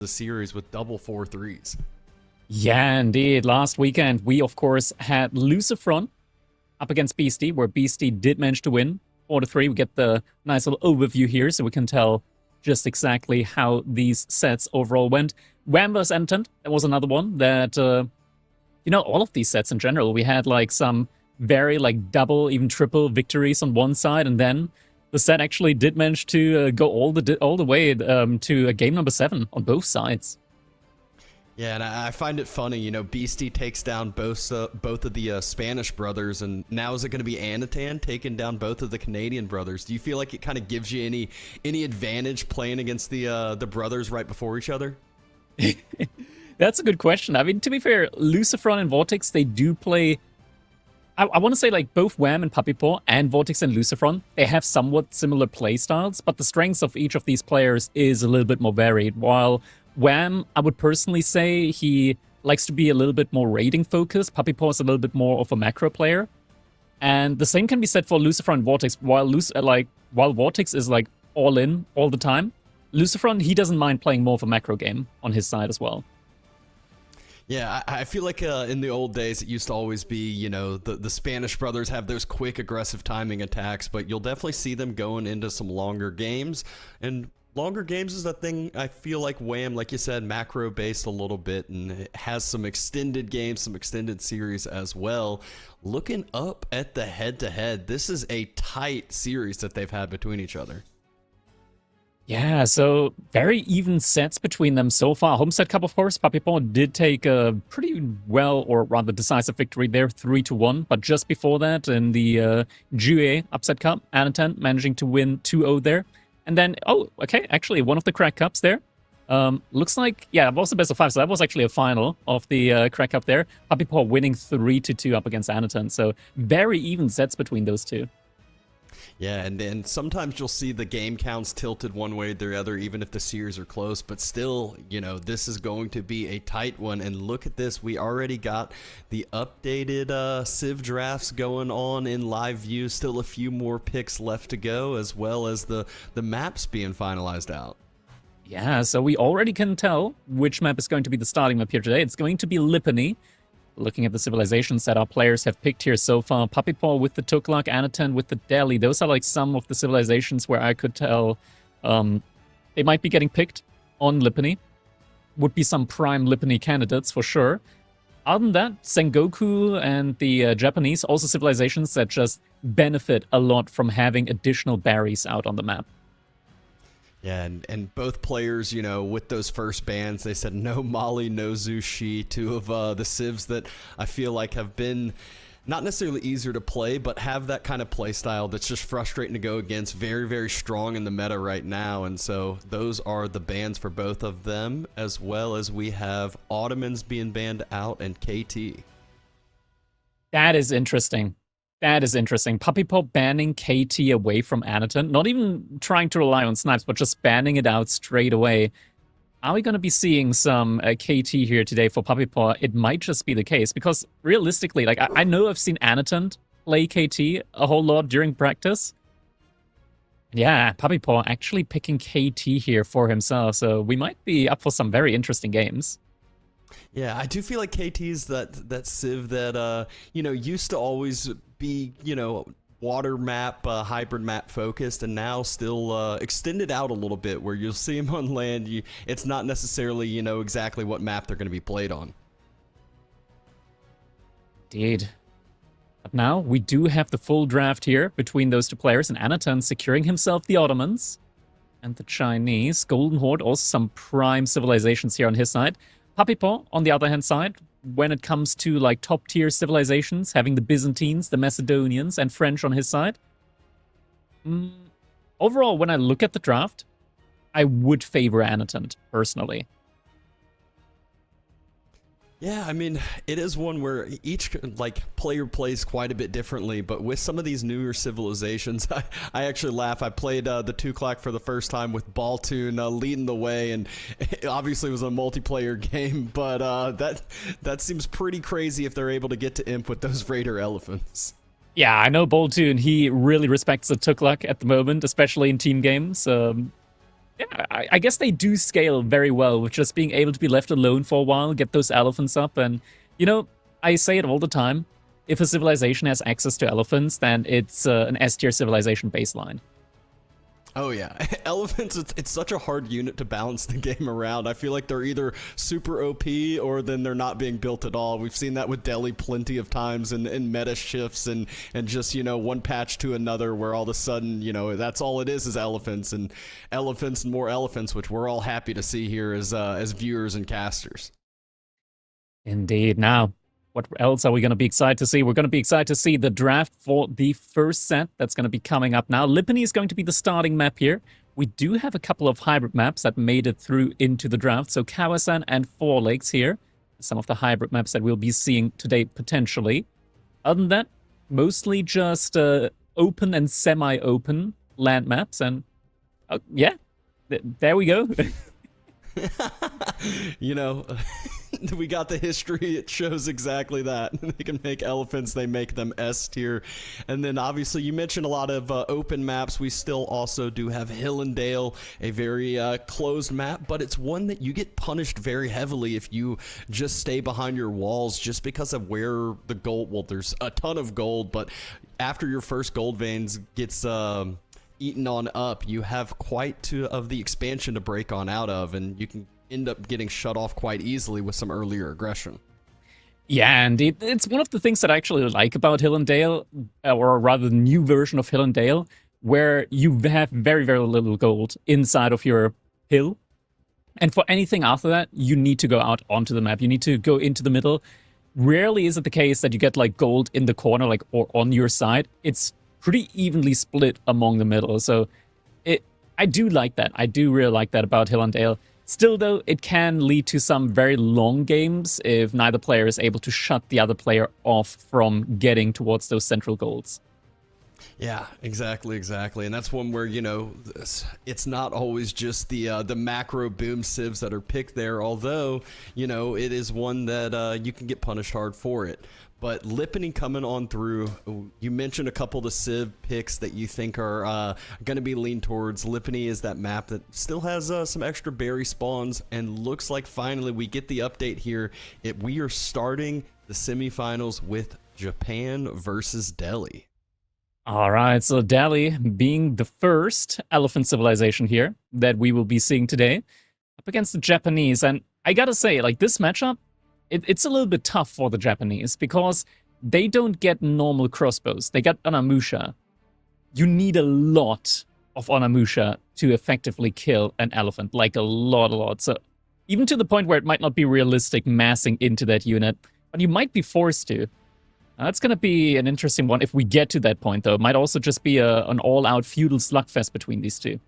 the series with double 4-3s. Yeah, indeed. Last weekend, we, of course, had Lucifron up against Beastie, where Beastie did manage to win 4-3. We get the nice little overview here, so we can tell just exactly how these sets overall went. Wham vs. Anotand, that was another one that, all of these sets in general, we had like some very like double, even triple victories on one side, and then the set actually did manage to go all the way to game number 7 on both sides. Yeah, and I find it funny, Beastie takes down both of the Spanish brothers, and now is it going to be Anotand taking down both of the Canadian brothers? Do you feel like it kind of gives you any advantage playing against the brothers right before each other? That's a good question. I mean, to be fair, Lucifron and Vortex, they do play... I want to say like both Wham and Puppypaw and Vortex and Lucifron, they have somewhat similar playstyles, but the strengths of each of these players is a little bit more varied. While Wham, I would personally say he likes to be a little bit more raiding focused. Puppypaw is a little bit more of a macro player. And the same can be said for Lucifron and Vortex. While Vortex is like all in all the time, Lucifron, he doesn't mind playing more of a macro game on his side as well. Yeah, I feel like in the old days, it used to always be, the Spanish brothers have those quick, aggressive timing attacks, but you'll definitely see them going into some longer games. And longer games is a thing I feel like Wham, like you said, macro-based a little bit, and it has some extended games, some extended series as well. Looking up at the head-to-head, this is a tight series that they've had between each other. Yeah, so very even sets between them so far. Homestead Cup, of course, Puppypaw did take a pretty well, or rather decisive victory there, 3-1. But just before that, in the Jue Upset Cup, Anotand managing to win 2-0 there. And then, actually, one of the Crack Cups there. Looks like, yeah, it was the best of 5, so that was actually a final of the Crack Cup there. Puppypaw winning 3-2 up against Anotand, so very even sets between those two. Yeah, and then sometimes you'll see the game counts tilted one way or the other, even if the series are close. But still, this is going to be a tight one. And look at this. We already got the updated Civ drafts going on in live view. Still a few more picks left to go, as well as the maps being finalized out. Yeah, so we already can tell which map is going to be the starting map here today. It's going to be Lipany. Looking at the civilizations that our players have picked here so far, Puppypaw with the Tuklak, Anotand with the Delhi. Those are like some of the civilizations where I could tell they might be getting picked on Lipany. Would be some prime Lipany candidates for sure. Other than that, Sengoku and the Japanese, also civilizations that just benefit a lot from having additional berries out on the map. Yeah, and both players, with those first bans, they said no Mali, no Zushi, two of the civs that I feel like have been not necessarily easier to play, but have that kind of play style that's just frustrating to go against, very, very strong in the meta right now. And so those are the bans for both of them, as well as we have Ottomans being banned out and KT. That is interesting. That is interesting. Puppypaw banning KT away from Anotand. Not even trying to rely on snipes, but just banning it out straight away. Are we going to be seeing some KT here today for Puppypaw? It might just be the case, because realistically, like I know I've seen Anotand play KT a whole lot during practice. Yeah, Puppypaw actually picking KT here for himself, so we might be up for some very interesting games. Yeah, I do feel like KT's that civ that used to always be water map, hybrid map focused, and now still extended out a little bit, where you'll see them on land. It's not necessarily exactly what map they're going to be played on. Indeed. But now we do have the full draft here between those two players, and Anotand securing himself the Ottomans and the Chinese. Golden Horde, also some prime civilizations here on his side. Puppypaw, on the other hand side, when it comes to like top tier civilizations, having the Byzantines, the Macedonians, and French on his side. Overall, when I look at the draft, I would favor Anotand, personally. Yeah, I mean, it is one where each player plays quite a bit differently, but with some of these newer civilizations, I actually laugh. I played the Tuklak for the first time with Baltoon leading the way, and it obviously was a multiplayer game, but that seems pretty crazy if they're able to get to imp with those Raider elephants. Yeah, I know Baltoon, he really respects the Tuklak at the moment, especially in team games. Yeah, I guess they do scale very well with just being able to be left alone for a while, get those elephants up, and, you know, I say it all the time. If a civilization has access to elephants, then it's an S-tier civilization baseline. Oh yeah, elephants, it's such a hard unit to balance the game around. I feel like they're either super OP or then they're not being built at all. We've seen that with Delhi plenty of times in meta shifts and just, you know, one patch to another where all of a sudden, you know, that's all it is elephants and more elephants, which we're all happy to see here as viewers and casters. Indeed. Now, what else are we going to be excited to see? We're going to be excited to see the draft for the first set that's going to be coming up now. Lipany is going to be the starting map here. We do have a couple of hybrid maps that made it through into the draft. So Kawasan and Four Lakes here. Some of the hybrid maps that we'll be seeing today potentially. Other than that, mostly just open and semi-open land maps. And yeah, there we go. You know, we got the history. It shows exactly that. They can make elephants. They make them S tier. And then obviously you mentioned a lot of open maps. We still also do have Hill and Dale, a very closed map, but it's one that you get punished very heavily if you just stay behind your walls just because of where the gold, well, there's a ton of gold, but after your first gold veins gets eaten on up, you have quite of the expansion to break on out of, and you can end up getting shut off quite easily with some earlier aggression. Yeah, and it's one of the things that I actually like about Hill and Dale, or rather the new version of Hill and Dale, where you have very, very little gold inside of your hill. And for anything after that, you need to go out onto the map. You need to go into the middle. Rarely is it the case that you get like gold in the corner, like, or on your side. It's pretty evenly split among the middle. So I do like that. I do really like that about Hill and Dale. Still, though, it can lead to some very long games if neither player is able to shut the other player off from getting towards those central goals. Yeah, exactly. And that's one where, you know, it's not always just the macro boom civs that are picked there, although, you know, it is one that you can get punished hard for it. But Lipany coming on through, you mentioned a couple of the civ picks that you think are going to be leaned towards. Lipany is that map that still has some extra berry spawns, and looks like finally we get the update here. We are starting the semifinals with Japan versus Delhi. All right, so Delhi being the first elephant civilization here that we will be seeing today, up against the Japanese. And I gotta say, like, this matchup, it's a little bit tough for the Japanese because they don't get normal crossbows. They get Anamusha. You need a lot of Anamusha to effectively kill an elephant, like a lot. So even to the point where it might not be realistic massing into that unit, but you might be forced to. That's going to be an interesting one if we get to that point, though. It might also just be an all-out feudal slugfest between these two.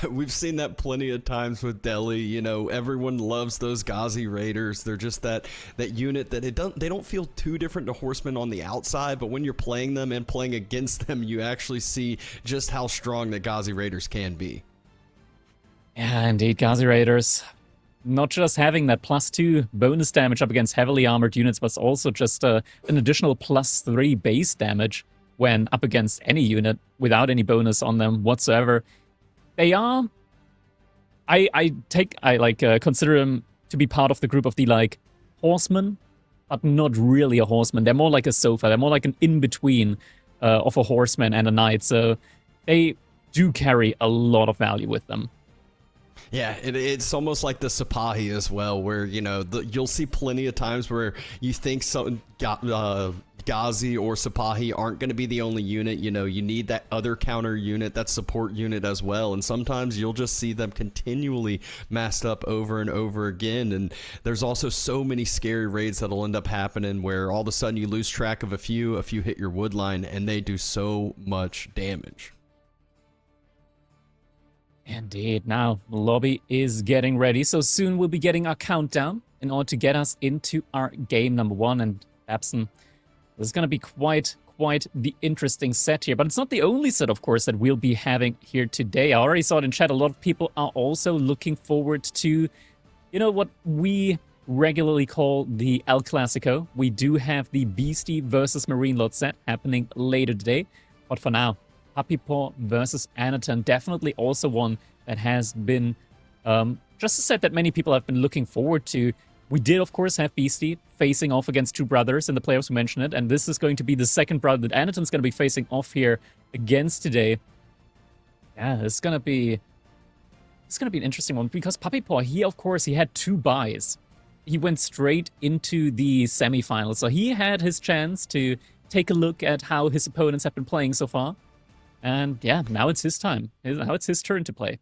We've seen that plenty of times with Delhi. You know, everyone loves those Ghazi Raiders. They're just that unit that they don't feel too different to horsemen on the outside, but when you're playing them and playing against them, you actually see just how strong the Ghazi Raiders can be. Yeah, indeed, Ghazi Raiders. Not just having that +2 bonus damage up against heavily armored units, but also just an additional +3 base damage when up against any unit without any bonus on them whatsoever. They are, I consider them to be part of the group of the like horsemen, but not really a horseman. They're more like a sofa. They're more like an in-between of a horseman and a knight. So they do carry a lot of value with them. Yeah, it's almost like the Sipahi as well, where, you know, you'll see plenty of times where you think Ghazi or Sipahi aren't going to be the only unit. You know, you need that other counter unit, that support unit as well. And sometimes you'll just see them continually massed up over and over again. And there's also so many scary raids that'll end up happening where all of a sudden you lose track of a few hit your wood line, and they do so much damage. Indeed. Now, the lobby is getting ready, so soon we'll be getting our countdown in order to get us into our game number 1. And Babson, this is going to be quite the interesting set here. But it's not the only set, of course, that we'll be having here today. I already saw it in chat. A lot of people are also looking forward to, you know, what we regularly call the El Clasico. We do have the Beastie versus Marine Lord set happening later today. But for now, Puppypaw versus Anotand, definitely also one that has been just a set that many people have been looking forward to. We did, of course, have Beastie facing off against two brothers in the playoffs, who mentioned it, and this is going to be the second brother that Anotand's going to be facing off here against today. Yeah, it's going to be an interesting one, because Puppypaw, he had 2 buys. He went straight into the semifinals, so he had his chance to take a look at how his opponents have been playing so far. And yeah, now it's his time. Now it's his turn to play.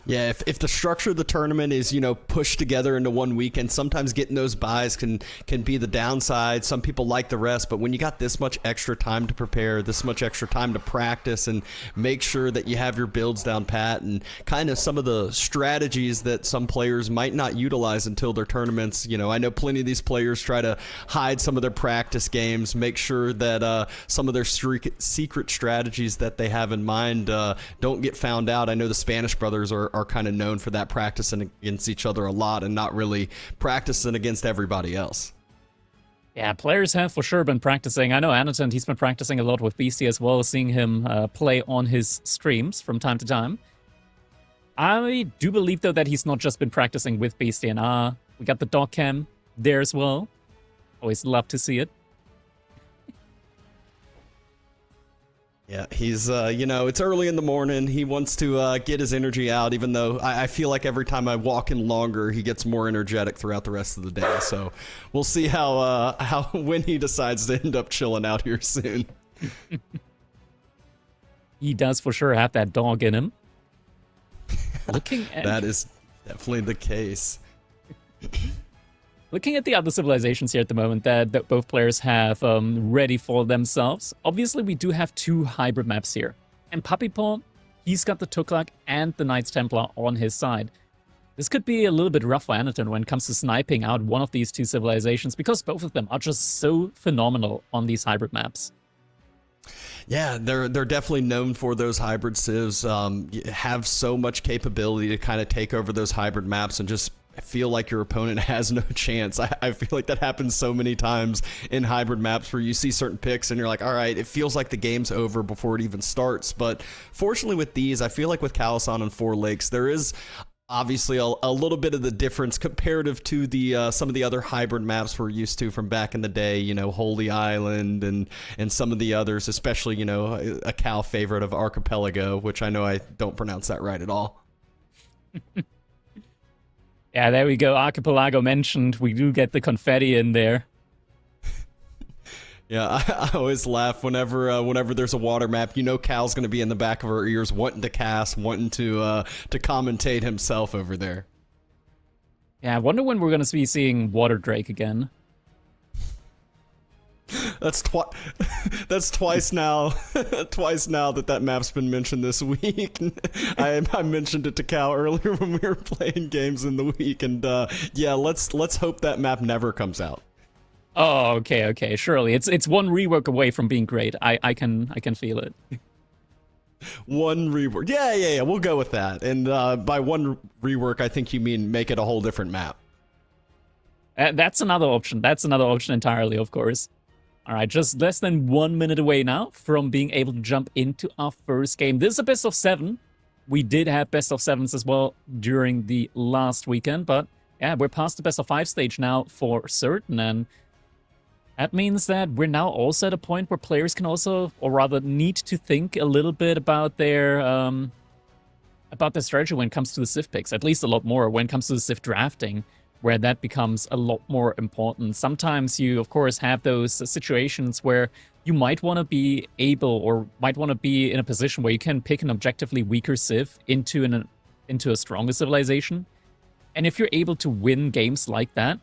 Yeah, if the structure of the tournament is, pushed together into one weekend, sometimes getting those buys can be the downside. Some people like the rest, but when you got this much extra time to prepare, this much extra time to practice and make sure that you have your builds down pat, and kind of some of the strategies that some players might not utilize until their tournaments, I know plenty of these players try to hide some of their practice games, make sure that some of their secret strategies that they have in mind don't get found out. I know the Spanish brothers are kind of known for that, practicing against each other a lot and not really practicing against everybody else. Yeah, players have for sure been practicing. I know Anotand, he's been practicing a lot with Beastie as well, seeing him play on his streams from time to time. I do believe, though, that he's not just been practicing with Beastie, and we got the dog cam there as well. Always love to see it. Yeah, he's, it's early in the morning. He wants to get his energy out, even though I feel like every time I walk in longer, he gets more energetic throughout the rest of the day. So we'll see how when he decides to end up chilling out here soon. He does for sure have that dog in him. Looking at... That is definitely the case. Looking at the other civilizations here at the moment that both players have ready for themselves, obviously we do have 2 hybrid maps here. And Puppypaw, he's got the Tuklak and the Knights Templar on his side. This could be a little bit rough for Anotand when it comes to sniping out one of these 2 civilizations, because both of them are just so phenomenal on these hybrid maps. Yeah, they're definitely known for those hybrid civs, have so much capability to kind of take over those hybrid maps and just feel like your opponent has no chance. I feel like that happens so many times in hybrid maps where you see certain picks and you're like, all right, it feels like the game's over before it even starts. But fortunately with these, I feel like with Calisan and Four Lakes, there is obviously a little bit of the difference comparative to the some of the other hybrid maps we're used to from back in the day, Holy Island and some of the others, especially, a Cal favorite of Archipelago, which I know I don't pronounce that right at all. Yeah, there we go. Archipelago mentioned. We do get the confetti in there. Yeah, I always laugh whenever there's a water map. Cal's going to be in the back of our ears wanting to cast, wanting to commentate himself over there. Yeah, I wonder when we're going to be seeing Water Drake again. That's twice now. Twice now that map's been mentioned this week. I mentioned it to Cal earlier when we were playing games in the week, and yeah, let's hope that map never comes out. Oh, okay. Surely it's one rework away from being great. I can feel it. One rework. Yeah. We'll go with that. And by one rework, I think you mean make it a whole different map. That's another option. That's another option entirely, of course. All right, just less than 1 minute away now from being able to jump into our first game. This is a best of 7. We did have best of 7s as well during the last weekend, but yeah, we're past the best of 5 stage now for certain, and that means that we're now also at a point where players can also, or rather need to think a little bit about their strategy when it comes to the Civ picks, at least a lot more when it comes to the Civ drafting, where that becomes a lot more important. Sometimes you, of course, have those situations where you might want to be able or might want to be in a position where you can pick an objectively weaker Civ into a stronger civilization. And if you're able to win games like that,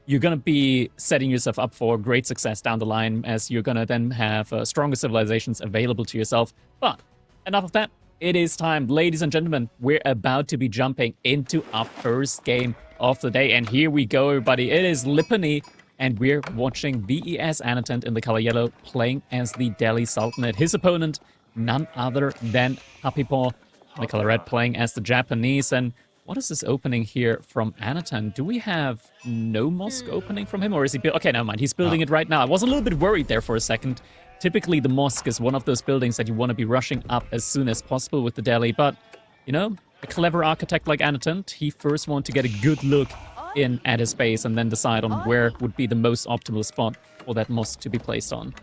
you're going to be setting yourself up for great success down the line, as you're going to then have stronger civilizations available to yourself. But enough of that. It is time, ladies and gentlemen. We're about to be jumping into our first game of the day. And here we go, everybody. It is Lipany, and we're watching VES Anotand in the color yellow playing as the Delhi Sultanate. His opponent, none other than Puppypaw, the color red, playing as the Japanese. And what is this opening here from Anotand? Do we have no mosque opening from him, or is he... Okay, never mind. He's building it right now. I was a little bit worried there for a second. Typically, the mosque is one of those buildings that you want to be rushing up as soon as possible with the Delhi, but you know, a clever architect like Anotand, he first want to get a good look in at his base and then decide on where would be the most optimal spot for that moss to be placed on.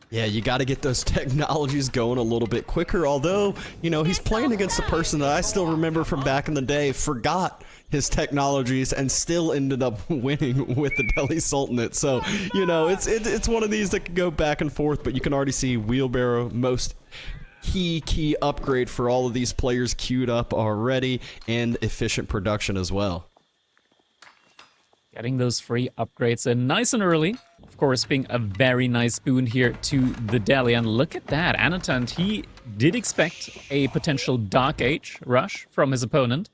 Yeah, you got to get those technologies going a little bit quicker, although, you know, he's playing against a person that I still remember from back in the day, forgot his technologies, and still ended up winning with the Delhi Sultanate. So, you know, it's one of these that can go back and forth, but you can already see Wheelbarrow, most key upgrade for all of these players queued up already, and efficient production as well. Getting those free upgrades in nice and early. Of course, being a very nice boon here to the Delhi. And look at that. Anotand, he did expect a potential Dark Age rush from his opponent.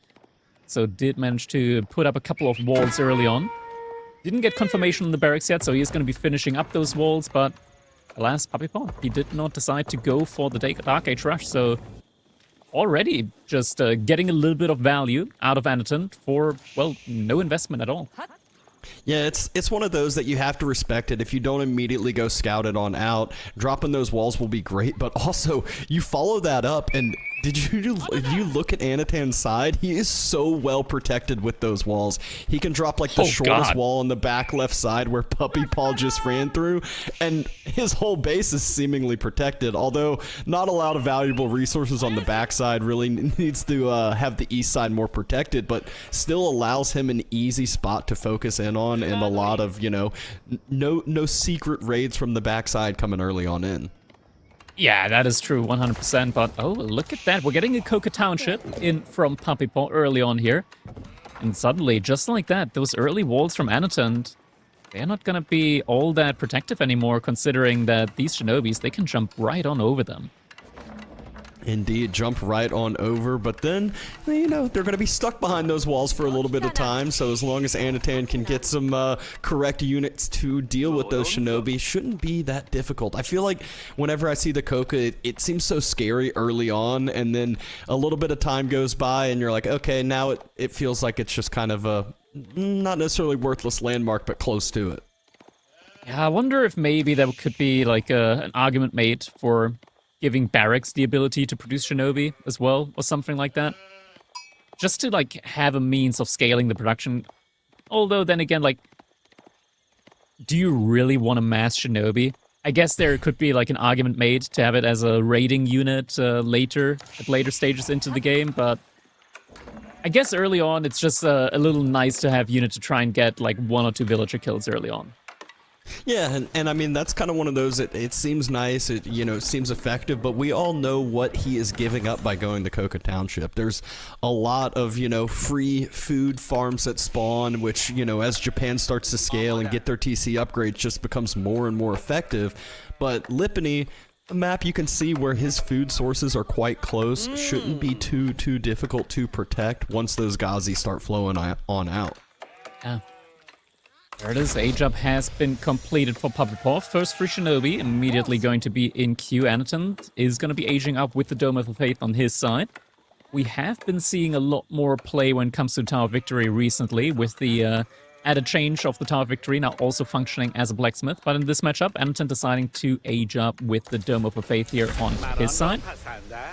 So did manage to put up a couple of walls early on. Didn't get confirmation on the barracks yet, so he's going to be finishing up those walls. But alas, Puppypaw, he did not decide to go for the Dark Age rush. So already just getting a little bit of value out of Anotand for, well, no investment at all. Yeah, it's one of those that you have to respect it. If you don't immediately go scout it on out, dropping those walls will be great, but also you follow that up, and did you look at Anotand's side? He is so well protected with those walls. He can drop like the shortest wall on the back left side where Puppypaw just ran through, and his whole base is seemingly protected, although not a lot of valuable resources on the back side. Really needs to have the east side more protected, but still allows him an easy spot to focus in on, and a lot of, you know, no secret raids from the backside coming early on in. Yeah, that is true, 100%. But, oh, look at that. We're getting a Coca Township in from Puppypaw early on here. And suddenly, just like that, those early walls from Anotand, they're not going to be all that protective anymore, considering that these Shinobis, they can jump right on over them. Indeed, jump right on over, but then, you know, they're going to be stuck behind those walls for a little bit of time, so as long as Anotand can get some correct units to deal with those Shinobi, shouldn't be that difficult. I feel like whenever I see the Coca, it seems so scary early on, and then a little bit of time goes by, and you're like, okay, now it feels like it's just kind of a, not necessarily worthless landmark, but close to it. Yeah, I wonder if maybe there could be like an argument made for giving barracks the ability to produce Shinobi as well, or something like that. Just to, like, have a means of scaling the production. Although, then again, like, do you really want to mass Shinobi? I guess there could be, like, an argument made to have it as a raiding unit at later stages into the game, but I guess early on, it's just a little nice to have unit to try and get, like, 1 or 2 villager kills early on. Yeah, and I mean, that's kind of one of those, it seems nice, it, you know, it seems effective, but we all know what he is giving up by going to Coca Township. There's a lot of, you know, free food farms that spawn, which, you know, as Japan starts to scale and get their TC upgrades, just becomes more and more effective. But Lipany, the map, you can see where his food sources are quite close. Shouldn't be too difficult to protect once those Ghazi start flowing on out. Yeah. There it is, age up has been completed for Puppypaw. First free Shinobi, immediately going to be in queue. Anotand is going to be aging up with the Dome of the Faith on his side. We have been seeing a lot more play when it comes to Tower of Victory recently, with the added change of the Tower of Victory now also functioning as a blacksmith. But in this matchup, Anotand deciding to age up with the Dome of the Faith here on his side.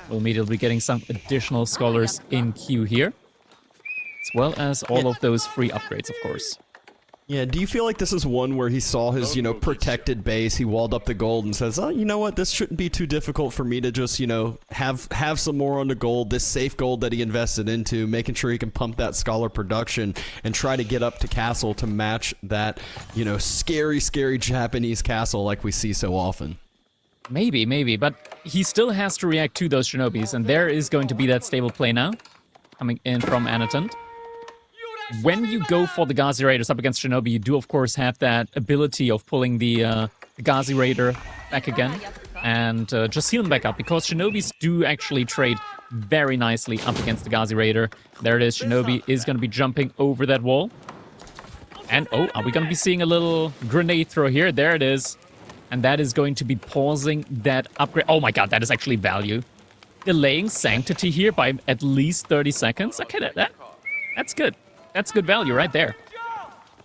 We'll immediately be getting some additional scholars in queue here, as well as all of those free upgrades, of course. Yeah, do you feel like this is one where he saw his, you know, protected base, he walled up the gold and says, oh, you know what, this shouldn't be too difficult for me to just, you know, have some more on the gold, this safe gold that he invested into, making sure he can pump that scholar production and try to get up to castle to match that, you know, scary Japanese castle like we see so often. Maybe, but he still has to react to those Shinobis, and there is going to be that stable play now, coming in from Anotand. When you go for the Ghazi Raiders up against Shinobi, you do, of course, have that ability of pulling the Ghazi Raider back again and just heal him back up, because Shinobis do actually trade very nicely up against the Ghazi Raider. There it is. Shinobi is going to be jumping over that wall. And, oh, are we going to be seeing a little grenade throw here? There it is. And that is going to be pausing that upgrade. Oh my god, that is actually value. Delaying Sanctity here by at least 30 seconds. Okay, that's good. That's good value right there.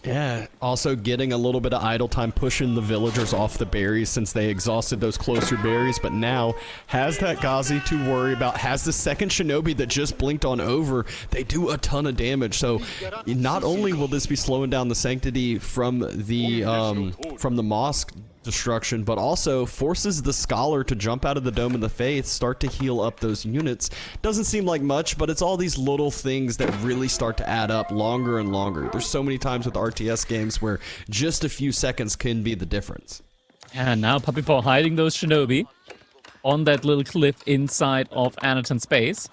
Yeah, also getting a little bit of idle time, pushing the villagers off the berries since they exhausted those closer berries, but now has that Ghazi to worry about, has the second Shinobi that just blinked on over. They do a ton of damage, so not only will this be slowing down the Sanctity from the mosque destruction, but also forces the Scholar to jump out of the Dome of the Faith, start to heal up those units. Doesn't seem like much, but it's all these little things that really start to add up longer and longer. There's so many times with RTS games where just a few seconds can be the difference. And now Puppypaw hiding those Shinobi on that little cliff inside of Anotand's base.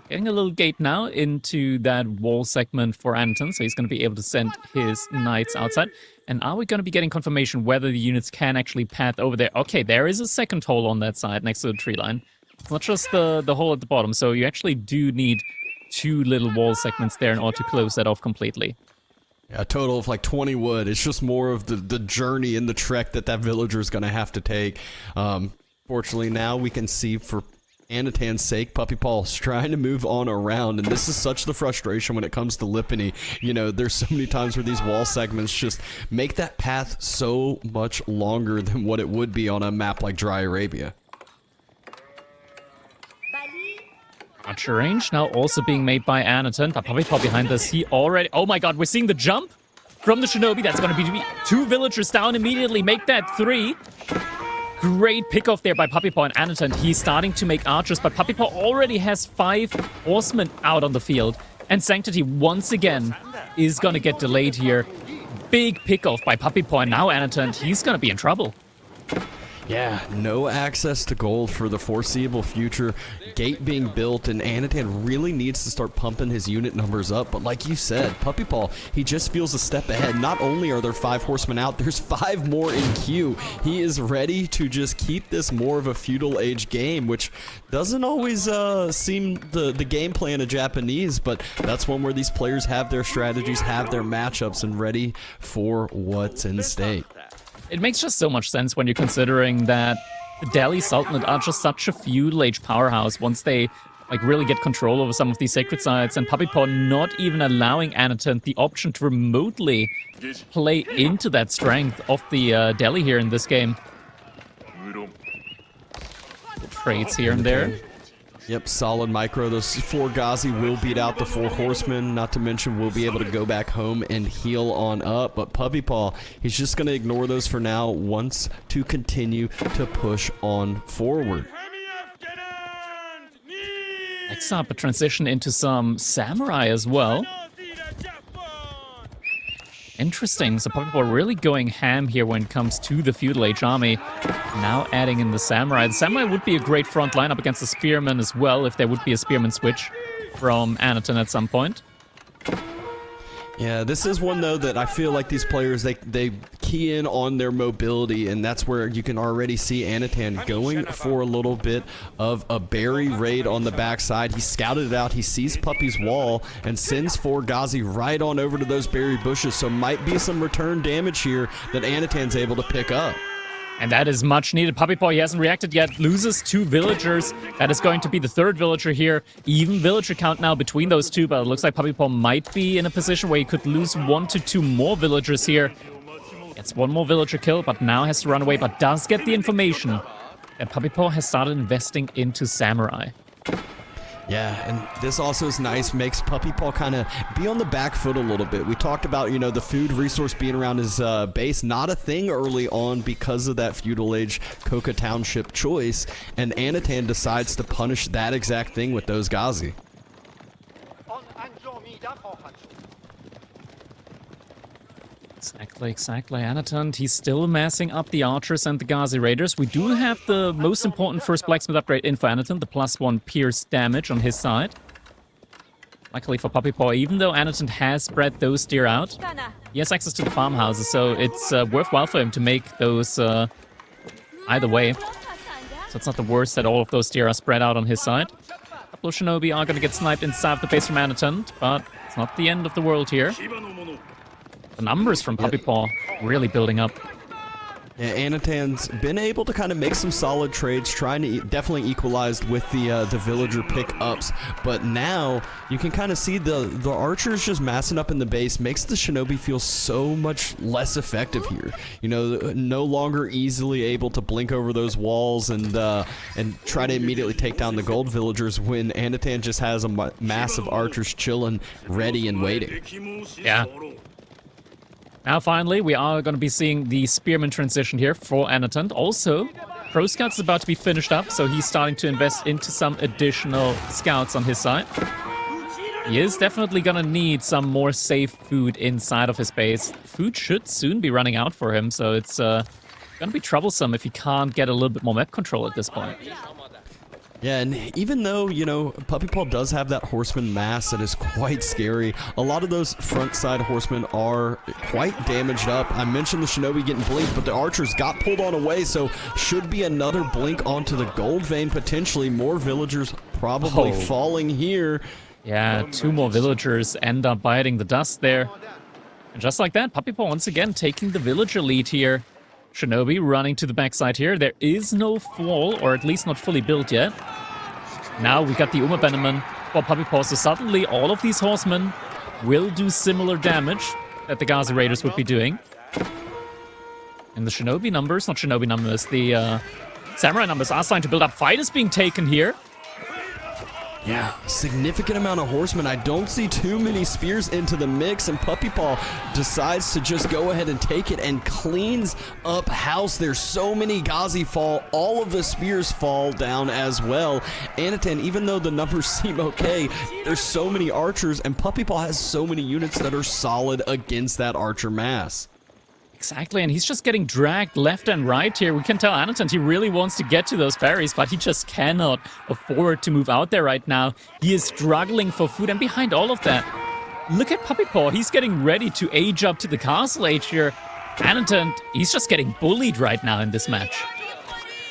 Getting a little gate now into that wall segment for Anotand, so he's going to be able to send his knights outside. And are we going to be getting confirmation whether the units can actually path over there? Okay, there is a second hole on that side next to the tree line. It's not just the hole at the bottom, so you actually do need 2 little wall segments there in order to close that off completely. Yeah, a total of like 20 wood. It's just more of the journey and the trek that villager is going to have to take. Fortunately, now we can see for Anotand's sake, Puppypaw's trying to move on around, and this is such the frustration when it comes to Lipany. You know, there's so many times where these wall segments just make that path so much longer than what it would be on a map like Dry Arabia. Archer range now also being made by Anotand, but Puppypaw behind this, he already... Oh my god, we're seeing the jump from the Shinobi. That's going to be 2 villagers down immediately, make that 3. Great pick-off there by Puppypaw and Anotand. He's starting to make archers, but Puppypaw already has 5 horsemen out on the field. And Sanctity, once again, is going to get delayed here. Big pick-off by Puppypaw, and now Anotand, he's going to be in trouble. Yeah, no access to gold for the foreseeable future. Gate being built, and Anotand really needs to start pumping his unit numbers up. But like you said, Puppypaw, he just feels a step ahead. Not only are there 5 horsemen out, there's 5 more in queue. He is ready to just keep this more of a feudal age game, which doesn't always seem the game plan of Japanese, but that's one where these players have their strategies, have their matchups, and ready for what's in stake. It makes just so much sense when you're considering that the Delhi Sultanate are just such a feudal age powerhouse once they like really get control over some of these sacred sites, and Puppypaw not even allowing Anotand the option to remotely play into that strength of the Delhi here in this game. Trades here and there. Yep, solid micro. Those 4 Ghazi will beat out the 4 horsemen. Not to mention, we'll be able to go back home and heal on up. But Puppypaw, he's just going to ignore those for now, wants to continue to push on forward. Next up, a transition into some samurai as well. Interesting. So Puppypaw really going ham here when it comes to the feudal age army. Now adding in the samurai. The samurai would be a great front lineup against the spearmen as well if there would be a spearman switch from Anotand at some point. Yeah, this is one, though, that I feel like these players, they key in on their mobility, and that's where you can already see Anotand going for a little bit of a berry raid on the backside. He scouted it out, he sees Puppy's wall, and sends 4 Ghazi right on over to those berry bushes, so might be some return damage here that Anotand's able to pick up. And that is much needed. Puppypaw, he hasn't reacted yet. Loses 2 villagers. That is going to be the 3rd villager here. Even villager count now between those 2, but it looks like Puppypaw might be in a position where he could lose 1 to 2 more villagers here. Gets 1 more villager kill, but now has to run away, but does get the information that Puppypaw has started investing into samurai. Yeah, and this also is nice, makes Puppypaw kind of be on the back foot a little bit. We talked about, you know, the food resource being around his base, not a thing early on because of that feudal age Koka Township choice, and Anotand decides to punish that exact thing with those Ghazi. Exactly. Anotand, he's still amassing up the archers and the Ghazi raiders. We do have the most important first blacksmith upgrade in for Anotand, the +1 pierce damage on his side. Luckily for Puppypaw, even though Anotand has spread those deer out, he has access to the farmhouses, so it's worthwhile for him to make those either way. So it's not the worst that all of those deer are spread out on his side. A couple of shinobi are going to get sniped inside the base from Anotand, but it's not the end of the world here. The numbers from Puppypaw really building up. Yeah, Anotand's been able to kind of make some solid trades, trying to definitely equalized with the villager pickups, but now you can kind of see the archers just massing up in the base makes the shinobi feel so much less effective here. You know, no longer easily able to blink over those walls and try to immediately take down the gold villagers when Anotand just has a mass of archers chilling, ready and waiting. Yeah. Now, finally, we are going to be seeing the Spearman transition here for Anotand. Also, Pro Scouts is about to be finished up, so he's starting to invest into some additional scouts on his side. He is definitely going to need some more safe food inside of his base. Food should soon be running out for him, so it's going to be troublesome if he can't get a little bit more map control at this point. Yeah, and even though, you know, Puppypaw does have that horseman mass that is quite scary, a lot of those front side horsemen are quite damaged up. I mentioned the shinobi getting blinked, but the archers got pulled on away, so should be another blink onto the gold vein potentially. More villagers probably falling here. Yeah, 2 more villagers end up biting the dust there. And just like that, Puppypaw once again taking the villager lead here. Shinobi running to the backside here. There is no fall, or at least not fully built yet. Now we got the Uma Bannerman for Puppypaw, so suddenly all of these horsemen will do similar damage that the Ghazi Raiders would be doing. And the Shinobi numbers, not Shinobi numbers, the Samurai numbers are starting to build up. Fight is being taken here. Yeah, significant amount of horsemen. I don't see too many spears into the mix, and Puppypaw decides to just go ahead and take it and cleans up house. There's so many Ghazi fall. All of the spears fall down as well. Anotand, even though the numbers seem okay, there's so many archers, and Puppypaw has so many units that are solid against that archer mass. Exactly, and he's just getting dragged left and right here. We can tell Anotand he really wants to get to those berries, but he just cannot afford to move out there right now. He is struggling for food, and behind all of that, look at Puppypaw. He's getting ready to age up to the castle age here. Anotand, he's just getting bullied right now in this match.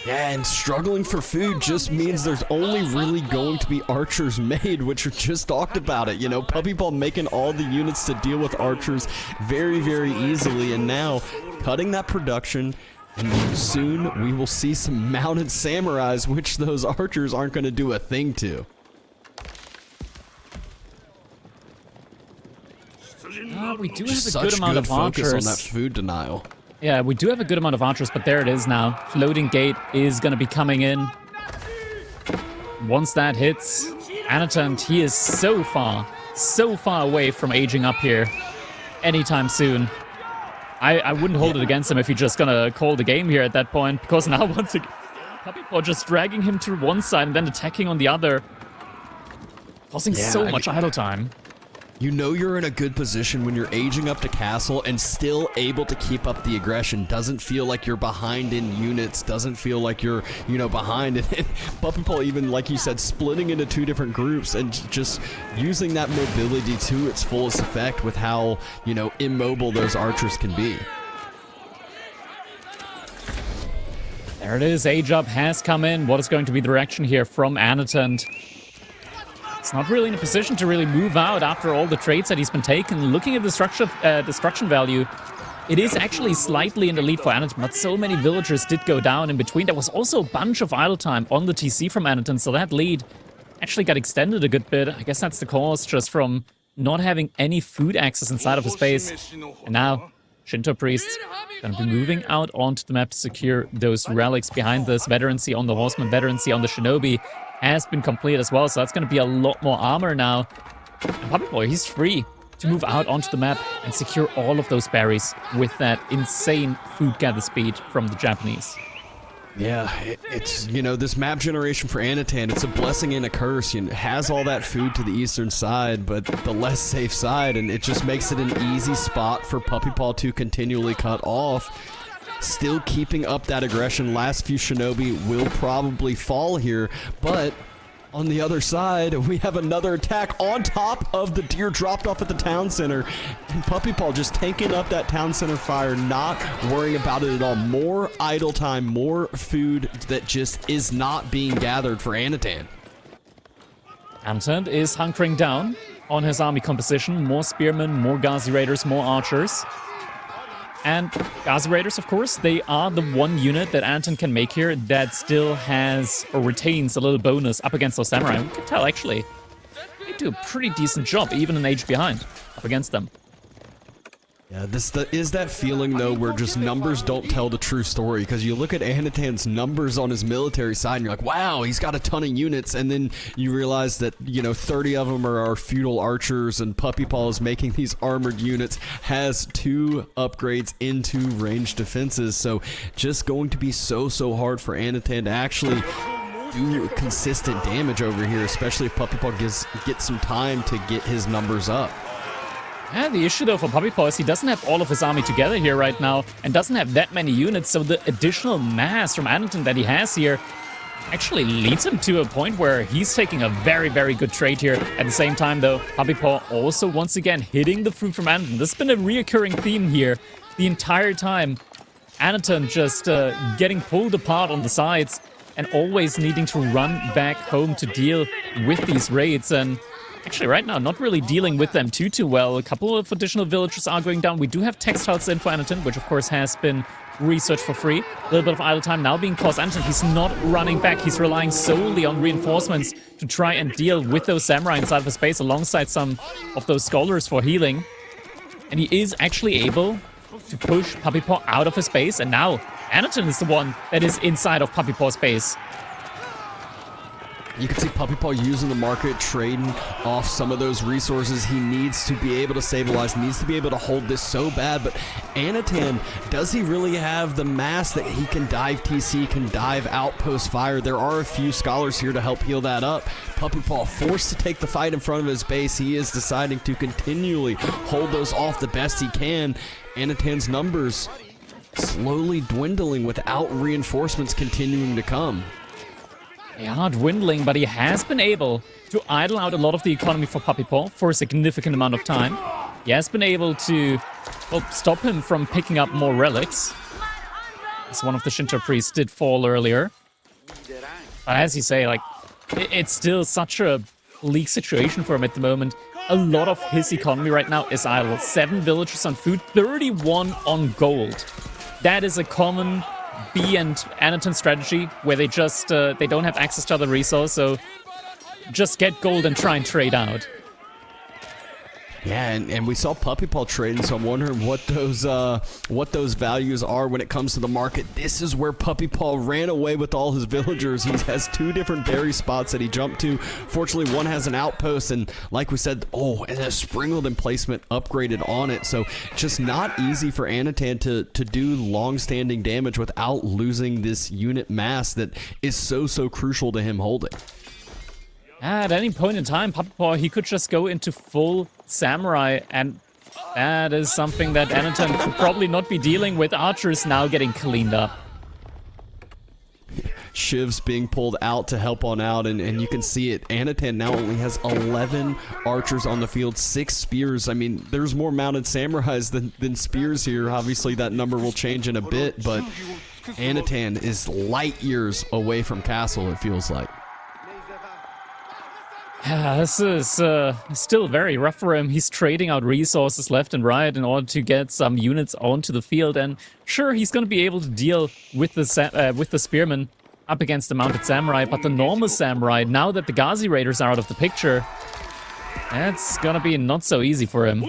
Yeah, and struggling for food just means there's only really going to be archers made, which we just talked about it. You know, Puppypaw making all the units to deal with archers very, very easily, and now cutting that production, and soon we will see some mounted samurais, which those archers aren't going to do a thing to. We do have a good amount of archers. Focus on that food denial. Yeah, we do have a good amount of archers, but there it is now. Floating gate is going to be coming in. Once that hits, Anotand, he is so far away from aging up here anytime soon. I wouldn't hold it against him if he's just going to call the game here at that point, because now once again, Puppypaw just dragging him to one side and then attacking on the other, causing so much idle time. You know you're in a good position when you're aging up to castle and still able to keep up the aggression. Doesn't feel like you're behind in units. Doesn't feel like you're, you know, behind. And Puppypaw even, like you said, splitting into 2 different groups and just using that mobility to its fullest effect with how, you know, immobile those archers can be. There it is. Age up has come in. What is going to be the direction here from Anotand? It's not really in a position to really move out after all the trades that he's been taken. Looking at the destruction value, it is actually slightly in the lead for Anotand, but so many villagers did go down in between. There was also a bunch of idle time on the TC from Anotand, so that lead actually got extended a good bit. I guess that's the cause just from not having any food access inside of his base. And now, Shinto priests going to be moving out onto the map to secure those relics behind this. Veterancy on the horseman, veterancy on the shinobi has been complete as well, so that's going to be a lot more armor now. And Puppypaw, he's free to move out onto the map and secure all of those berries with that insane food gather speed from the Japanese. Yeah, it's, you know, this map generation for Anotand, it's a blessing and a curse. You know, it has all that food to the eastern side, but the less safe side, and it just makes it an easy spot for Puppypaw to continually cut off. Still keeping up that aggression. Last few shinobi will probably fall here, but on the other side, we have another attack on top of the deer dropped off at the town center. And Puppypaw just taking up that town center fire, not worrying about it at all. More idle time, more food that just is not being gathered for Anotand. Anotand is hunkering down on his army composition. More spearmen, more Ghazi Raiders, more archers. And Gaza Raiders, of course, they are the one unit that Anotand can make here that still has or retains a little bonus up against those samurai. We can tell, actually, they do a pretty decent job, even an age behind, up against them. Yeah, is that feeling, though, where just numbers don't tell the true story, because you look at Anotand's numbers on his military side, and you're like, wow, he's got a ton of units, and then you realize that, 30 of them are feudal archers, and Puppypaw is making these armored units, has 2 upgrades into ranged defenses, so just going to be so hard for Anotand to actually do consistent damage over here, especially if Puppypaw gets some time to get his numbers up. Yeah, the issue though for Puppypaw is he doesn't have all of his army together here right now and doesn't have that many units, so the additional mass from Anotand that he has here actually leads him to a point where he's taking a very good trade here. At the same time though, Puppypaw also once again hitting the fruit from Anotand. This has been a reoccurring theme here the entire time. Anotand just getting pulled apart on the sides and always needing to run back home to deal with these raids, and actually, right now, not really dealing with them too well. A couple of additional villagers are going down. We do have textiles in for Anotand, which of course has been researched for free. A little bit of idle time now being caused. Anotand, he's not running back. He's relying solely on reinforcements to try and deal with those samurai inside of his base, alongside some of those scholars for healing. And he is actually able to push Puppypaw out of his base, and now Anotand is the one that is inside of Puppypaw's base. You can see Puppypaw using the market, trading off some of those resources. He needs to be able to stabilize, needs to be able to hold this so bad. But Anotand, does he really have the mass that he can dive TC, can dive outpost fire? There are a few scholars here to help heal that up. Puppypaw forced to take the fight in front of his base. He is deciding to continually hold those off the best he can. Anotand's numbers slowly dwindling without reinforcements continuing to come. They are dwindling, but he has been able to idle out a lot of the economy for Puppypaw for a significant amount of time. He has been able to, well, stop him from picking up more relics, as one of the Shinto priests did fall earlier. But as you say, like, it's still such a bleak situation for him at the moment. A lot of his economy right now is idle. 7 villages on food, 31 on gold. That is a common B and Anotand strategy, where they just they don't have access to other resources, so just get gold and try and trade out. Yeah, and we saw Puppypaw trading, so I'm wondering what those values are when it comes to the market. This is where Puppypaw ran away with all his villagers. He has 2 different berry spots that he jumped to. Fortunately, one has an outpost, and like we said, and a sprinkled emplacement upgraded on it. So just not easy for Anotand to do long-standing damage without losing this unit mass that is so crucial to him holding. At any point in time, Puppypaw, he could just go into full samurai, and that is something that Anotand could probably not be dealing with. Archers now getting cleaned up. Shivs being pulled out to help on out, and you can see it. Anotand now only has 11 archers on the field, 6 spears. I mean, there's more mounted samurais than spears here. Obviously, that number will change in a bit, but Anotand is light years away from castle, it feels like. Yeah, this is still very rough for him. He's trading out resources left and right in order to get some units onto the field, and sure, he's going to be able to deal with the spearmen up against the mounted samurai, but the normal samurai, now that the Gazi Raiders are out of the picture, that's going to be not so easy for him.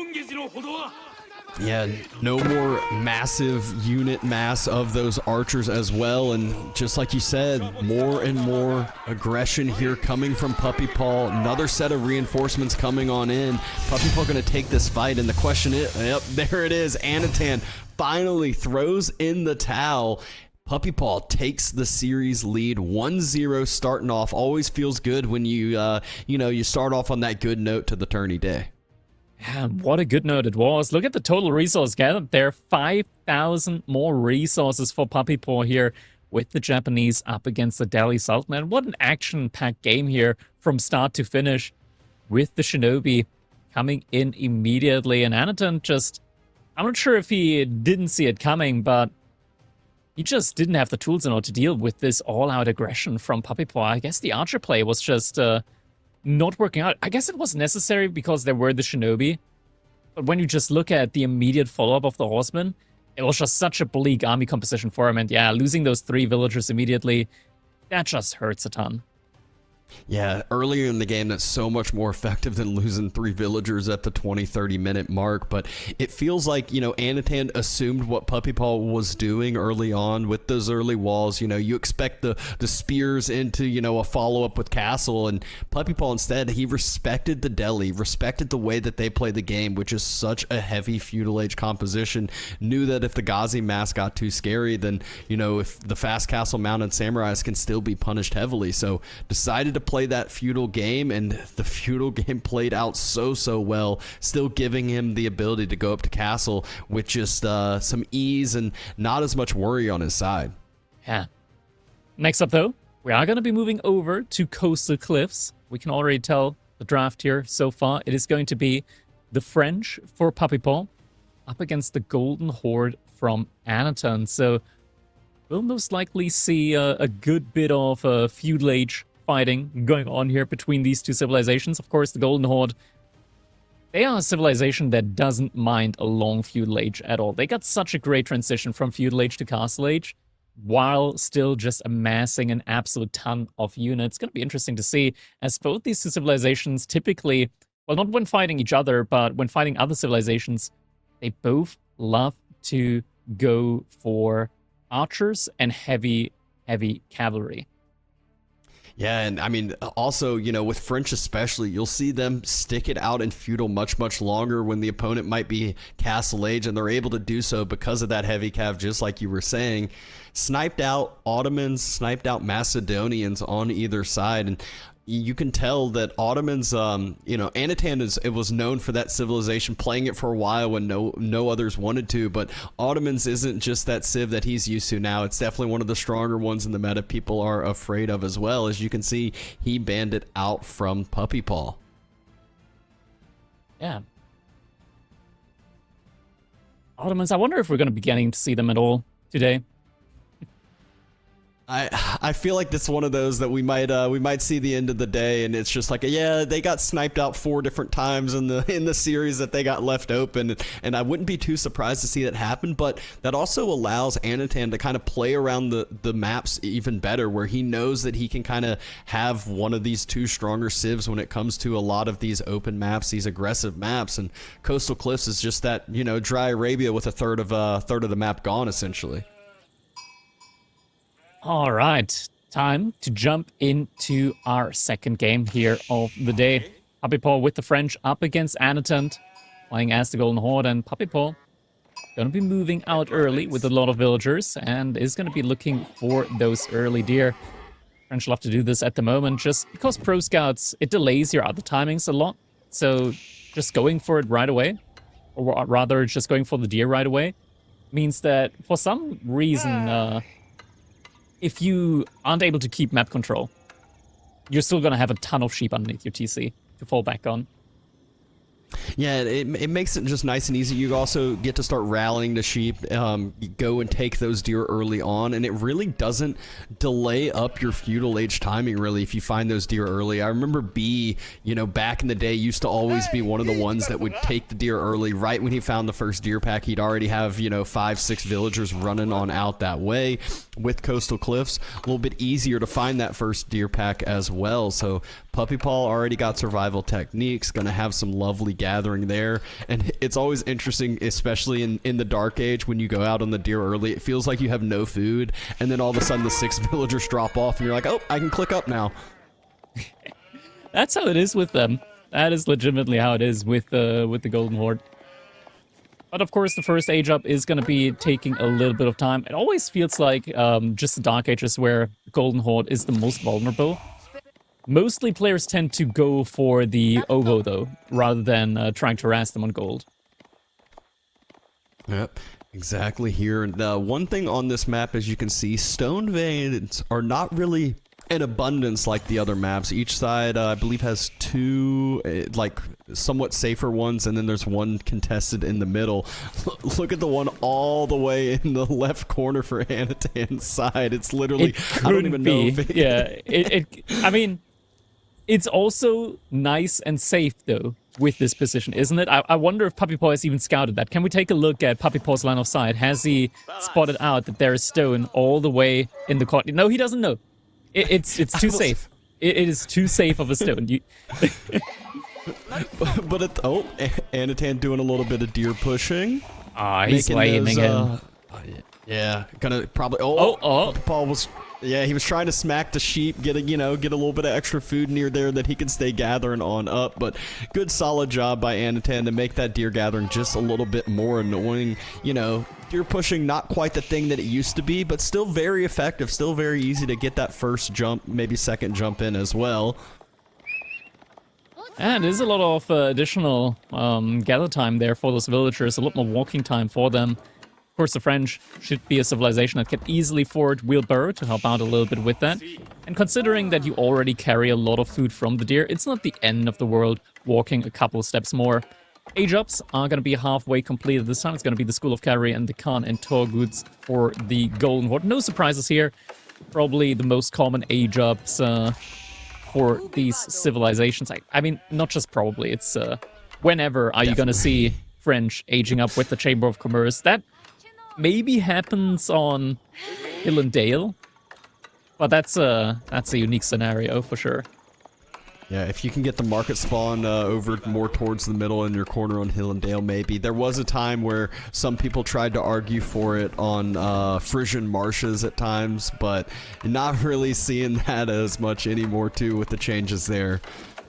Yeah, no more massive unit mass of those archers as well, and just like you said, more and more aggression here coming from Puppypaw. Another set of reinforcements coming on in. Puppypaw going to take this fight, and the question is, yep, there it is. Anotand finally throws in the towel. Puppypaw takes the series lead, 1-0 starting off. Always feels good when you start off on that good note to the tourney day. Yeah, what a good note it was. Look at the total resource gathered there. 5,000 more resources for Puppypaw here with the Japanese up against the Delhi Sultanate. What an action-packed game here from start to finish, with the Shinobi coming in immediately. And Anotand just, I'm not sure if he didn't see it coming, but he just didn't have the tools in order to deal with this all-out aggression from Puppypaw. I guess the archer play was just not working out. I guess it was necessary because there were the Shinobi. But when you just look at the immediate follow-up of the Horsemen, it was just such a bleak army composition for him. And yeah, losing those 3 villagers immediately, that just hurts a ton. Yeah, earlier in the game, that's so much more effective than losing 3 villagers at the 20-30 minute mark. But it feels like, Anotand assumed what Puppypaw was doing early on with those early walls. You expect the spears into, a follow-up with Castle. And Puppypaw instead, he respected the Delhi, respected the way that they play the game, which is such a heavy feudal age composition. Knew that if the Ghazi mass got too scary, then, if the fast castle mounted samurais can still be punished heavily. So decided to play that feudal game, and the feudal game played out so well, still giving him the ability to go up to castle with just some ease and not as much worry on his side. Yeah. Next up, though, we are going to be moving over to Coastal Cliffs. We can already tell the draft here so far. It is going to be the French for Puppypaw up against the Golden Horde from Anotand. So we'll most likely see a good bit of feudal age fighting going on here between these two civilizations. Of course, the Golden Horde, they are a civilization that doesn't mind a long feudal age at all. They got such a great transition from feudal age to castle age while still just amassing an absolute ton of units. It's going to be interesting to see, as both these two civilizations typically, well, not when fighting each other, but when fighting other civilizations, they both love to go for archers and heavy cavalry. Yeah, and I mean, also, with French especially, you'll see them stick it out in feudal much longer when the opponent might be castle age, and they're able to do so because of that heavy cav, just like you were saying. Sniped out Ottomans, sniped out Macedonians on either side, and you can tell that Ottomans, Anotand it was known for that civilization, playing it for a while when no others wanted to, but Ottomans isn't just that civ that he's used to now. It's definitely one of the stronger ones in the meta people are afraid of as well. As you can see, he banned it out from Puppypaw. Yeah. Ottomans, I wonder if we're going to be getting to see them at all today. I feel like this is one of those that we might see the end of the day, and it's just like, yeah, they got sniped out 4 different times in the series that they got left open, and I wouldn't be too surprised to see that happen. But that also allows Anotand to kind of play around the maps even better, where he knows that he can kind of have one of these 2 stronger civs when it comes to a lot of these open maps, these aggressive maps. And Coastal Cliffs is just that, dry Arabia with a third of the map gone essentially. All right, time to jump into our second game here of the day. Puppypaw with the French up against Anotand, playing as the Golden Horde, and Puppypaw going to be moving out early with a lot of villagers and is going to be looking for those early deer. French love to do this at the moment just because Pro Scouts, it delays your other timings a lot. So just going for it right away, or rather just going for the deer right away, means that for some reason, if you aren't able to keep map control, you're still going to have a ton of sheep underneath your TC to fall back on. Yeah, it makes it just nice and easy. You also get to start rallying the sheep, go and take those deer early on, and it really doesn't delay up your feudal age timing, really, if you find those deer early. I remember B, back in the day, used to always be one of the ones that would take the deer early. Right when he found the first deer pack, he'd already have, 5-6 villagers running on out that way. With Coastal Cliffs, a little bit easier to find that first deer pack as well. So Puppypaw already got survival techniques, gonna have some lovely gathering there. And it's always interesting, especially in the Dark Age, when you go out on the deer early, it feels like you have no food, and then all of a sudden the 6 villagers drop off and you're like, oh, I can click up now. That's how it is with them. That is legitimately how it is with the Golden Horde. But of course, the first age up is going to be taking a little bit of time. It always feels like just the Dark Ages where Golden Horde is the most vulnerable. Mostly players tend to go for the OVO, though, rather than trying to harass them on gold. Yep, exactly here. And one thing on this map, as you can see, stone veins are not really in abundance like the other maps. Each side, I believe, has 2 somewhat safer ones, and then there's one contested in the middle. Look at the one all the way in the left corner for Anotand's side. It's literally, I don't even know if it... Yeah, I mean, it's also nice and safe, though, with this position, isn't it? I wonder if Puppypaw has even scouted that. Can we take a look at Puppypaw's line of sight? Has he spotted out that there is stone all the way in the corner? No, he doesn't know. It's too safe. It is too safe of a stone. But Anotand doing a little bit of deer pushing. He's waving him. Yeah, gonna probably. Paul was. Yeah, he was trying to smack the sheep, get a little bit of extra food near there that he can stay gathering on up. But good, solid job by Anotand to make that deer gathering just a little bit more annoying. Deer pushing, not quite the thing that it used to be, but still very effective. Still very easy to get that first jump, maybe second jump in as well. And there's a lot of additional gather time there for those villagers, a lot more walking time for them. Of course, the French should be a civilization that can easily afford wheelbarrow to help out a little bit with that. And considering that you already carry a lot of food from the deer, it's not the end of the world walking a couple steps more. Age-ups are going to be halfway completed this time. It's going to be the School of Cavalry and the Khan and Torguds for the Golden Horde. No surprises here. Probably the most common age-ups for these civilizations. I mean, not just probably. It's whenever are you going to see French aging up with the Chamber of Commerce? That maybe happens on Hill and Dale, but that's a unique scenario for sure. Yeah, if you can get the market spawn over more towards the middle in your corner on Hill and Dale, maybe. There was a time where some people tried to argue for it on Frisian marshes at times, but not really seeing that as much anymore too with the changes there.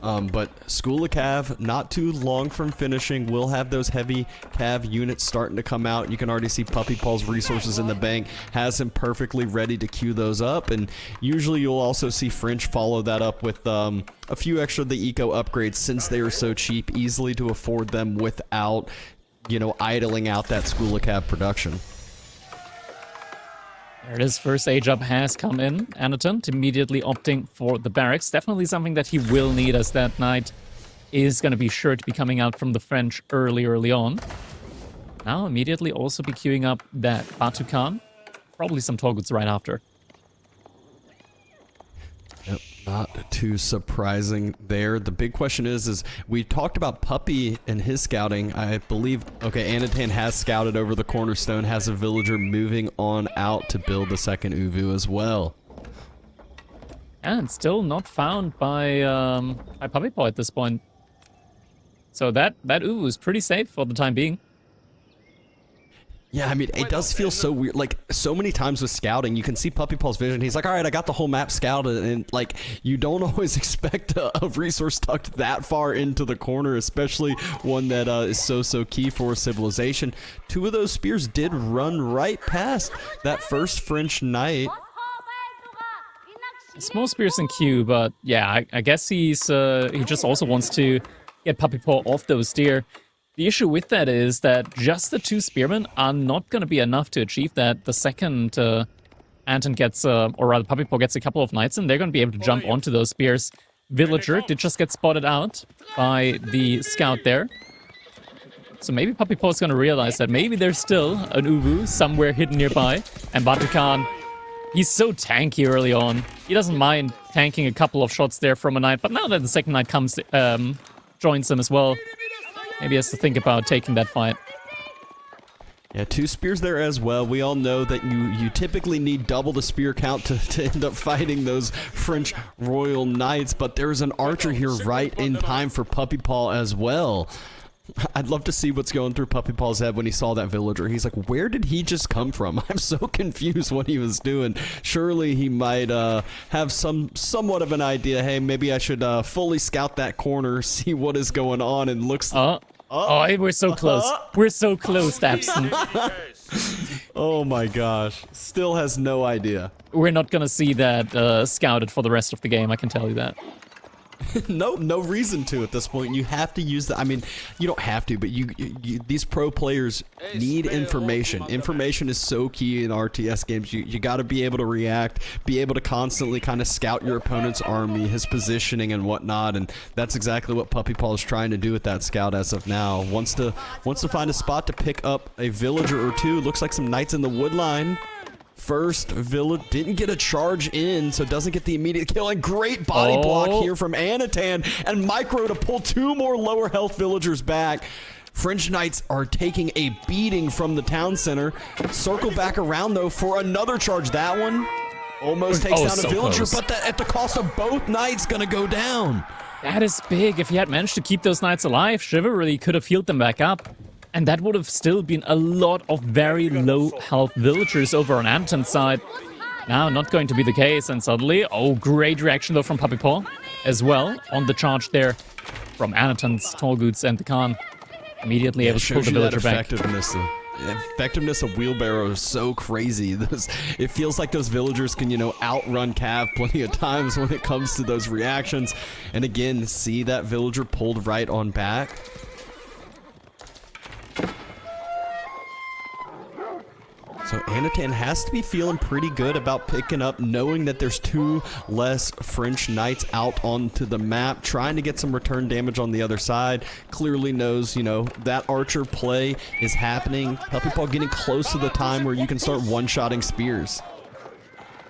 But School of Cav, not too long from finishing, will have those heavy Cav units starting to come out. You can already see Puppypaw's resources in the bank, has him perfectly ready to queue those up, and usually you'll also see French follow that up with a few extra of the eco upgrades since they are so cheap, easily to afford them without, idling out that School of Cav production. There it is, first age up has come in. Anotand immediately opting for the barracks. Definitely something that he will need, as that knight is going to be sure to be coming out from the French early on. Now immediately also be queuing up that Batu Khan. Probably some Torguds right after. Yep, not too surprising there. The big question is we talked about Puppy and his scouting. I believe, Anotand has scouted over the cornerstone, has a villager moving on out to build the second Uvu as well. And still not found by Puppypaw at this point. So that Uvu is pretty safe for the time being. Yeah, I mean, it does feel so weird. Like, so many times with scouting, you can see Puppypaw's vision. He's like, all right, I got the whole map scouted. And, like, you don't always expect a resource tucked that far into the corner, especially one that is so key for a civilization. Two of those spears did run right past that first French knight. Small spears in queue, but yeah, I guess he just also wants to get Puppypaw off those deer. The issue with that is that just the two spearmen are not going to be enough to achieve that. The second Anton gets, or rather Puppypaw gets a couple of knights in, they're going to be able to jump onto those spears. Villager did just get spotted out by the scout there. So maybe Puppypaw is going to realize that maybe there's still an Uvu somewhere hidden nearby. And Batu Khan, he's so tanky early on. He doesn't mind tanking a couple of shots there from a knight, but now that the second knight comes, joins him as well, maybe he has to think about taking that fight. Yeah, two spears there as well. We all know that you typically need double the spear count to end up fighting those French royal knights, but there's an archer here right in time for Puppypaw as well. I'd love to see what's going through Puppypaw's head when he saw that villager. He's like, where did he just come from? I'm so confused what he was doing. Surely he might have somewhat of an idea. Hey, maybe I should fully scout that corner, see what is going on, and looks... we're so close. We're so close, Dabson. Oh my gosh. Still has no idea. We're not going to see that scouted for the rest of the game, I can tell you that. No reason to at this point. You have to use the. I mean, you don't have to, but you these pro players need information. Information is so key in RTS games. You got to be able to react, be able to constantly kind of scout your opponent's army, his positioning and whatnot, and that's exactly what Puppypaw is trying to do with that scout as of now. Wants to find a spot to pick up a villager or two. Looks like some knights in the wood line. First village didn't get a charge in, so doesn't get the immediate kill. And great body block here from Anotand and Micro to pull 2 more lower health villagers back. French Knights are taking a beating from the town center. Circle back around, though, for another charge. That one almost takes down a villager, close. but at the cost of both Knights gonna go down. That is big. If he had managed to keep those Knights alive, Chivalry could have healed them back up. And that would have still been a lot of very low health villagers over on Anotand's side. Now, not going to be the case, and suddenly, great reaction though from Puppypaw as well on the charge there from Anotand's Tallgoods and the Khan. Immediately able to pull the villager back. Effectiveness of Wheelbarrow is so crazy. It feels like those villagers can, outrun Cav plenty of times when it comes to those reactions. And again, see that villager pulled right on back. So Anotand has to be feeling pretty good about picking up, knowing that there's 2 less French Knights out onto the map, trying to get some return damage on the other side. Clearly knows, that archer play is happening. Puppypaw getting close to the time where you can start one-shotting spears.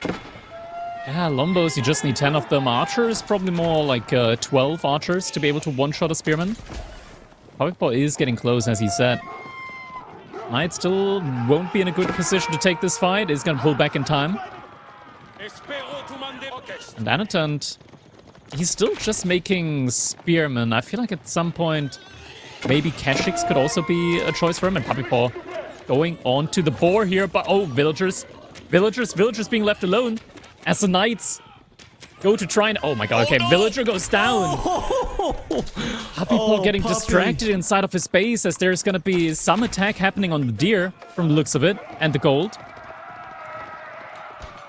Yeah, Lombos, you just need 10 of them. Archers, probably more like 12 archers to be able to one-shot a spearman. Puppypaw is getting close, as he said. Knight still won't be in a good position to take this fight. Is going to pull back in time. And Anotand, he's still just making spearmen. I feel like at some point, maybe Kashix could also be a choice for him. And Puppypaw going on to the boar here. But, villagers being left alone as the Knights go to try and... Oh my god, okay, villager goes down. Puppypaw getting distracted inside of his base as there's gonna be some attack happening on the deer from the looks of it, and the gold.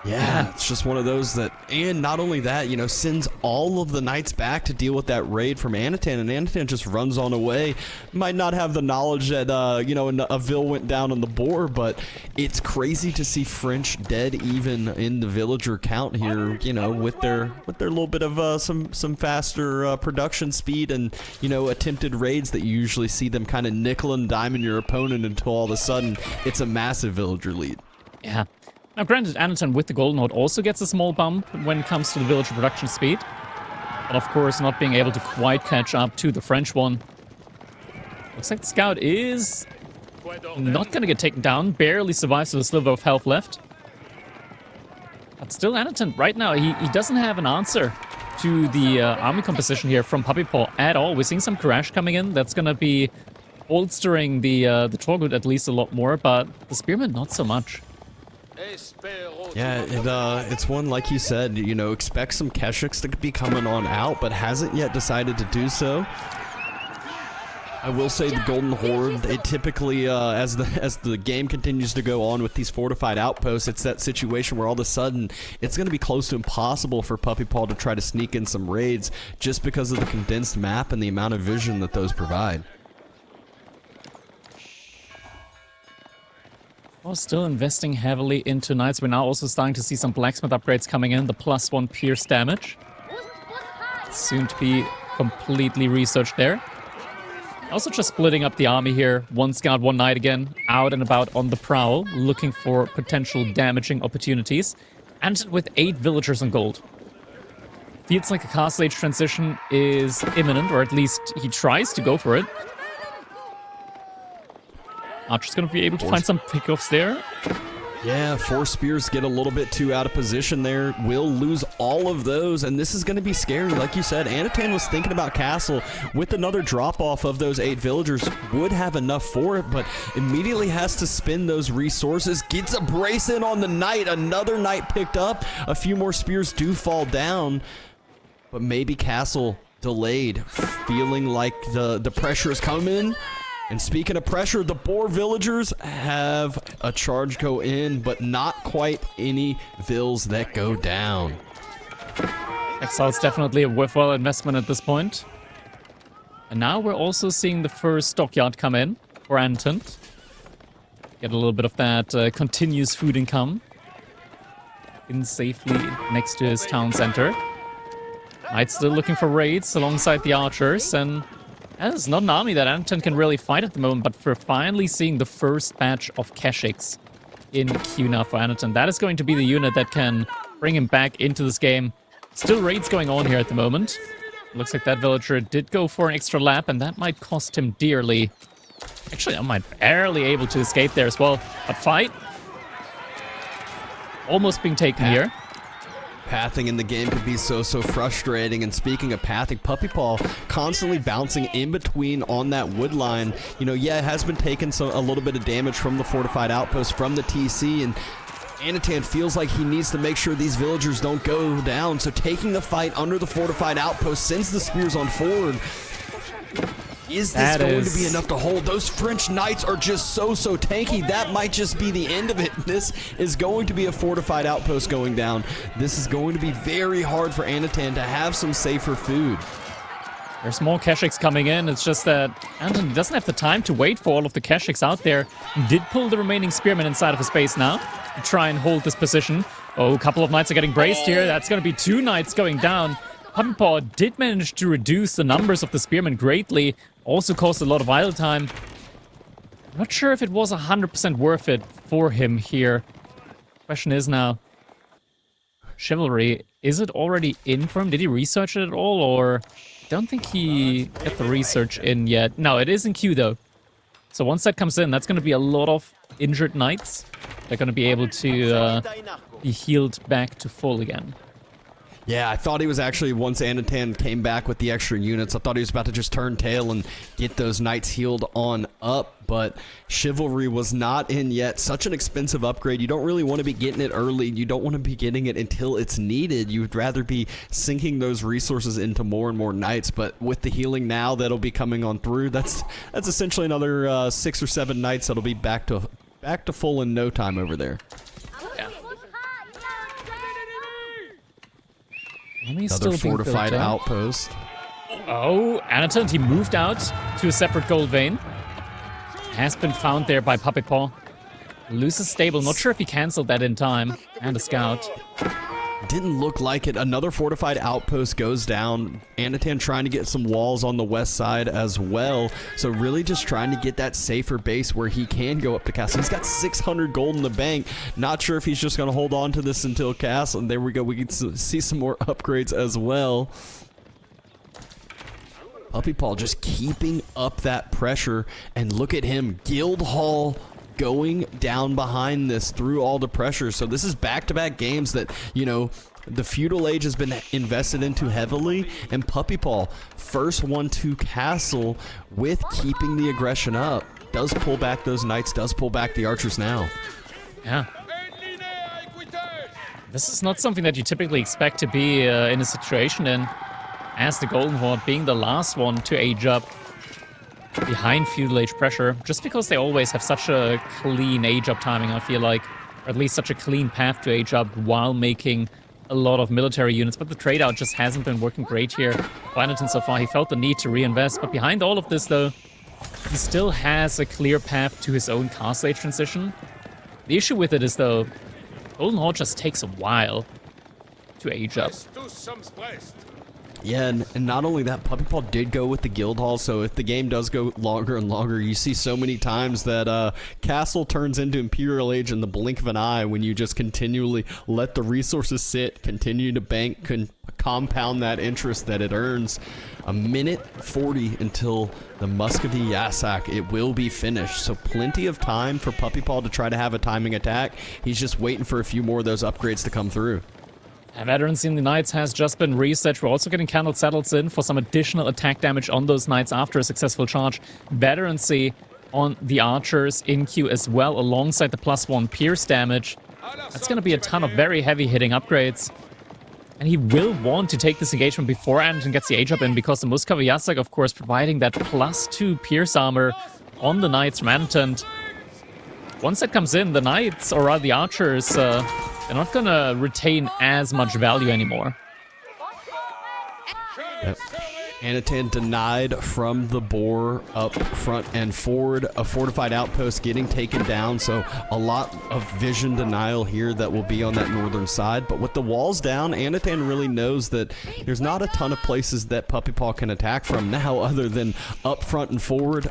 Yeah, it's just one of those that, and not only that, sends all of the Knights back to deal with that raid from Anotand, and Anotand just runs on away. Might not have the knowledge that, a Vil went down on the boar, but it's crazy to see French dead even in the villager count here, with their little bit of some faster production speed and, attempted raids that you usually see them kind of nickel and diming your opponent until all of a sudden it's a massive villager lead. Yeah. Now, granted, Anotand with the Golden Horde also gets a small bump when it comes to the villager production speed. But of course, not being able to quite catch up to the French one. Looks like the Scout is not going to get taken down. Barely survives with a sliver of health left. But still, Anotand, right now, he doesn't have an answer to the army composition here from Puppypaw at all. We're seeing some Crash coming in. That's going to be bolstering the Torgut at least a lot more, but the Spearman, not so much. Yeah, it's one, like you said, expect some Keshix to be coming on out, but hasn't yet decided to do so. I will say the Golden Horde, it typically, as the game continues to go on with these fortified outposts, it's that situation where all of a sudden it's going to be close to impossible for Puppypaw to try to sneak in some raids just because of the condensed map and the amount of vision that those provide. Well, still investing heavily into Knights. We're now also starting to see some Blacksmith upgrades coming in. The +1 pierce damage. Soon to be completely researched there. Also just splitting up the army here. 1 Scout, 1 Knight again. Out and about on the prowl. Looking for potential damaging opportunities. And with 8 villagers on gold. Feels like a Castle Age transition is imminent. Or at least he tries to go for it. Archer's going to be able to find some pickoffs there. Yeah, 4 spears get a little bit too out of position there. Will lose all of those, and this is going to be scary. Like you said, Anotand was thinking about Castle. With another drop-off of those 8 villagers, would have enough for it, but immediately has to spend those resources. Gets a brace in on the Knight. Another Knight picked up. A few more spears do fall down, but maybe Castle delayed, feeling like the pressure is coming. And speaking of pressure, the Boar villagers have a charge go in, but not quite any Vils that go down. Exile's definitely a worthwhile investment at this point. And now we're also seeing the first stockyard come in for Anotand. Get a little bit of that continuous food income. In safely next to his town center. Knight's still looking for raids alongside the archers, and it's not an army that Anotand can really fight at the moment, but we're finally seeing the first batch of Keshix in queue now for Anotand. That is going to be the unit that can bring him back into this game. Still raids going on here at the moment. Looks like that villager did go for an extra lap, and that might cost him dearly. Actually, I might barely able to escape there as well. But fight. Almost being taken here. Pathing in the game could be so frustrating. And speaking of pathing, Puppypaw constantly bouncing in between on that wood line. You know, yeah, it has been taking a little bit of damage from the fortified outpost from the TC, and Anotand feels like he needs to make sure these villagers don't go down. So taking the fight under the fortified outpost, sends the spears on forward. Is this going to be enough to hold? Those French knights are just so tanky. That might just be the end of it. This is going to be a fortified outpost going down. This is going to be very hard for Anotand to have some safer food. There's more Keshiks coming in. It's just that Anotand doesn't have the time to wait for all of the Keshiks out there. Did pull the remaining spearmen inside of his base now to try and hold this position. Oh, a couple of knights are getting braced here. That's going to be 2 knights going down. Puppypaw did manage to reduce the numbers of the spearmen greatly. Also caused a lot of idle time. I'm not sure if it was 100% worth it for him here. Question is now, Chivalry, is it already in for him? Did he research it at all, or... Don't think he got the research in yet. No, it is in queue though. So once that comes in, that's going to be a lot of injured knights. They're going to be able to be healed back to full again. Yeah, I thought he was actually, once Anotand came back with the extra units, I thought he was about to just turn tail and get those knights healed on up, but Chivalry was not in yet. Such an expensive upgrade. You don't really want to be getting it early. You don't want to be getting it until it's needed. You would rather be sinking those resources into more and more knights, but with the healing now that'll be coming on through, that's essentially another 6 or 7 knights that'll be back to full in no time over there. Yeah. Another fortified outpost. Oh, Anotand, he moved out to a separate gold vein. Has been found there by Puppypaw. Loses stable. Not sure if he canceled that in time. And a scout. Didn't look like it. Another fortified outpost goes down. Anotand trying to get some walls on the west side as well. So really just trying to get that safer base where he can go up to castle. He's got 600 gold in the bank. Not sure if he's just going to hold on to this until castle. And there we go. We can see some more upgrades as well. Puppypaw just keeping up that pressure. And look at him. Guildhall going down behind this through all the pressure. So this is back-to-back games that, you know, the feudal age has been invested into heavily, and Puppypaw, first one to castle with keeping the aggression up. Does pull back those knights, does pull back the archers now. Yeah. This is not something that you typically expect to be in a situation in, as the Golden Horde being the last one to age up behind feudal age pressure, just because they always have such a clean age up timing, I feel like, or at least such a clean path to age up while making a lot of military units. But the trade out just hasn't been working great here for Anotand so far. He felt the need to reinvest, but behind all of this though, he still has a clear path to his own castle age transition. The issue with it is though, Golden Horde just takes a while to age up. Yeah, and not only that, Puppypaw did go with the Guildhall, so if the game does go longer and longer, you see so many times that Castle turns into Imperial Age in the blink of an eye when you just continually let the resources sit, continue to bank, compound that interest that it earns. A minute 40 until the Muscovy Yasak. It will be finished, so plenty of time for Puppypaw to try to have a timing attack. He's just waiting for a few more of those upgrades to come through. Veterans in the Knights has just been reset. We're also getting Candled Saddles in for some additional attack damage on those Knights after a successful charge. Veterancy on the Archers in queue as well, alongside the +1 pierce damage. That's going to be a ton of very heavy hitting upgrades. And he will want to take this engagement before Anotand gets the age up in, because the Muscovy Yasak, of course, providing that +2 pierce armor on the Knights from Anotand. Once that comes in, the Knights, or rather the Archers, they're not going to retain as much value anymore. Yep. Anotand denied from the boar up front and forward. A fortified outpost getting taken down, so a lot of vision denial here that will be on that northern side. But with the walls down, Anotand really knows that there's not a ton of places that Puppypaw can attack from now other than up front and forward.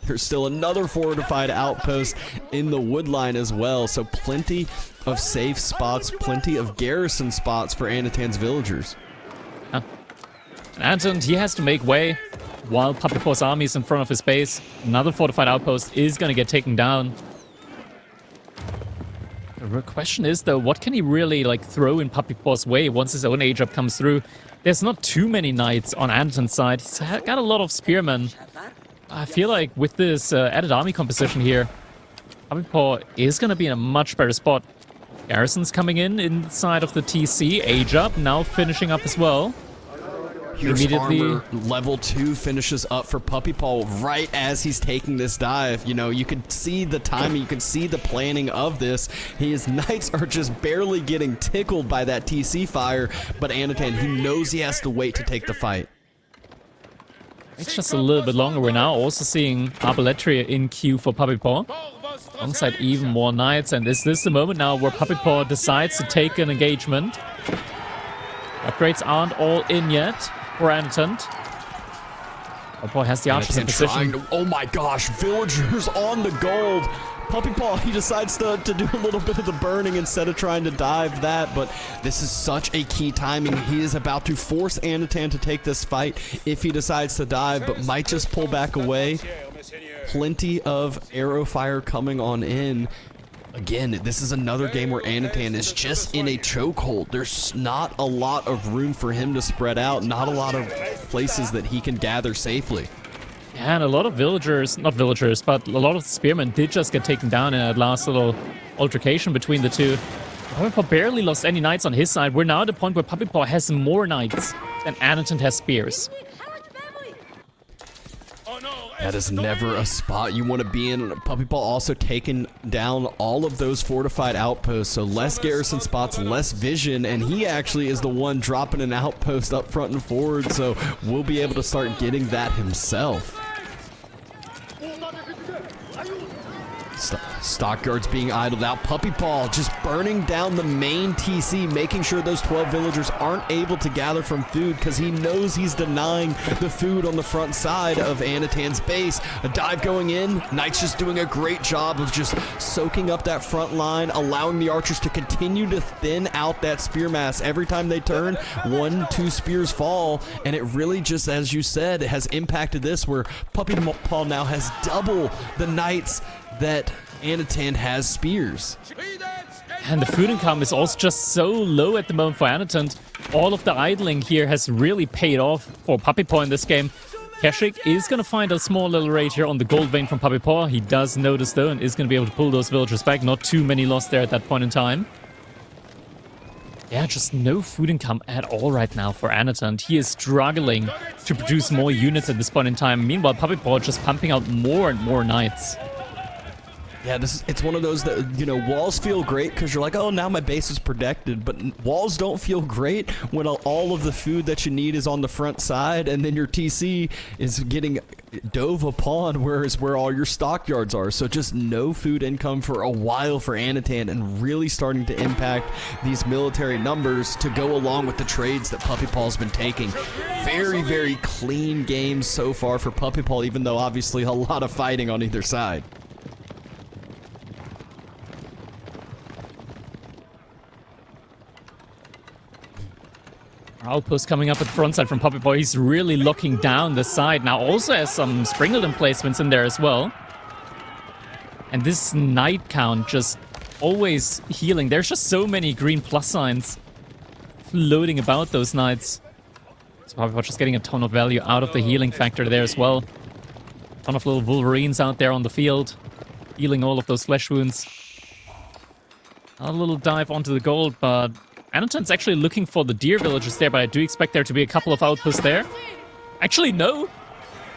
There's still another fortified outpost in the wood line as well, so plenty of safe spots, plenty of garrison spots for Anotand's villagers. Anotand, he has to make way while Puppypaw's army is in front of his base. Another fortified outpost is going to get taken down. The real question is, though, what can he really throw in Puppypaw's way once his own age up comes through? There's not too many knights on Anotand's side. He's got a lot of spearmen. I feel like with this added army composition here, Puppypaw is going to be in a much better spot. Garrison's coming in inside of the TC. Age up, now finishing up as well. Here's armor level 2 finishes up for Puppypaw right as he's taking this dive. You know, you can see the timing, you can see the planning of this. His knights are just barely getting tickled by that TC fire, but Anotand, he knows he has to wait to take the fight. It's just a little bit longer. We're now also seeing Arbaletria in queue for Puppypaw. Alongside even more knights, and is this the moment now where Puppypaw decides to take an engagement? Upgrades aren't all in yet for Anotand. Puppypaw has the archers in position. Oh my gosh, villagers on the gold. Puppypaw, he decides to do a little bit of the burning instead of trying to dive that, but this is such a key timing. He is about to force Anotand to take this fight if he decides to dive, but might just pull back away. Plenty of arrow fire coming on in. Again, this is another game where Anotand is just in a chokehold. There's not a lot of room for him to spread out, not a lot of places that he can gather safely. Yeah, and a lot of villagers, not villagers, but a lot of spearmen did just get taken down in that last little altercation between the two. Puppypaw barely lost any knights on his side. We're now at the point where Puppypaw has more knights than Anotand has spears. That is never a spot you want to be in. Puppypaw also taking down all of those fortified outposts, so less garrison spots, less vision, and he actually is the one dropping an outpost up front and forward, so we'll be able to start getting that himself. Stockyards being idled out. Puppypaw just burning down the main TC, making sure those 12 villagers aren't able to gather from food because he knows he's denying the food on the front side of Anotand's base. A dive going in. Knights just doing a great job of just soaking up that front line, allowing the archers to continue to thin out that spear mass. Every time they turn, 1-2 spears fall, and it really just, as you said, has impacted this where Puppypaw now has double the knights that Anotand has spears. And the food income is also just so low at the moment for Anotand. All of the idling here has really paid off for Puppypaw in this game. Keshik is going to find a small little raid here on the gold vein from Puppypaw. He does notice though and is going to be able to pull those villagers back. Not too many lost there at that point in time. Yeah, just no food income at all right now for Anotand. He is struggling to produce more units at this point in time. Meanwhile, Puppypaw just pumping out more and more knights. Yeah, it's one of those that, you know, walls feel great because you're like, oh, now my base is protected, but walls don't feel great when all of the food that you need is on the front side and then your TC is getting dove upon where all your stockyards are. So just no food income for a while for Anotand and really starting to impact these military numbers to go along with the trades that Puppypaw's been taking. Very, very clean game so far for Puppypaw, even though obviously a lot of fighting on either side. Outpost coming up at the front side from Puppypaw. He's really locking down the side. Now also has some sprinkled emplacements in there as well. And this knight count just always healing. There's just so many green plus signs floating about those knights. So Puppypaw just getting a ton of value out of the healing factor there as well. A ton of little Wolverines out there on the field, healing all of those flesh wounds. A little dive onto the gold, but Anotand's actually looking for the deer villages there, but I do expect there to be a couple of outposts there. Actually, no.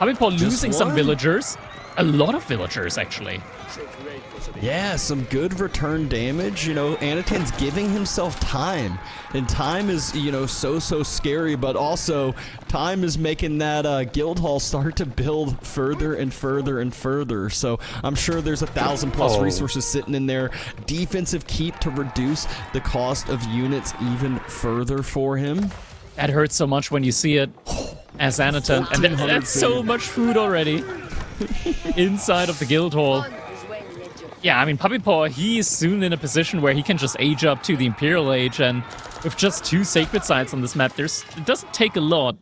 Puppypaw losing some villagers. A lot of villagers, actually. Yeah, some good return damage. You know, Anotand's giving himself time. And time is, you know, so scary, but also time is making that guild hall start to build further and further and further. So I'm sure there's 1,000+ resources sitting in there. Defensive keep to reduce the cost of units even further for him. That hurts so much when you see it as Anotand. And that's so much food already. inside of the guild hall. Yeah, I mean, Puppypaw, he is soon in a position where he can just age up to the Imperial Age, and with just 2 sacred sites on this map, it doesn't take a lot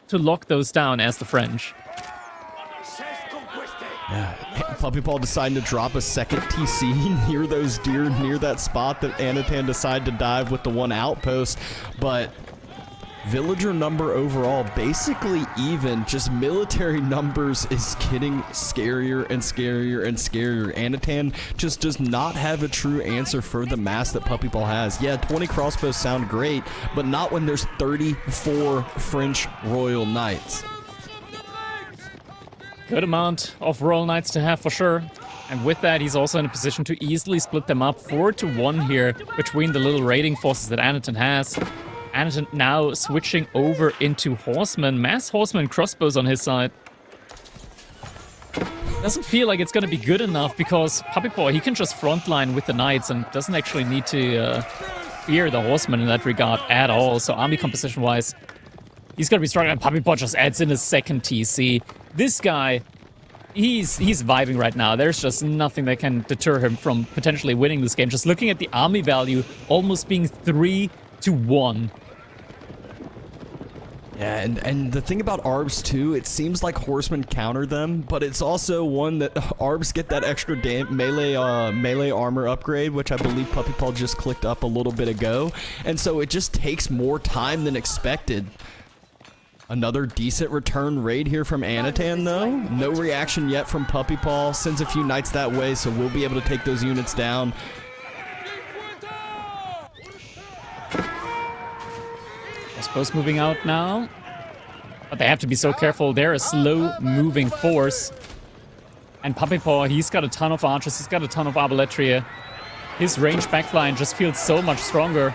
to lock those down as the French. Yeah, Puppypaw deciding to drop a second TC near those deer, near that spot that Anotand decided to dive with the 1 outpost, but villager number overall basically even. Just military numbers is getting scarier and scarier and scarier. Anotand just does not have a true answer for the mass that Puppypaw has. Yeah, 20 crossbows sound great, but not when there's 34 French Royal Knights. Good amount of Royal Knights to have for sure. And with that, he's also in a position to easily split them up 4-1 here between the little raiding forces that Anotand has. Anotand now switching over into horsemen, mass horsemen crossbows on his side. Doesn't feel like it's going to be good enough because Puppypaw, he can just frontline with the knights and doesn't actually need to fear the horsemen in that regard at all. So army composition-wise, he's going to be struggling. Puppypaw just adds in a second TC. This guy, he's vibing right now. There's just nothing that can deter him from potentially winning this game. Just looking at the army value almost being 3-1. Yeah, and the thing about ARBs too, it seems like horsemen counter them, but it's also one that ARBs get that extra melee armor upgrade, which I believe Puppypaw just clicked up a little bit ago, and so it just takes more time than expected. Another decent return raid here from Anotand, though. No reaction yet from Puppypaw. Sends a few knights that way, so we'll be able to take those units down. Crossbows moving out now. But they have to be so careful. They're a slow-moving force. And Puppypaw, he's got a ton of archers. He's got a ton of arballetria. His range backline just feels so much stronger.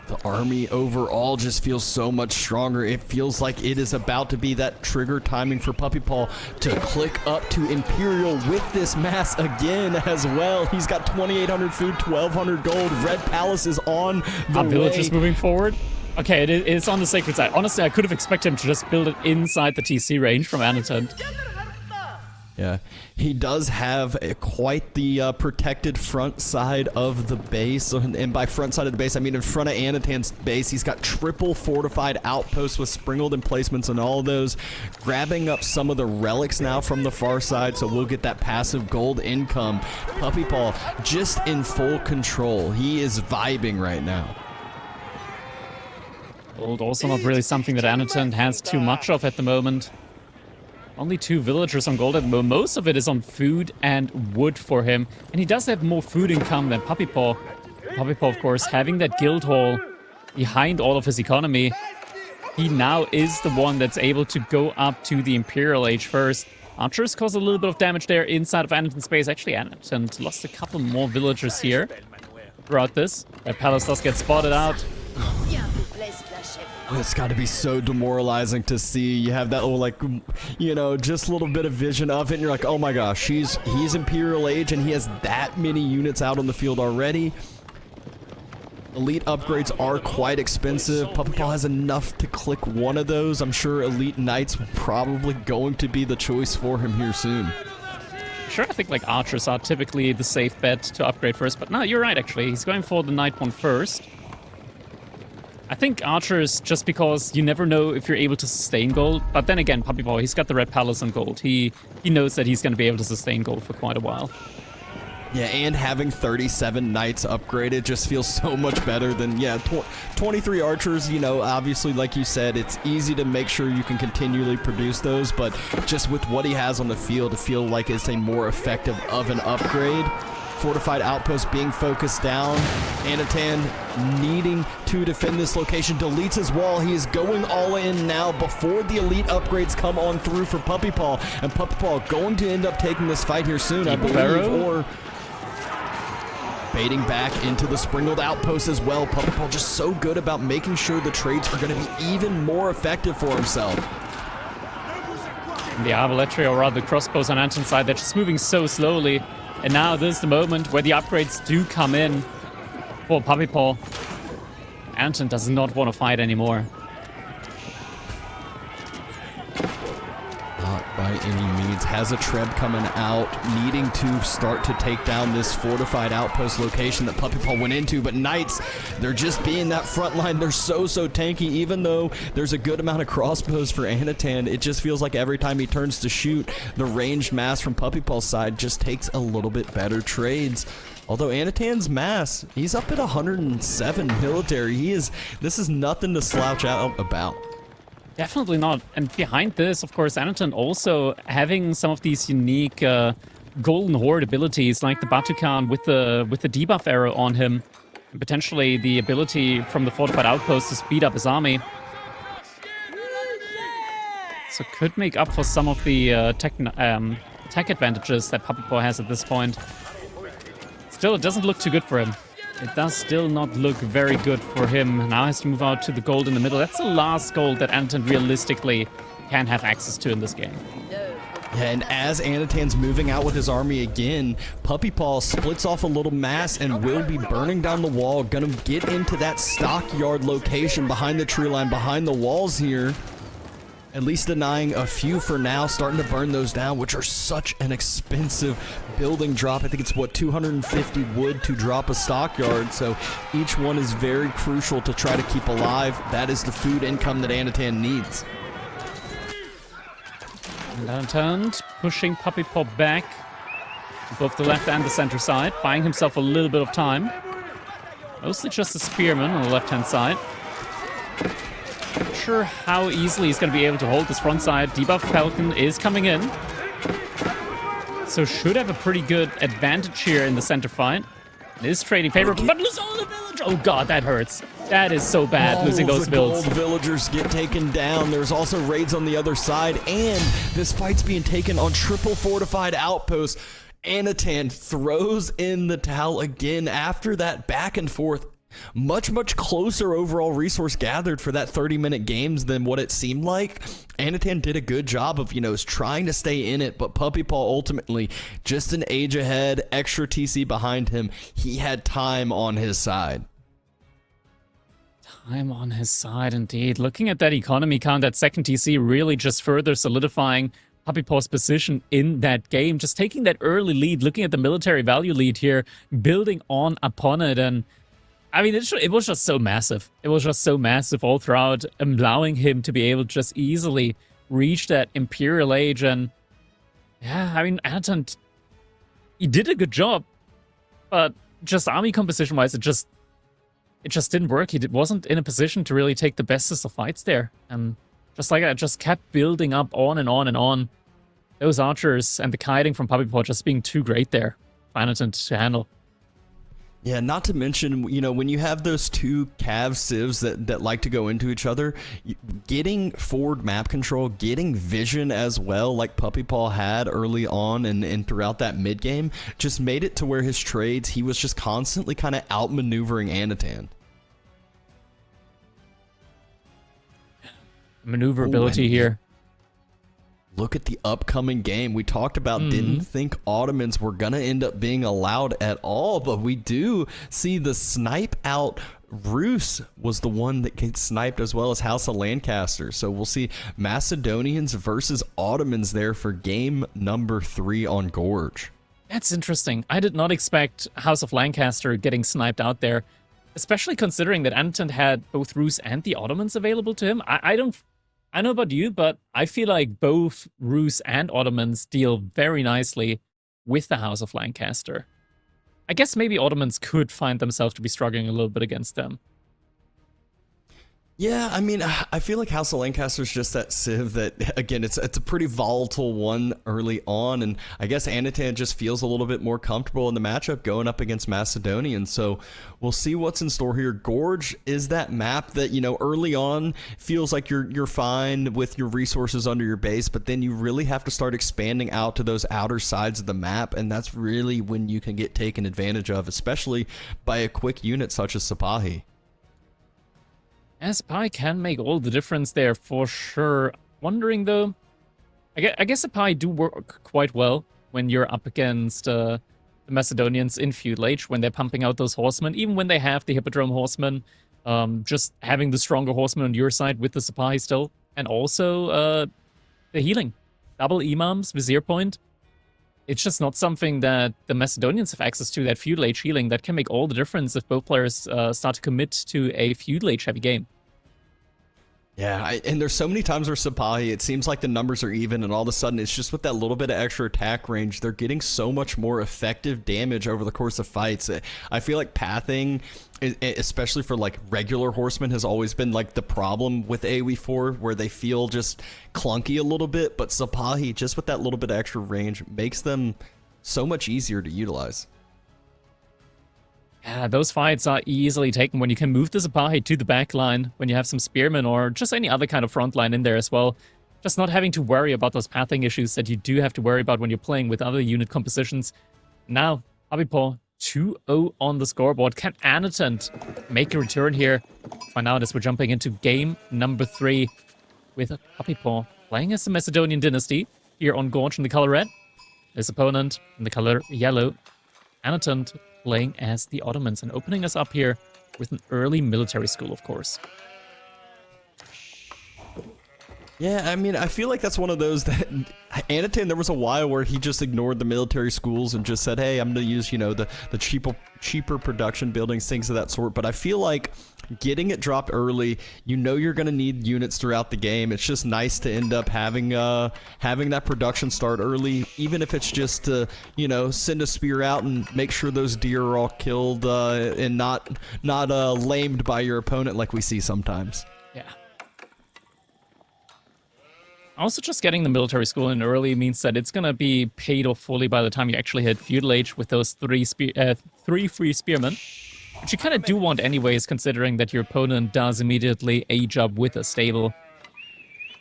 The army overall just feels so much stronger. It feels like it is about to be that trigger timing for Puppypaw to click up to Imperial with this mass again as well. He's got 2,800 food, 1,200 gold. Red Palace is on the way. Villagers moving forward. Okay, it's on the sacred side. Honestly, I could have expected him to just build it inside the TC range from Anotand. Yeah, he does have quite the protected front side of the base, and by front side of the base, I mean in front of Anotand's base. He's got triple fortified outposts with sprinkled emplacements and all those, grabbing up some of the relics now from the far side, so we'll get that passive gold income. Puppypaw just in full control. He is vibing right now. Gold also not really something that Anotand has too much of at the moment. Only 2 villagers on gold at the moment. Most of it is on food and wood for him. And he does have more food income than Puppypaw. Puppypaw, of course, having that guild hall behind all of his economy. He now is the one that's able to go up to the Imperial Age first. Archers cause a little bit of damage there inside of Anotand's base. Actually, Anotand lost a couple more villagers here throughout this. That palace does get spotted out. It's got to be so demoralizing to see. You have that little, like, you know, just a little bit of vision of it, and you're like, oh my gosh, he's Imperial Age, and he has that many units out on the field already. Elite upgrades are quite expensive. Puppypaw has enough to click one of those. I'm sure Elite Knights probably going to be the choice for him here soon. Sure, I think like archers are typically the safe bet to upgrade first, but no, you're right actually. He's going for the Knight one first. I think archers, just because you never know if you're able to sustain gold, but then again, Puppypaw, he's got the Red Palace on gold. He knows that he's going to be able to sustain gold for quite a while. Yeah, and having 37 knights upgraded just feels so much better than, 23 archers. You know, obviously, like you said, it's easy to make sure you can continually produce those, but just with what he has on the field, to feel like it's a more effective of an upgrade. Fortified outpost being focused down. Anotand needing to defend this location. Deletes his wall. He is going all in now before the elite upgrades come on through for Puppypaw. And Puppypaw going to end up taking this fight here soon, I believe. Or baiting back into the sprinkled outpost as well. Puppypaw just so good about making sure the trades are going to be even more effective for himself. The arballetry, or rather the crossbows on Anotand's side, they're just moving so slowly. And now this is the moment where the upgrades do come in for Puppypaw. Anotand does not want to fight anymore. any means. Has a Treb coming out, needing to start to take down this fortified outpost location that Puppypaw went into, but Knights, they're just being that front line. They're so tanky, even though there's a good amount of crossbows for Anotand. It just feels like every time he turns to shoot, the ranged mass from Puppypaw's side just takes a little bit better trades. Although Anotand's mass, he's up at 107 military. This is nothing to slouch out about. Definitely not. And behind this, of course, Anotand also having some of these unique Golden Horde abilities, like the Batukan with the debuff arrow on him, and potentially the ability from the fortified outpost to speed up his army. So could make up for some of the attack advantages that Puppypaw has at this point. Still, it doesn't look too good for him. It does still not look very good for him. Now has to move out to the gold in the middle. That's the last gold that Anotand realistically can have access to in this game. Yeah, and as Anotand's moving out with his army again, Puppypaw splits off a little mass and will be burning down the wall. Gonna get into that stockyard location behind the tree line, behind the walls here. At least denying a few for now, starting to burn those down, which are such an expensive building drop. I think it's, what, 250 wood to drop a stockyard, so each one is very crucial to try to keep alive. That is the food income that Anotand needs. Anotand pushing Puppypaw back, both the left and the center side, buying himself a little bit of time. Mostly just a spearman on the left-hand side. Not sure how easily he's going to be able to hold this front side. Debuff Falcon is coming in. So should have a pretty good advantage here in the center fight. It is trading favorable, but lose all the village. Oh god, that hurts. That is so bad, losing those builds. Gold villagers get taken down. There's also raids on the other side, and this fight's being taken on triple fortified outposts. Anotand throws in the towel again after that back and forth. Much closer overall resource gathered for that 30-minute games than what it seemed like. Anotand did a good job of, trying to stay in it, but Puppypaw ultimately just an age ahead, extra TC behind him. He had time on his side. Time on his side, indeed. Looking at that economy count, that second TC really just further solidifying Puppypaw's position in that game. Just taking that early lead, looking at the military value lead here, building on upon it, and I mean, it was just so massive. It was just so massive all throughout, allowing him to be able to just easily reach that Imperial Age. And yeah, I mean, Anotand, he did a good job, but just army composition-wise, it just didn't work. He wasn't in a position to really take the bestest of fights there. And just like that, just kept building up on and on and on. Those archers and the kiting from Puppypaw just being too great there for Anotand to handle. Yeah, not to mention, when you have those two cav civs that like to go into each other, getting forward map control, getting vision as well, like Puppypaw had early on and throughout that mid game, just made it to where his trades, he was just constantly kind of outmaneuvering Anotand. Maneuverability here. Look at the upcoming game. We talked about didn't think Ottomans were going to end up being allowed at all, but we do see the snipe out. Rus was the one that gets sniped, as well as House of Lancaster. So we'll see Macedonians versus Ottomans there for game number 3 on Gorge. That's interesting. I did not expect House of Lancaster getting sniped out there, especially considering that Anotand had both Rus and the Ottomans available to him. I don't know about you, but I feel like both Rus and Ottomans deal very nicely with the House of Lancaster. I guess maybe Ottomans could find themselves to be struggling a little bit against them. Yeah, I mean, I feel like House of Lancaster is just that civ that, again, it's a pretty volatile one early on, and I guess Anotand just feels a little bit more comfortable in the matchup going up against Macedonian, so we'll see what's in store here. Gorge is that map that, early on feels like you're fine with your resources under your base, but then you really have to start expanding out to those outer sides of the map, and that's really when you can get taken advantage of, especially by a quick unit such as Sipahi. Sipahi can make all the difference there for sure. Wondering though, I guess Sipahi do work quite well when you're up against the Macedonians in feudal age, when they're pumping out those horsemen, even when they have the Hippodrome horsemen, just having the stronger horsemen on your side with the Sipahi still, and also the healing. double imams, Vizier Point. It's just not something that the Macedonians have access to, that feudal age healing. That can make all the difference if both players start to commit to a feudal age heavy game. Yeah, and there's so many times where Sipahi, it seems like the numbers are even, and all of a sudden it's just with that little bit of extra attack range, they're getting so much more effective damage over the course of fights. I feel like pathing, especially for like regular horsemen, has always been like the problem with AoE4, where they feel just clunky a little bit, but Sipahi, just with that little bit of extra range, makes them so much easier to utilize. Yeah, those fights are easily taken when you can move the Sipahi to the back line, when you have some spearmen or just any other kind of front line in there as well. Just not having to worry about those pathing issues that you do have to worry about when you're playing with other unit compositions. Now, Puppypaw 2-0 on the scoreboard. Can Anotand make a return here? Find out as we're jumping into game number 3 with Puppypaw playing as the Macedonian dynasty here on Gorge in the color red. His opponent in the color yellow, Anotand, playing as the Ottomans and opening us up here with an early military school, of course. Yeah, I mean, I feel like that's one of those that Anotand, there was a while where he just ignored the military schools and just said, hey, I'm going to use, you know, the cheaper production buildings, things of that sort. But I feel like getting it dropped early, you know you're going to need units throughout the game. It's just nice to end up having that production start early, even if it's just to, you know, send a spear out and make sure those deer are all killed and not lamed by your opponent like we see sometimes. Yeah. Also, just getting the military school in early means that it's going to be paid off fully by the time you actually hit feudal age with those three free spearmen, which you kind of do want anyways, considering that your opponent does immediately age up with a stable.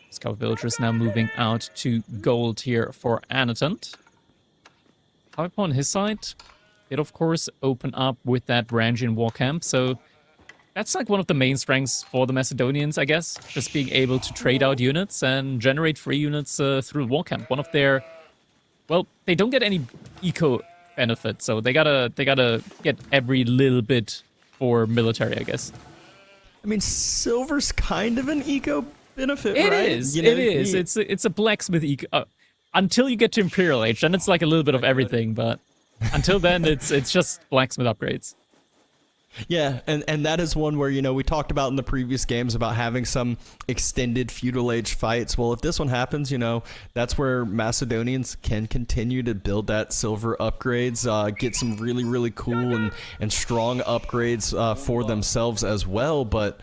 Scout villagers now moving out to gold here for Anotand. Puppypaw on his side, it of course open up with that Varangian war camp, so that's like one of the main strengths for the Macedonians, I guess. Just being able to trade out units and generate free units through war camp. One of their, well, they don't get any eco benefit, so they gotta get every little bit for military, I guess. I mean, silver's kind of an eco benefit, right? It is. You know, it is. It's a blacksmith eco. Until you get to Imperial Age, then it's like a little bit of everything. But until then, it's just blacksmith upgrades. Yeah, and that is one where, you know, we talked about in the previous games about having some extended feudal age fights. Well, if this one happens, you know, that's where Macedonians can continue to build that silver upgrades, get some really, really cool and strong upgrades for themselves as well. But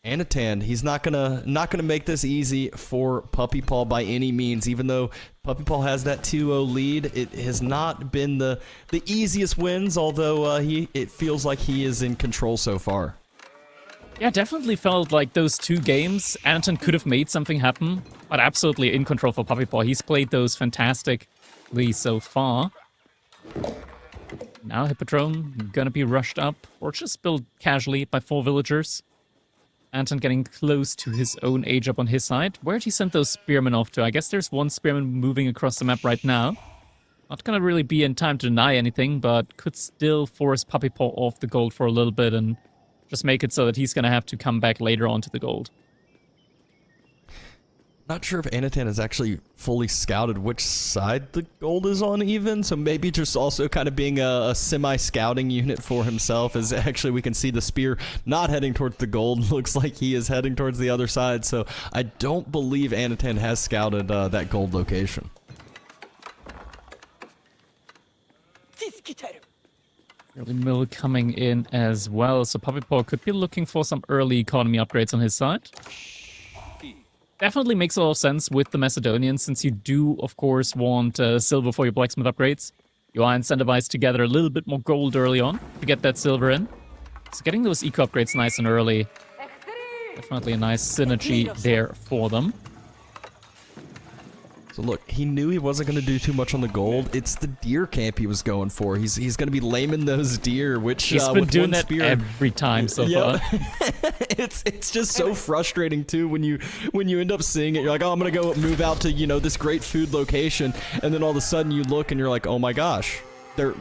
Anotand, he's not gonna make this easy for Puppypaw by any means. Even though Puppypaw has that 2-0 lead, it has not been the easiest wins. Although it feels like he is in control so far. Yeah, definitely felt like those two games, Anotand could have made something happen, but absolutely in control for Puppypaw. He's played those fantastically so far. Now Hippodrome gonna be rushed up or just built casually by 4 villagers. Anton getting close to his own age up on his side. Where'd he send those spearmen off to? I guess there's one spearman moving across the map right now. Not gonna really be in time to deny anything, but could still force Puppypaw off the gold for a little bit and just make it so that he's gonna have to come back later on to the gold. Not sure if Anotand has actually fully scouted which side the gold is on even, so maybe just also kind of being a semi-scouting unit for himself, as actually we can see the spear not heading towards the gold. Looks like he is heading towards the other side, so I don't believe Anotand has scouted that gold location. Early mill coming in as well, so Puppypaw could be looking for some early economy upgrades on his side. Definitely makes a lot of sense with the Macedonians, since you do, of course, want silver for your blacksmith upgrades. You are incentivized to gather a little bit more gold early on to get that silver in. So getting those eco upgrades nice and early, definitely a nice synergy there for them. So look, he knew he wasn't going to do too much on the gold. It's the deer camp he was going for. He's going to be laming those deer, which he's been with doing one that spear, every time so far. It's just so frustrating too when you end up seeing it. You're like, oh, I'm going to go move out to, you know, this great food location, and then all of a sudden you look and you're like, oh my gosh, they're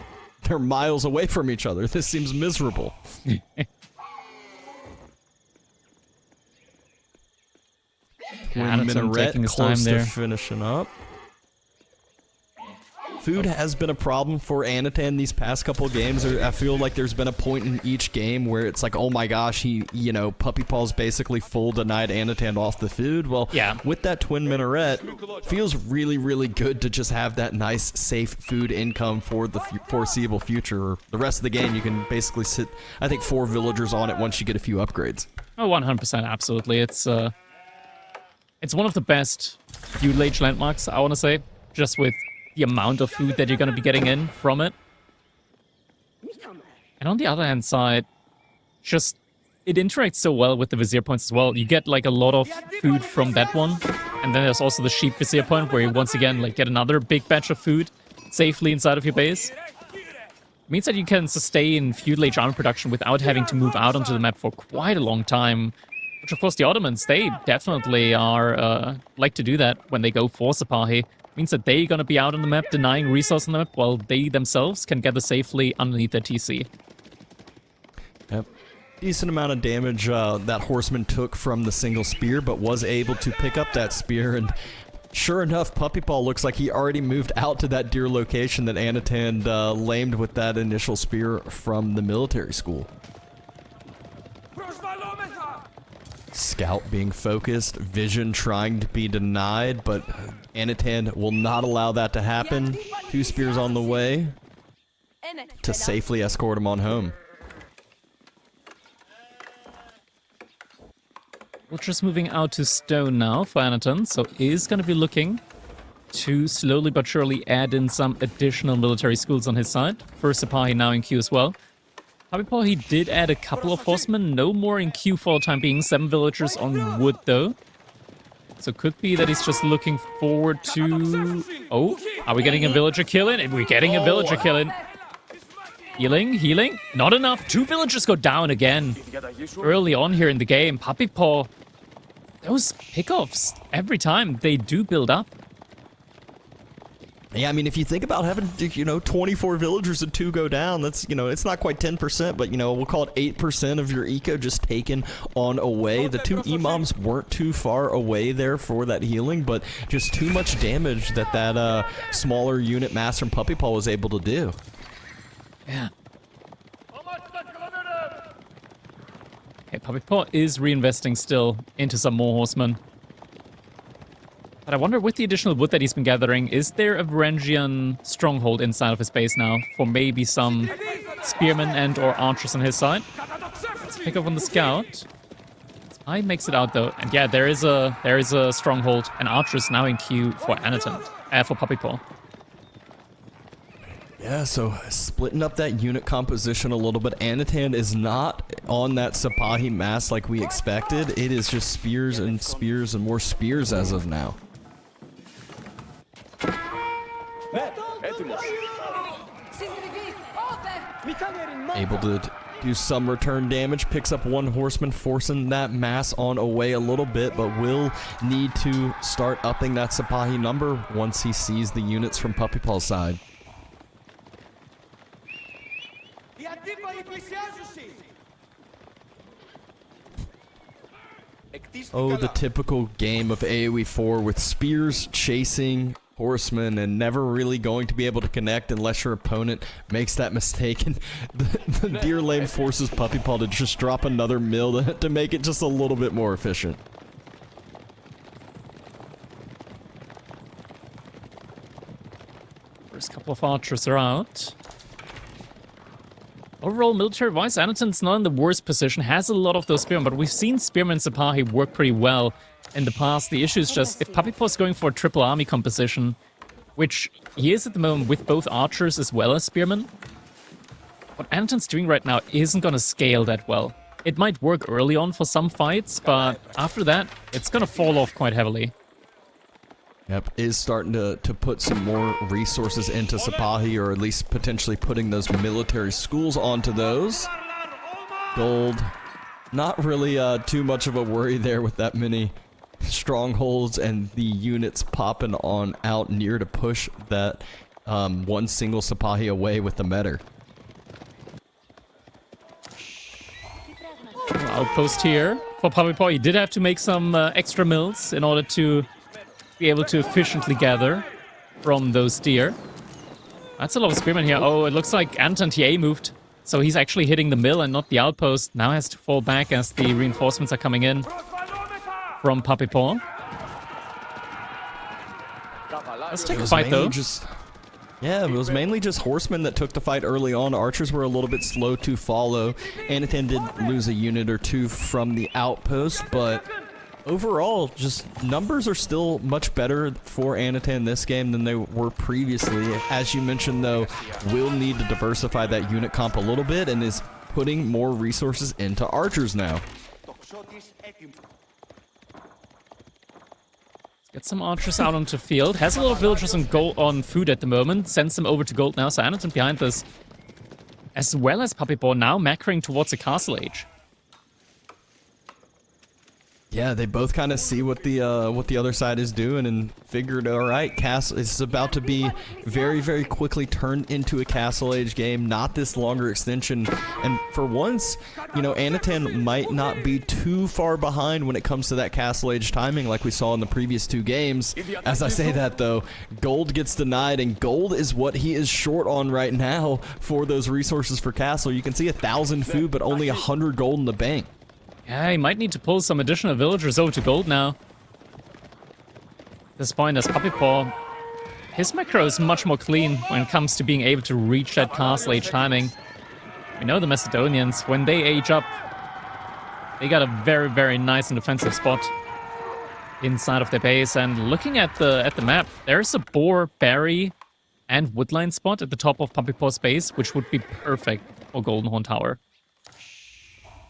miles away from each other. This seems miserable. Twin Anotand minaret taking his close time to there. finishing up. Food has been a problem for Anotand these past couple of games. I feel like there's been a point in each game where it's like, oh my gosh, Puppypaw's basically full denied Anotand off the food. Well, Yeah. with that twin minaret, feels really, really good to just have that nice, safe food income for the foreseeable future. The rest of the game, you can basically sit, I think, 4 villagers on it once you get a few upgrades. Oh, 100%, absolutely. It's one of the best feudal age landmarks, I want to say, just with the amount of food that you're going to be getting in from it. And on the other hand side, just it interacts so well with the vizier points as well. You get like a lot of food from that one, and then there's also the sheep vizier point where you once again like get another big batch of food safely inside of your base. It means that you can sustain feudal age armor production without having to move out onto the map for quite a long time. Which of course the Ottomans, they definitely are like to do that when they go for Sipahi. Means that they're gonna be out on the map denying resource on the map while they themselves can gather safely underneath their TC. Yep. Decent amount of damage that horseman took from the single spear, but was able to pick up that spear, and sure enough, Puppypaw looks like he already moved out to that dear location that Anotand lamed with that initial spear from the military school. Scout being focused, vision trying to be denied, but Anotand will not allow that to happen. 2 spears on the way to safely escort him on home. We're just moving out to stone now for Anotand, so is going to be looking to slowly but surely add in some additional military schools on his side. First Sipahi now in queue as well. Puppypaw, he did add a couple of horsemen, no more in queue for the time being. 7 villagers on wood though. So could be that he's just looking forward to... Oh, are we getting a villager kill in? We're getting a villager kill in. Healing. Not enough. 2 villagers go down again. Early on here in the game, Puppypaw, those pickoffs, every time they do build up. Yeah, I mean, if you think about having, 24 villagers and 2 go down, that's, it's not quite 10%, but, we'll call it 8% of your eco just taken on away. The 2 imams weren't too far away there for that healing, but just too much damage that smaller unit mass from Puppypaw was able to do. Yeah. Okay, Puppypaw is reinvesting still into some more horsemen. But I wonder, with the additional wood that he's been gathering, is there a Varangian stronghold inside of his base now for maybe some spearmen and or archers on his side? Let's pick up on the scout. I makes it out though, and yeah, there is a stronghold, and archers now in queue for Anotand, for Puppypaw. Yeah, so splitting up that unit composition a little bit. Anotand is not on that Sipahi mass like we expected. It is just spears and spears and more spears as of now. Able to do some return damage, picks up 1 horseman, forcing that mass on away a little bit, but will need to start upping that Sipahi number once he sees the units from Puppypaw's side. Oh, the typical game of AoE 4 with spears chasing horsemen and never really going to be able to connect unless your opponent makes that mistake. And the deer lane forces Puppypaw to just drop another mill to make it just a little bit more efficient. First couple of archers are out. Overall, military-wise, Anotand's not in the worst position. Has a lot of those spearmen, but we've seen spearmen Sipahi work pretty well in the past. The issue is just, if Puppypaw's going for a triple army composition, which he is at the moment with both archers as well as spearmen, what Anotand's doing right now isn't going to scale that well. It might work early on for some fights, but after that, it's going to fall off quite heavily. Yep, is starting to put some more resources into Sipahi, or at least potentially putting those military schools onto those. Gold, not really too much of a worry there with that many strongholds and the units popping on out near to push that 1 single Sipahi away with the meter. Outpost here for Puppypaw. He did have to make some extra mills in order to be able to efficiently gather from those deer. That's a lot of spearmen here. Oh, it looks like Anotand TA moved. So he's actually hitting the mill and not the outpost. Now has to fall back as the reinforcements are coming in from Puppypaw. Let's take a fight, though. Yeah, it was mainly just horsemen that took the fight early on. Archers were a little bit slow to follow. Anotand did lose a unit or two from the outpost, but overall, just numbers are still much better for Anotand this game than they were previously. As you mentioned, though, will need to diversify that unit comp a little bit and is putting more resources into archers now. Get some archers out onto field. Has a lot of villagers on gold on food at the moment. Sends them over to gold now. So Anotand behind this, as well as Puppypaw now macroing towards a castle age. Yeah, they both kind of see what the other side is doing and figured, all right, castle is about to be very, very quickly turned into a castle age game, not this longer extension. And for once, you know, Anotand might not be too far behind when it comes to that castle age timing like we saw in the previous two games. As I say that, though, gold gets denied, and gold is what he is short on right now for those resources for castle. You can see 1,000 food, but only 100 gold in the bank. Yeah, he might need to pull some additional villagers over to gold now. At this point, as Puppypaw, his macro is much more clean when it comes to being able to reach that castle age timing. We know the Macedonians, when they age up, they got a very, very nice and defensive spot inside of their base. And looking at the map, there's a boar, berry, and woodline spot at the top of Puppypaw's base, which would be perfect for Golden Horn Tower.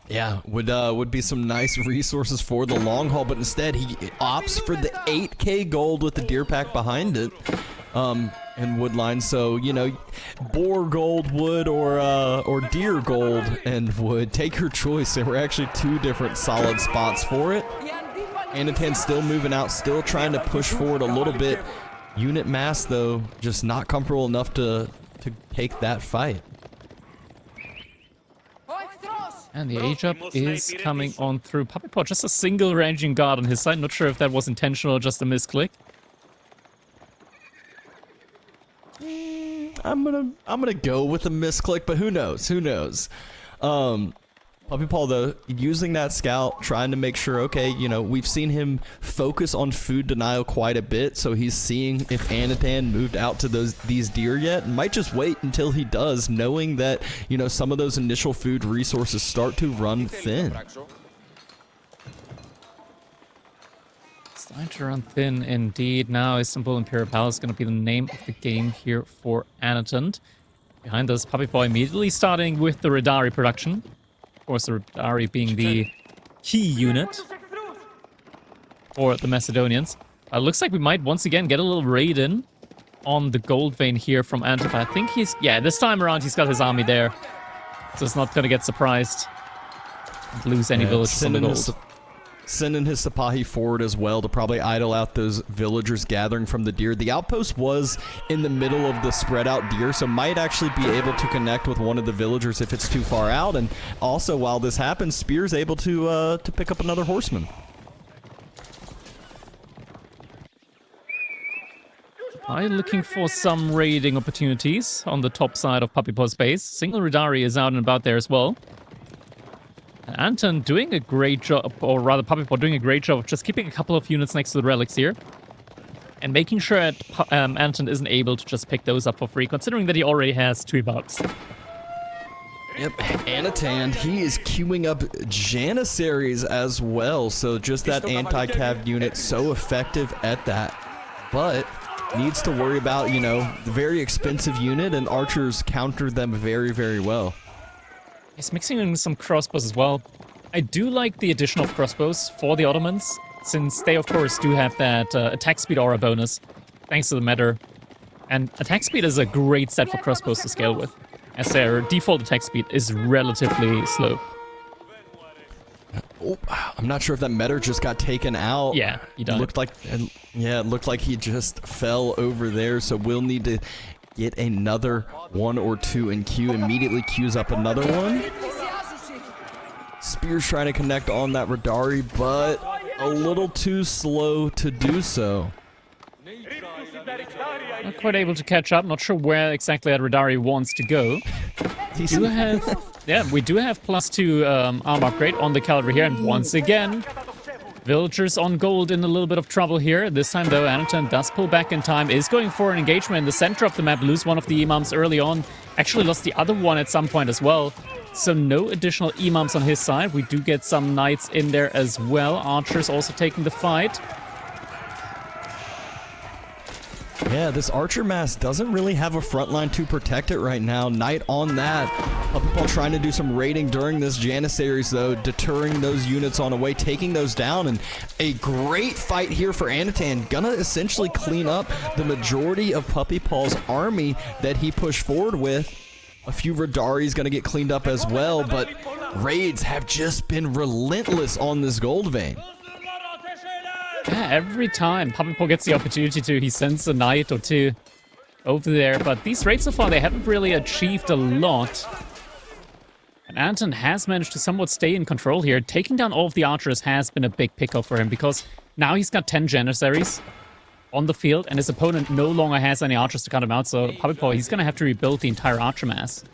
Yeah, would be some nice resources for the long haul, but instead he opts for the 8k gold with the deer pack behind it, and woodline. So, you know, boar gold, wood, or deer gold and wood. Take your choice. There were actually two different solid spots for it. Anotand still moving out, still trying to push forward a little bit. Unit mass, though, just not comfortable enough to take that fight. And the age up is coming on through. Puppypaw, just a single ranging guard on his side. Not sure if that was intentional or just a misclick. I'm gonna go with a misclick, but who knows? Who knows? Puppypaw, though, using that scout, trying to make sure, okay, you know, we've seen him focus on food denial quite a bit, so he's seeing if Anotand moved out to these deer yet, and might just wait until he does, knowing that, you know, some of those initial food resources start to run thin. Starting to run thin indeed. Now Istanbul Imperial Palace is going to be the name of the game here for Anotand. Behind us, Puppypaw immediately starting with the Radari production. Of course, the Radari being the key unit for the Macedonians. Looks like we might once again get a little raid in on the gold vein here from Anotand. I think he's, yeah, this time around he's got his army there. So it's not going to get surprised and lose any villages on the gold. Sending his Sipahi forward as well to probably idle out those villagers gathering from the deer. The outpost was in the middle of the spread out deer, so might actually be able to connect with one of the villagers if it's too far out. And also, while this happens, Spear's able to pick up another horseman. I'm looking for some raiding opportunities on the top side of Puppypaw's base. Single Radari is out and about there as well. Anton doing a great job, or rather Puppypaw doing a great job of just keeping a couple of units next to the relics here. And making sure that Anton isn't able to just pick those up for free, considering that he already has 2 bucks. Yep, Anotand, he is queuing up Janissaries as well, so just that anti-cav unit so effective at that. But needs to worry about, you know, the very expensive unit, and archers counter them very, very well. He's mixing in some crossbows as well. I do like the addition of crossbows for the Ottomans, since they, of course, do have that attack speed aura bonus, thanks to the meta. And attack speed is a great stat for crossbows to scale with, as their default attack speed is relatively slow. Oh, I'm not sure if that meta just got taken out. Yeah, he died. It looked like he just fell over there, so we'll need to get another 1 or 2 in queue. Immediately queues up another one. Spears trying to connect on that Radari, but a little too slow to do so. Not quite able to catch up. Not sure where exactly that Radari wants to go. We do have +2 arm upgrade on the cavalry here, and once again, villagers on gold in a little bit of trouble here. This time, though, Anotand does pull back in time, is going for an engagement in the center of the map, lose one of the imams early on. Actually lost the other one at some point as well. So no additional imams on his side. We do get some knights in there as well. Archers also taking the fight. Yeah, this archer mass doesn't really have a front line to protect it right now. Knight on that. Puppypaw trying to do some raiding during this Janissaries, though, deterring those units on the way, taking those down, and a great fight here for Anotand. Gonna essentially clean up the majority of Puppypaw's army that he pushed forward with. A few Radaris gonna get cleaned up as well, but raids have just been relentless on this gold vein. Yeah, every time Puppypaw gets the opportunity to, he sends a knight or two over there. But these raids so far, they haven't really achieved a lot. And Anton has managed to somewhat stay in control here. Taking down all of the archers has been a big pickup for him, because now he's got 10 Janissaries on the field, and his opponent no longer has any archers to cut him out. So Puppypaw, he's going to have to rebuild the entire archer mass.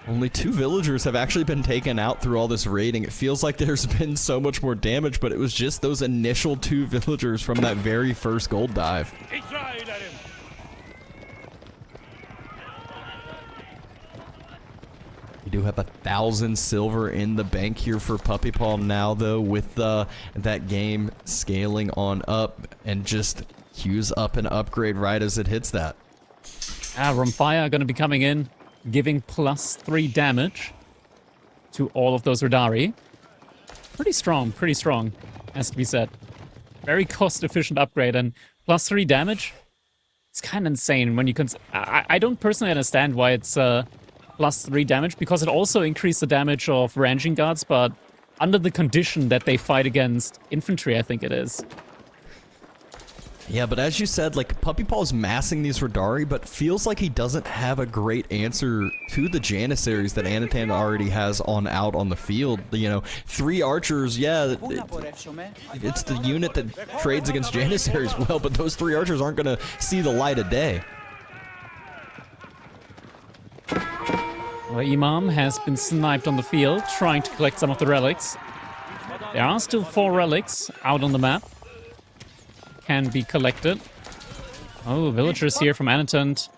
Only 2 villagers have actually been taken out through all this raiding. It feels like there's been so much more damage, but it was just those initial 2 villagers from that very first gold dive. We do have 1,000 silver in the bank here for Puppypaw now, though, with that game scaling on up, and just queues up an upgrade right as it hits that. Rumfire going to be coming in, giving +3 damage to all of those Radari. Pretty strong, has to be said. Very cost-efficient upgrade, and +3 damage, it's kind of insane when you I don't personally understand why it's +3 damage, because it also increased the damage of ranging guards, but under the condition that they fight against infantry, I think it is. Yeah, but as you said, like, Puppypaw's massing these Radari, but feels like he doesn't have a great answer to the Janissaries that Anotand already has out on the field. You know, 3 archers, yeah, it's the unit that trades against Janissaries well, but those 3 archers aren't going to see the light of day. Well, Imam has been sniped on the field, trying to collect some of the relics. There are still 4 relics out on the map. Can be collected. Oh, villagers here from Anotand.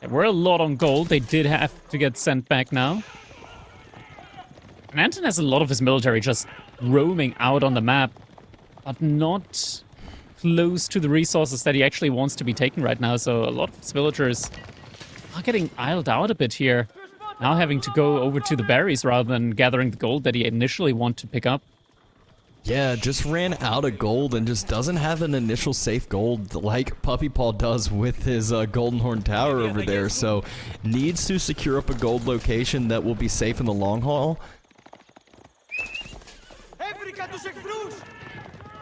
There were a lot on gold. They did have to get sent back now. And Anotand has a lot of his military just roaming out on the map, but not close to the resources that he actually wants to be taken right now. So a lot of his villagers are getting idled out a bit here. Now having to go over to the berries rather than gathering the gold that he initially wanted to pick up. Yeah, just ran out of gold and just doesn't have an initial safe gold like Puppypaw does with his Golden Horn Tower over there. So needs to secure up a gold location that will be safe in the long haul.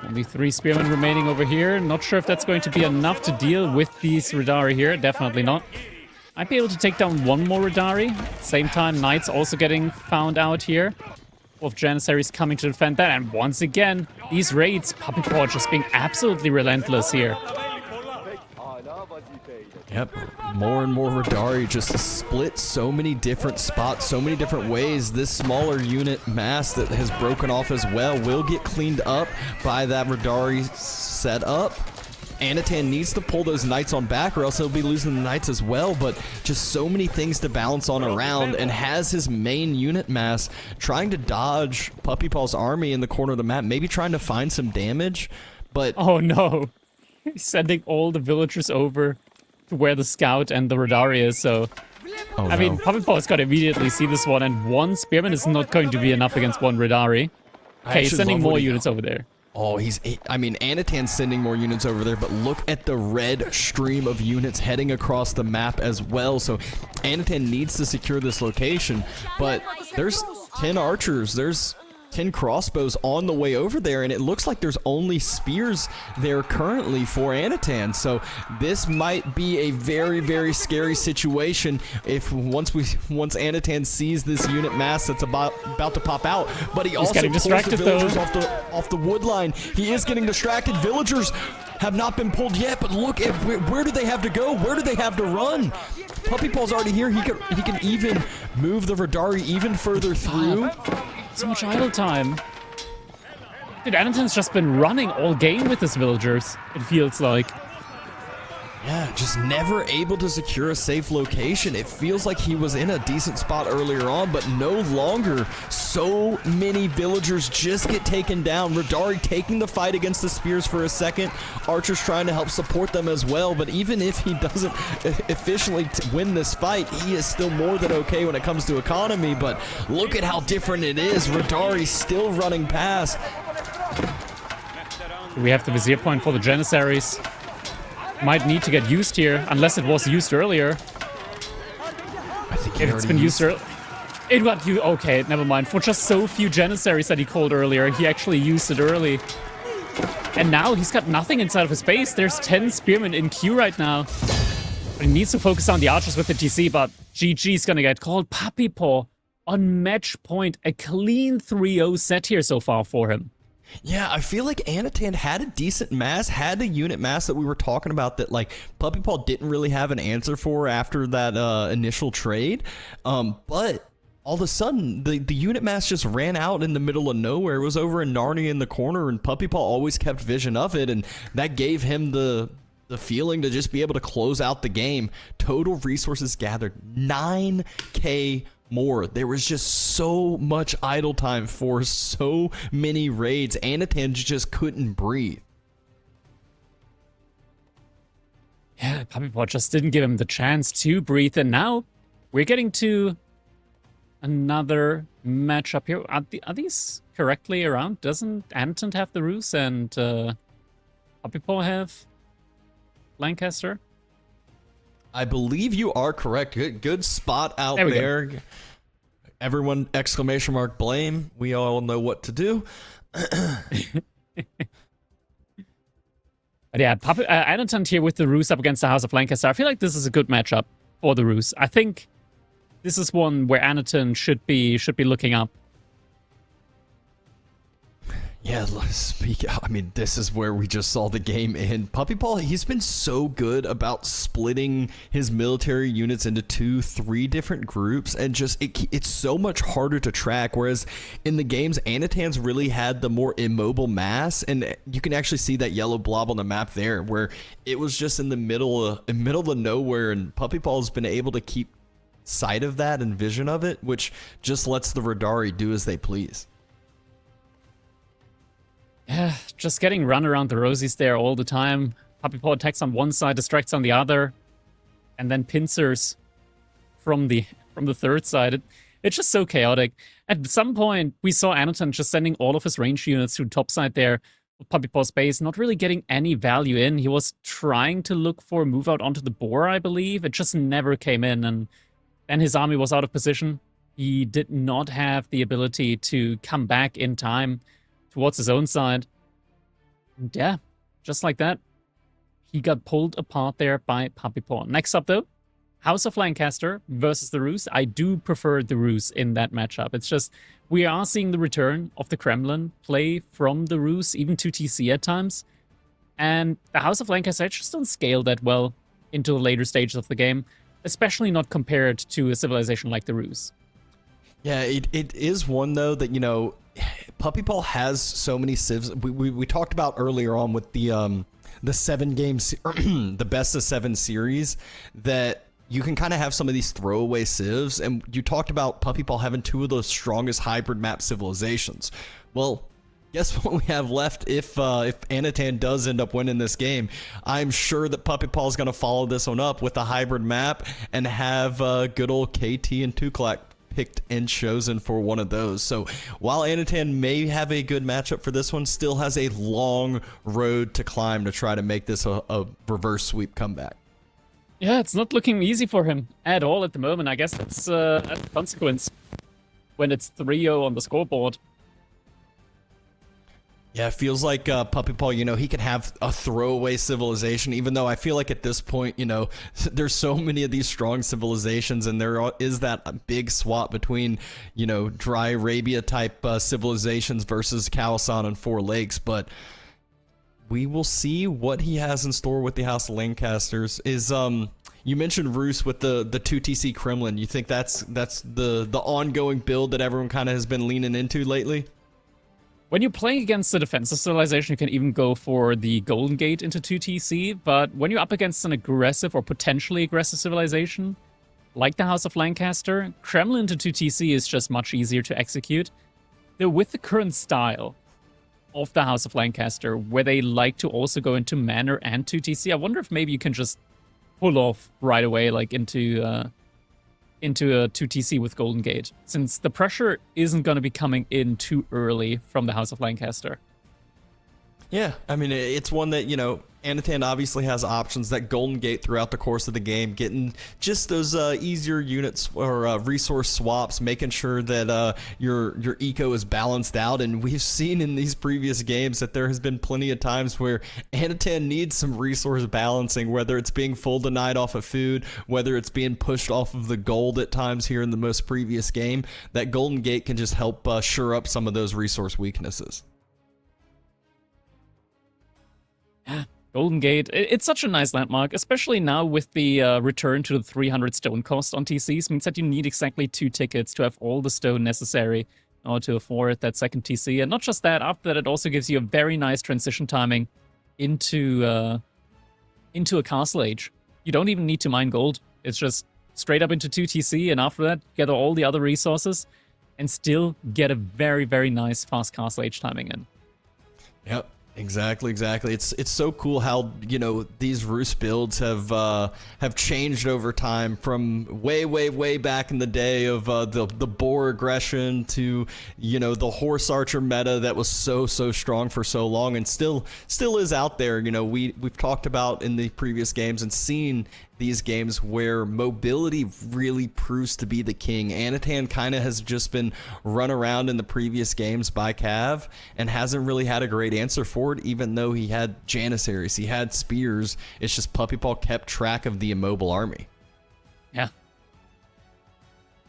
Only 3 spearmen remaining over here. Not sure if that's going to be enough to deal with these Radari here. Definitely not. Might be able to take down 1 more Radari. At the same time, Knights also getting found out here. Of Janissaries coming to defend that, and once again, these raids, Puppypaw just being absolutely relentless here. Yep, more and more Radari just split so many different spots, so many different ways. This smaller unit mass that has broken off as well will get cleaned up by that Radari setup. Anotand needs to pull those knights on back, or else he'll be losing the knights as well, but just so many things to balance on around, and has his main unit mass trying to dodge Puppypaw's army in the corner of the map, maybe trying to find some damage, but... Oh no! He's sending all the villagers over to where the scout and the Radari is, so... Oh, I mean, Puppypaw's got to immediately see this one, and 1 spearman is not going to be enough against 1 Radari. Okay, he's sending more units over there. Oh, I mean, Anotand's sending more units over there, but look at the red stream of units heading across the map as well. So Anotand needs to secure this location, but there's 10 archers, there's 10 crossbows on the way over there, and it looks like there's only spears there currently for Anotand. So this might be a very, very scary situation if once Anotand sees this unit mass that's about to pop out. But he also getting pulls the distracted, villagers though. off the wood line. He is getting distracted. Villagers have not been pulled yet, but look at where do they have to go? Where do they have to run? Puppypaw's already here. He can even move the Radari even further through. So much idle time. Dude, Anotand's just been running all game with his villagers, it feels like. Yeah, just never able to secure a safe location. It feels like he was in a decent spot earlier on, but no longer. So many villagers just get taken down. Radari taking the fight against the spears for a second. Archer's trying to help support them as well, but even if he doesn't efficiently win this fight, he is still more than okay when it comes to economy, but look at how different it is. Radari's still running past. We have the Vizier point for the Janissaries. Might need to get used here, unless it was used earlier. I think If it's been used earlier. It got you. Okay, never mind. For just so few Janissaries that he called earlier, he actually used it early. And now he's got nothing inside of his base. There's 10 spearmen in queue right now. He needs to focus on the archers with the TC, but GG's gonna get called. Puppypaw on match point. A clean 3-0 set here so far for him. Yeah, I feel like Anotand had a decent mass, had a unit mass that we were talking about that like Puppypaw didn't really have an answer for after that initial trade. But all of a sudden, the unit mass just ran out in the middle of nowhere. It was over in Narnia in the corner, and Puppypaw always kept vision of it, and that gave him the feeling to just be able to close out the game. Total resources gathered 9K more. There was just so much idle time for so many raids. Anotand just couldn't breathe. Yeah, Puppypaw just didn't give him the chance to breathe, and now we're getting to another matchup here. Are these correctly around? Doesn't Anotand have the Ruse and Puppypaw have Lancaster? I believe you are correct. Good spot out there. Everyone, exclamation mark, blame. We all know what to do. But yeah, Anotand here with the Ruse up against the House of Lancaster. I feel like this is a good matchup for the Ruse. I think this is one where Anotand should be looking up. Yeah, let's speak. I mean, this is where we just saw the game end. Puppypaw, he's been so good about splitting his military units into 2-3 different groups, and just it's so much harder to track. Whereas in the games, Anotand's really had the more immobile mass, and you can actually see that yellow blob on the map there, where it was just in the middle of nowhere, and Puppypaw's been able to keep sight of that and vision of it, which just lets the Radari do as they please. Yeah, just getting run around the rosies there all the time. Puppypaw attacks on one side, distracts on the other, and then pincers from the third side. It's just so chaotic. At some point, we saw Anotand just sending all of his range units to top side there with Puppypaw's base, not really getting any value in. He was trying to look for a move out onto the boar, I believe. It just never came in, and then his army was out of position. He did not have the ability to come back in time towards his own side. And yeah, just like that, he got pulled apart there by Puppypaw. Next up, though, House of Lancaster versus the Ruse. I do prefer the Ruse in that matchup. It's just, we are seeing the return of the Kremlin play from the Ruse, even to TC at times. And the House of Lancaster just don't scale that well into the later stages of the game, especially not compared to a civilization like the Ruse. Yeah, it is one, though, that, you know, Puppypaw has so many civs. We talked about earlier on with the 7 games, the best of 7 series, that you can kind of have some of these throwaway civs, and you talked about Puppypaw having 2 of the strongest hybrid map civilizations. Well, guess what we have left if Anotand does end up winning this game? I'm sure that Puppypaw is going to follow this one up with a hybrid map and have good old KT and Tuklak picked and chosen for one of those. So while Anotand may have a good matchup for this one, still has a long road to climb to try to make this a reverse sweep comeback. Yeah, it's not looking easy for him at all at the moment. I guess that's a consequence when it's 3-0 on the scoreboard. Yeah, it feels like Puppypaw, he could have a throwaway civilization, even though I feel like at this point, there's so many of these strong civilizations, and is that big swap between, dry Arabia type civilizations versus Khalistan and Four Lakes. But we will see what he has in store with the House of Lancasters. You mentioned Roos with the 2TC Kremlin. You think that's the ongoing build that everyone kind of has been leaning into lately? When you're playing against the defensive civilization, you can even go for the Golden Gate into 2TC, but when you're up against an aggressive or potentially aggressive civilization, like the House of Lancaster, Kremlin into 2TC is just much easier to execute. Though with the current style of the House of Lancaster, where they like to also go into Manor and 2TC, I wonder if maybe you can just pull off right away, like into a 2TC with Golden Gate, since the pressure isn't going to be coming in too early from the House of Lancaster. Yeah, I mean, it's one that, Anotand obviously has options. That Golden Gate throughout the course of the game, getting just those easier units or resource swaps, making sure that your eco is balanced out. And we've seen in these previous games that there has been plenty of times where Anotand needs some resource balancing, whether it's being full denied off of food, whether it's being pushed off of the gold at times here in the most previous game. That Golden Gate can just help shore up some of those resource weaknesses. Golden Gate, it's such a nice landmark, especially now with the return to the 300 stone cost on TCs. Means that you need exactly 2 tickets to have all the stone necessary in order to afford that second TC. And not just that, after that it also gives you a very nice transition timing into a castle age. You don't even need to mine gold. It's just straight up into 2 TC, and after that, gather all the other resources and still get a very, very nice fast castle age timing in. Yep. Exactly. It's so cool how these Roos builds have changed over time, from way back in the day of the boar aggression to the horse archer meta that was so strong for so long and still is out there. We've talked about in the previous games and seen these games where mobility really proves to be the king. Anotand kind of has just been run around in the previous games by Cav and hasn't really had a great answer for it, even though he had Janissaries, he had spears. It's just Puppypaw kept track of the immobile army. Yeah.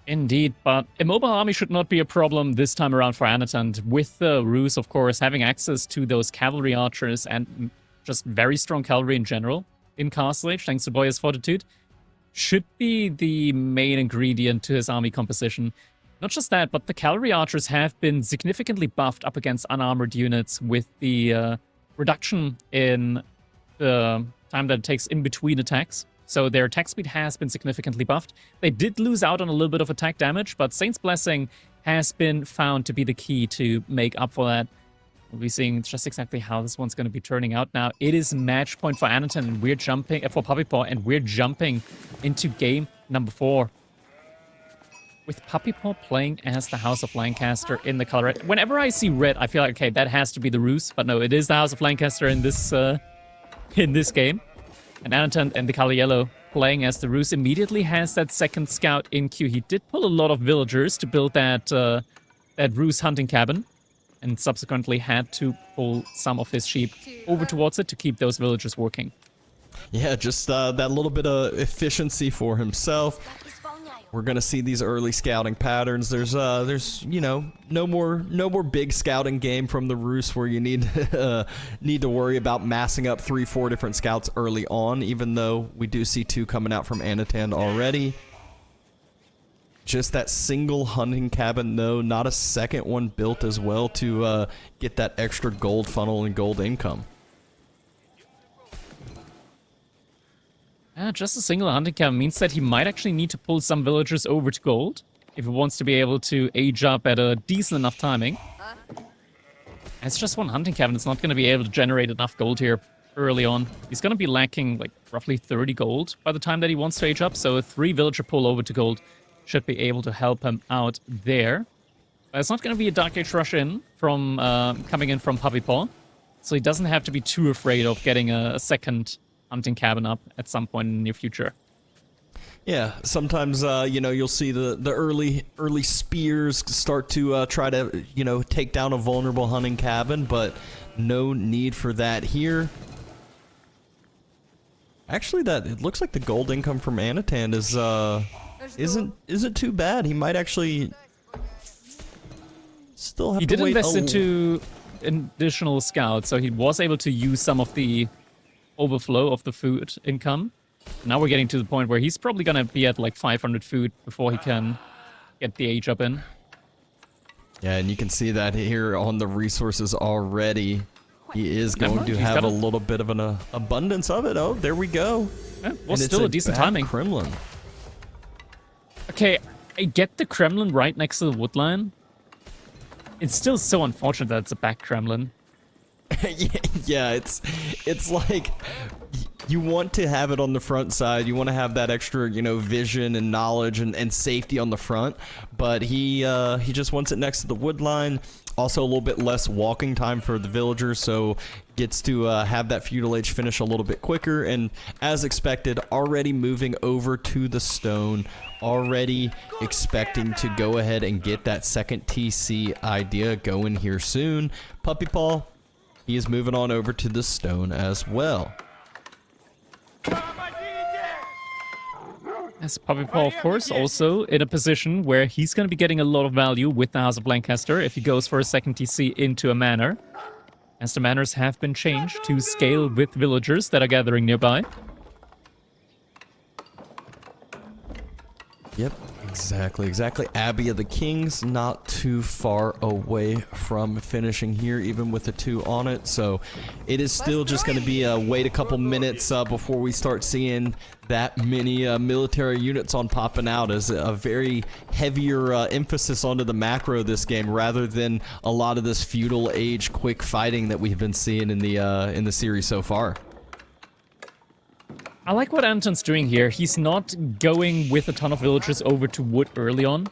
Indeed, but immobile army should not be a problem this time around for Anotand, with the Roos, of course, having access to those cavalry archers and just very strong cavalry in general in Castle Age, thanks to Boya's Fortitude, should be the main ingredient to his army composition. Not just that, but the cavalry archers have been significantly buffed up against unarmored units with the reduction in the time that it takes in between attacks. So their attack speed has been significantly buffed. They did lose out on a little bit of attack damage, but Saint's Blessing has been found to be the key to make up for that. We'll be seeing just exactly how this one's going to be turning out now. It is match point for Anotand, and we're jumping for Puppypaw, and we're jumping into game number 4. With Puppypaw playing as the House of Lancaster in the color red. Whenever I see red, I feel like, okay, that has to be the Roos, but no, it is the House of Lancaster in this game. And Anotand and the color yellow playing as the Roos immediately has that second scout in queue. He did pull a lot of villagers to build that Roos hunting cabin, and subsequently had to pull some of his sheep over towards it to keep those villagers working. Yeah, just that little bit of efficiency for himself. We're gonna see these early scouting patterns. There's no more big scouting game from the Roos where you need to worry about massing up 3-4 different scouts early on, even though we do see 2 coming out from Anotand already. Just that single hunting cabin, though, not a second one built as well to get that extra gold funnel and gold income. Just a single hunting cabin means that he might actually need to pull some villagers over to gold if he wants to be able to age up at a decent enough timing. It's just one hunting cabin. It's not going to be able to generate enough gold here early on. He's going to be lacking like roughly 30 gold by the time that he wants to age up, so a 3 villager pull over to gold should be able to help him out there. But it's not going to be a Dark Age rush in from coming in from Puppypaw, so he doesn't have to be too afraid of getting a second hunting cabin up at some point in the near future. Yeah, sometimes you'll see the early spears start to try to take down a vulnerable hunting cabin, but no need for that here. Actually, it looks like the gold income from Anotand isn't too bad. He might actually still have He to did wait invest into additional scouts, so he was able to use some of the overflow of the food income. Now we're getting to the point where he's probably gonna be at like 500 food before he can get the age up in. Yeah, and you can see that here on the resources already. He is going to have a little bit of an abundance of it. Oh, there we go. Yeah, well, still a decent timing. Kremlin. Okay, I get the Kremlin right next to the woodline. It's still so unfortunate that it's a back Kremlin. Yeah, it's like you want to have it on the front side. You want to have that extra, vision and knowledge and safety on the front. But he just wants it next to the wood line. Also, a little bit less walking time for the villagers, so gets to have that feudal age finish a little bit quicker. And as expected, already moving over to the stone. Already expecting to go ahead and get that second TC idea going here soon. Puppypaw, he is moving on over to the stone as well. As Puppypaw, of course, also in a position where he's going to be getting a lot of value with the House of Lancaster if he goes for a second TC into a manor, as the manors have been changed to scale with villagers that are gathering nearby. Yep, exactly. Abbey of the Kings not too far away from finishing here, even with the 2 on it. So it is still just going to be wait a couple minutes before we start seeing that many military units on popping out, as a very heavier emphasis onto the macro this game, rather than a lot of this feudal age quick fighting that we've been seeing in the series so far. I like what Anton's doing here. He's not going with a ton of villagers over to wood early on.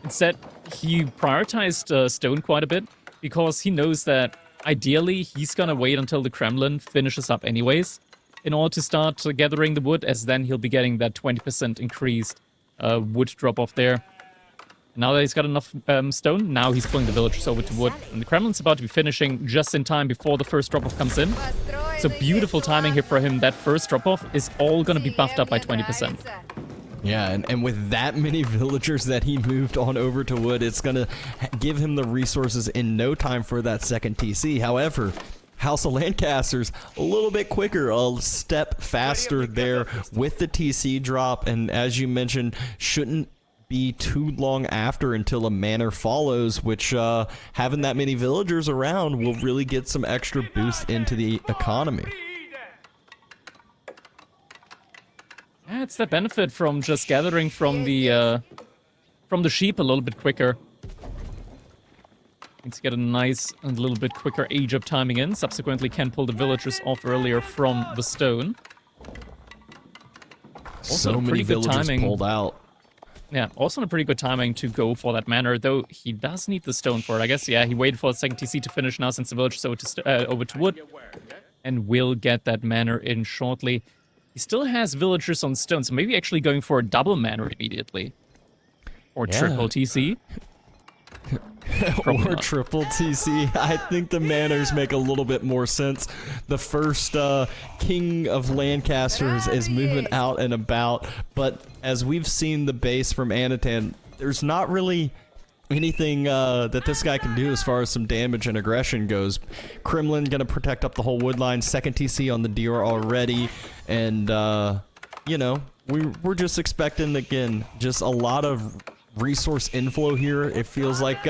Instead, he prioritized stone quite a bit, because he knows that ideally he's gonna wait until the Kremlin finishes up anyways in order to start gathering the wood, as then he'll be getting that 20% increased wood drop-off there. Now that he's got enough stone, now he's pulling the villagers over to wood. And the Kremlin's about to be finishing just in time before the first drop-off comes in. So beautiful timing here for him. That first drop-off is all going to be buffed up by 20%. Yeah, and with that many villagers that he moved on over to wood, it's going to give him the resources in no time for that second TC. However, House of Lancasters a little bit quicker, a step faster there with the TC drop. And as you mentioned, shouldn't be too long after until a manor follows, which having that many villagers around will really get some extra boost into the economy. Yeah, it's the benefit from just gathering from the sheep a little bit quicker. Need to get a nice and a little bit quicker age up timing in. Subsequently can pull the villagers off earlier from the stone. Also so many villagers pulled out. Yeah, also a pretty good timing to go for that manor, though he does need the stone for it. I guess, yeah, he waited for the second TC to finish now since the villagers over to wood, and will get that manor in shortly. He still has villagers on stone, so maybe actually going for a double manor immediately. Or triple TC. Or triple TC. I think the manors make a little bit more sense. The first King of Lancaster is moving out and about, but as we've seen the base from Anotand, there's not really anything that this guy can do as far as some damage and aggression goes. Kremlin gonna protect up the whole wood line, second TC on the deer already, and we're just expecting, again, just a lot of resource inflow here. It feels like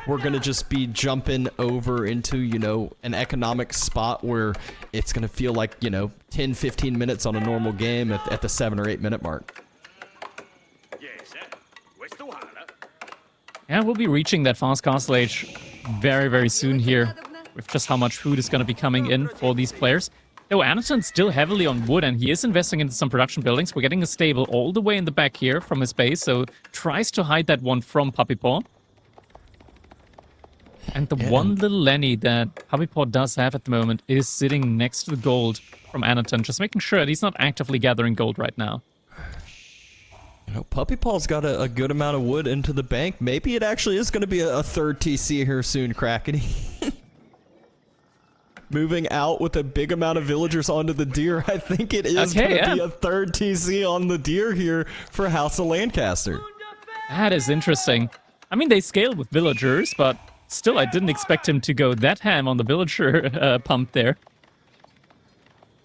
we're gonna just be jumping over into an economic spot where it's gonna feel like 10-15 minutes on a normal game at the 7 or 8 minute mark. Yeah, we'll be reaching that fast castle age very, very soon here, with just how much food is going to be coming in for these players. Though Anotand's still heavily on wood, and he is investing into some production buildings. We're getting a stable all the way in the back here from his base, so tries to hide that one from Puppypaw. And the one little Lenny that Puppypaw does have at the moment is sitting next to the gold from Anotand, just making sure that he's not actively gathering gold right now. You know, Puppypaw's got a good amount of wood into the bank. Maybe it actually is going to be a third TC here soon, Krakeny. Moving out with a big amount of villagers onto the deer. I think it is going to be a third TC on the deer here for House of Lancaster. That is interesting. I mean, they scaled with villagers, but still, I didn't expect him to go that ham on the villager pump there.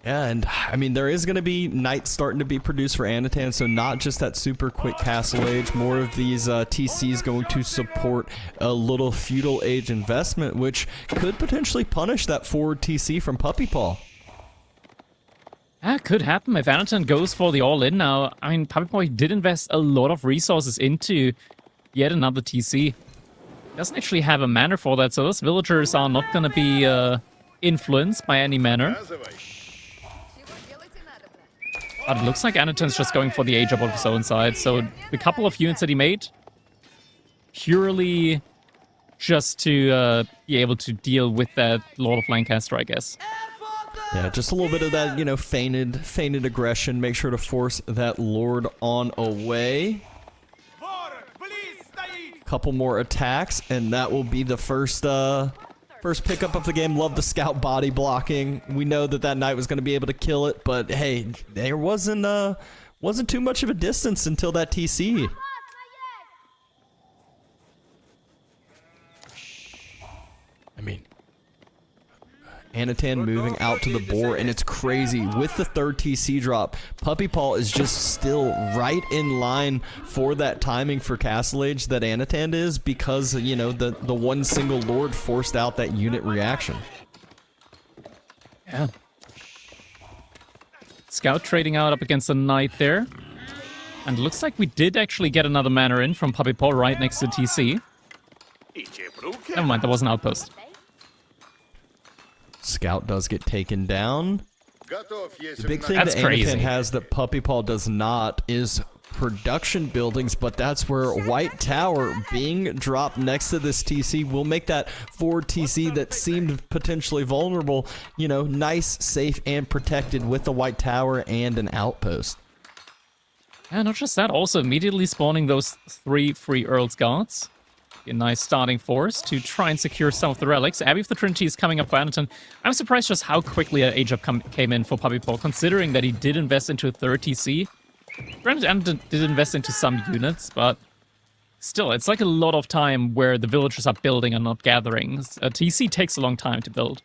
Yeah, and I mean, there is going to be knights starting to be produced for Anotand, so not just that super quick castle age, more of these TCs going to support a little feudal age investment, which could potentially punish that forward TC from Puppypaw. That could happen if Anotand goes for the all-in now. I mean, Puppypaw did invest a lot of resources into yet another TC. Doesn't actually have a manner for that, so those villagers are not going to be influenced by any manner. But it looks like Anotand's just going for the age up of his own side. So the couple of units that he made, purely just to be able to deal with that Lord of Lancaster, I guess. Yeah, just a little bit of that, you know, feigted aggression. Make sure to force that Lord on away. Couple more attacks, and that will be the first pickup of the game. Love the scout body blocking. We know that knight was going to be able to kill it, but hey, there wasn't too much of a distance until that TC. I mean, Anotand moving out to the boar, and it's crazy. With the third TC drop, Puppypaw is just still right in line for that timing for Castle Age that Anotand is, because, you know, the one single Lord forced out that unit reaction. Yeah. Scout trading out up against a knight there. And looks like we did actually get another manor in from Puppypaw right next to TC. Never mind, that was an outpost. Scout does get taken down. The big thing That's that crazy. Anotand has that Puppypaw does not is production buildings, but that's where White Tower being dropped next to this TC will make that forward TC that seemed potentially vulnerable, you know, nice, safe, and protected with the White Tower and an outpost. Yeah, not just that, also immediately spawning those 3 free Earl's Guards. A nice starting force to try and secure some of the relics. Abbey of the Trinity is coming up for Anotand. I'm surprised just how quickly an age up came in for Puppypaw, considering that he did invest into a third TC. Granted, Anotand did invest into some units, but still, it's like a lot of time where the villagers are building and not gathering. A TC takes a long time to build.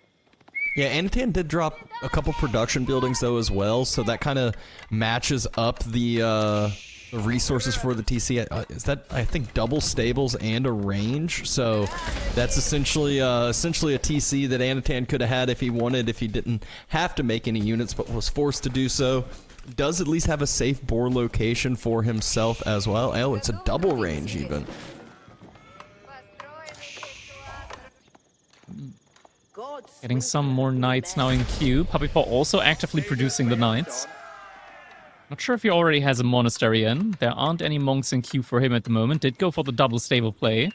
Yeah, Anotand did drop a couple production buildings, though, as well, so that kind of matches up the resources for the TC. Is that, I think, double stables and a range? So that's essentially a TC that Anotand could have had if he wanted, if he didn't have to make any units, but was forced to do so. Does at least have a safe boar location for himself as well. Oh, it's a double range even. Getting some more knights now in queue. Puppypaw also actively producing the knights. Not sure if he already has a monastery in. There aren't any monks in queue for him at the moment. Did go for the double stable play.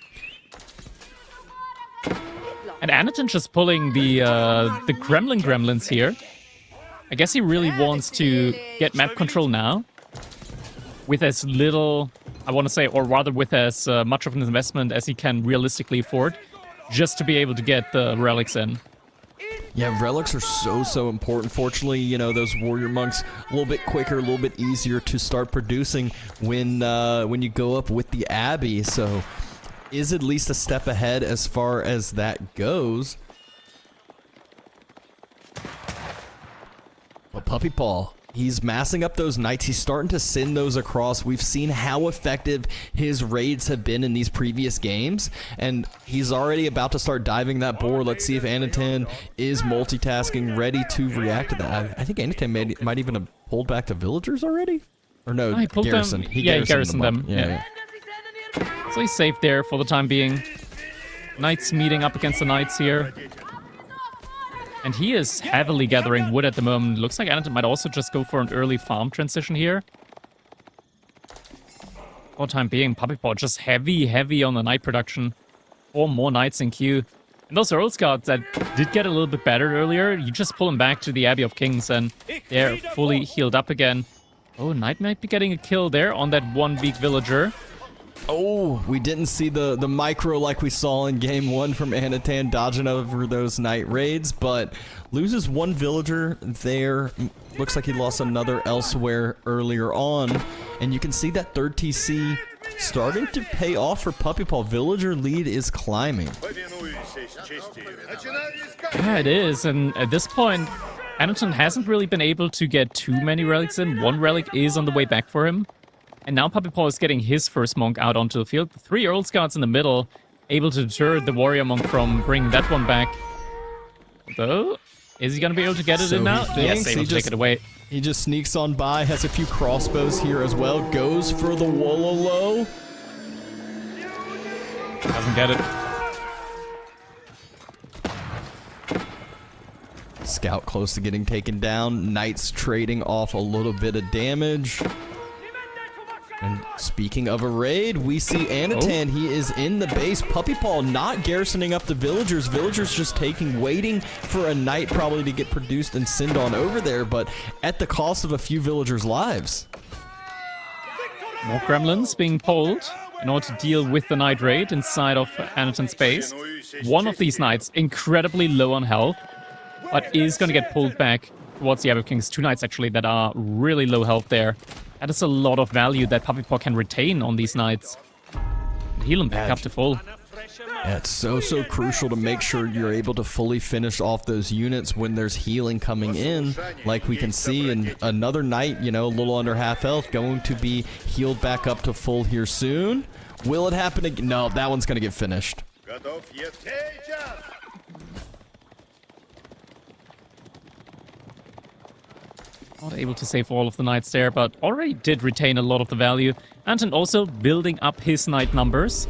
And Anotand just pulling the gremlins here. I guess he really wants to get map control now. With as little, I want to say, or rather with as much of an investment as he can realistically afford. Just to be able to get the relics in. Yeah, relics are so important. Fortunately, you know, those warrior monks a little bit quicker, a little bit easier to start producing when you go up with the abbey. So, is at least a step ahead as far as that goes. But Puppypaw, he's massing up those knights. He's starting to send those across. We've seen how effective his raids have been in these previous games, and he's already about to start diving that boar. Let's see if Anotand is multitasking, ready to react to that. I think Anotand might even have pulled back the villagers already? Or no, he pulled garrison. Them. He garrisoned them. Yeah. So he's safe there for the time being. Knights meeting up against the knights here. And he is heavily gathering wood at the moment. Looks like Anotand might also just go for an early farm transition here. For the time being, Puppypaw just heavy on the knight production. 4 more knights in queue. And those Earl's Guards that did get a little bit battered earlier, you just pull them back to the Abbey of Kings and they're fully healed up again. Oh, Knight might be getting a kill there on that one weak villager. Oh, we didn't see the micro like we saw in game 1 from Anotand dodging over those Knight raids, but loses one villager there. Looks like he lost another elsewhere earlier on, and you can see that third TC starting to pay off for Puppypaw. Villager lead is climbing. Yeah, it is, and at this point, Anotand hasn't really been able to get too many relics in. One relic is on the way back for him. And now Puppypaw is getting his first monk out onto the field. The 3 Earl Scouts in the middle, able to deter the warrior monk from bringing that one back. Though, is he going to be able to get it in now? Yes, able to take it away. He just sneaks on by, has a few crossbows here as well, goes for the Wololo. Doesn't get it. Scout close to getting taken down. Knights trading off a little bit of damage. And speaking of a raid, we see Anotand. He is in the base. Puppypaw not garrisoning up the villagers. Villagers just waiting for a knight probably to get produced and send on over there, but at the cost of a few villagers' lives. More gremlins being pulled in order to deal with the knight raid inside of Anotand's base. One of these knights incredibly low on health, but is going to get pulled back towards the Abbot Kings. 2 knights actually that are really low health there. That is a lot of value that Puppypaw can retain on these knights. Heal them back up to full. Yeah, it's so crucial to make sure you're able to fully finish off those units when there's healing coming in, like we can see. And another knight, you know, a little under half health, going to be healed back up to full here soon. Will it happen again? No, that one's going to get finished. Not able to save all of the knights there, but already did retain a lot of the value. Anotand also building up his knight numbers.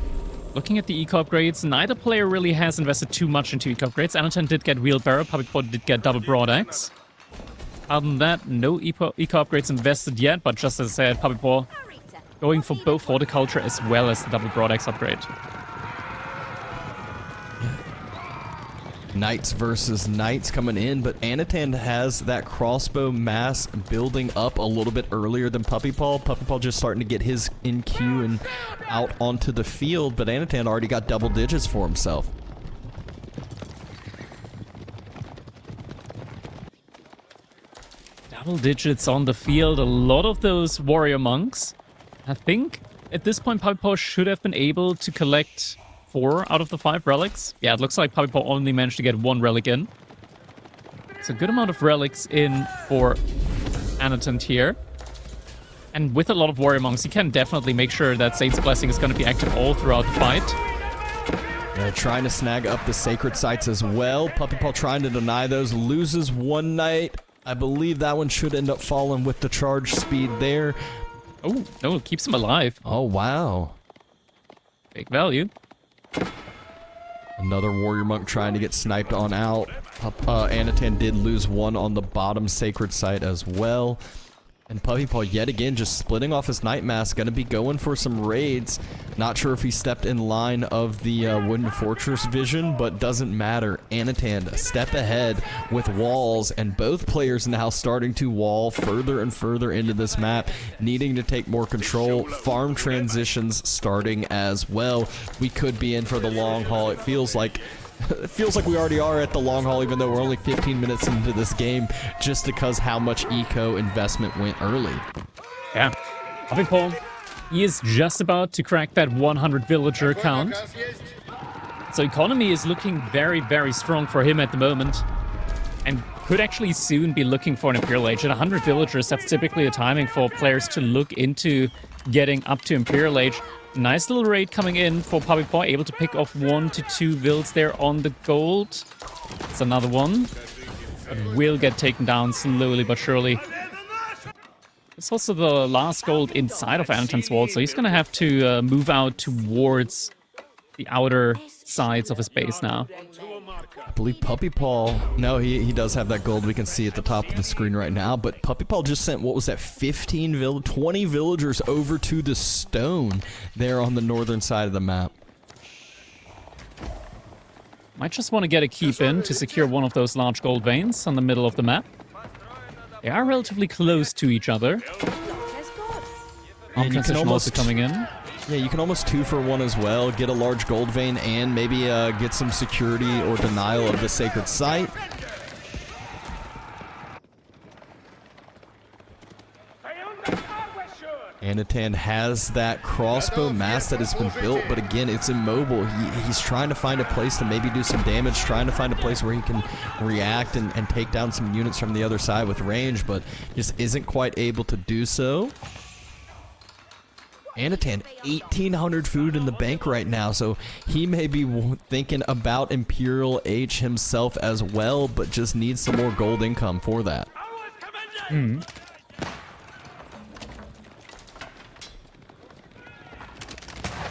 Looking at the eco upgrades, neither player really has invested too much into eco upgrades. Anotand did get wheelbarrow, Puppypaw did get double broadaxe. Other than that, no eco upgrades invested yet, but just as I said, Puppypaw going for both horticulture as well as the double broadaxe upgrade. Knights versus knights coming in, but Anotand has that crossbow mass building up a little bit earlier than Puppypaw. Puppypaw just starting to get his in queue and out onto the field, but Anotand already got double digits for himself. Double digits on the field, a lot of those warrior monks. I think at this point Puppypaw should have been able to collect 4 out of the 5 relics. Yeah, it looks like Puppypaw only managed to get 1 relic in. It's a good amount of relics in for Anotand here. And with a lot of warrior monks, he can definitely make sure that Saint's Blessing is going to be active all throughout the fight. Yeah, trying to snag up the sacred sites as well. Puppypaw trying to deny those. Loses 1 knight. I believe that one should end up falling with the charge speed there. Oh, no, it keeps him alive. Oh, wow. Big value. Another warrior monk trying to get sniped on out. Anotand did lose 1 on the bottom sacred site as well. And Puppypaw yet again just splitting off his Night Mask, gonna be going for some raids. Not sure if he stepped in line of the Wooden Fortress vision, but doesn't matter. Anotand a step ahead with walls, and both players now starting to wall further and further into this map, needing to take more control. Farm transitions starting as well. We could be in for the long haul. It feels like we already are at the long haul, even though we're only 15 minutes into this game, just because how much eco investment went early. Yeah. Puppypaw, he is just about to crack that 100 villager count. So economy is looking very, very strong for him at the moment. And could actually soon be looking for an Imperial Age. At 100 villagers, that's typically the timing for players to look into getting up to Imperial Age. Nice little raid coming in for Puppypaw, able to pick off 1 to 2 vills there on the gold. It's another one. But will get taken down slowly but surely. It's also the last gold inside of Anotand's wall, so he's going to have to move out towards the outer sides of his base now. I believe Puppypaw, no, he does have that gold we can see at the top of the screen right now, but Puppypaw just sent, what was that, 20 villagers over to the stone there on the northern side of the map. Might just want to get a keep in to secure one of those large gold veins on the middle of the map. They are relatively close to each other. Arm transition also coming in. Yeah, you can almost 2-for-1 as well. Get a large gold vein and maybe get some security or denial of the sacred site. Anotand has that crossbow mass that has been built, but again, it's immobile. He's trying to find a place to maybe do some damage, trying to find a place where he can react and take down some units from the other side with range, but just isn't quite able to do so. Anotand, 1,800 food in the bank right now, so he may be thinking about Imperial H himself as well, but just needs some more gold income for that.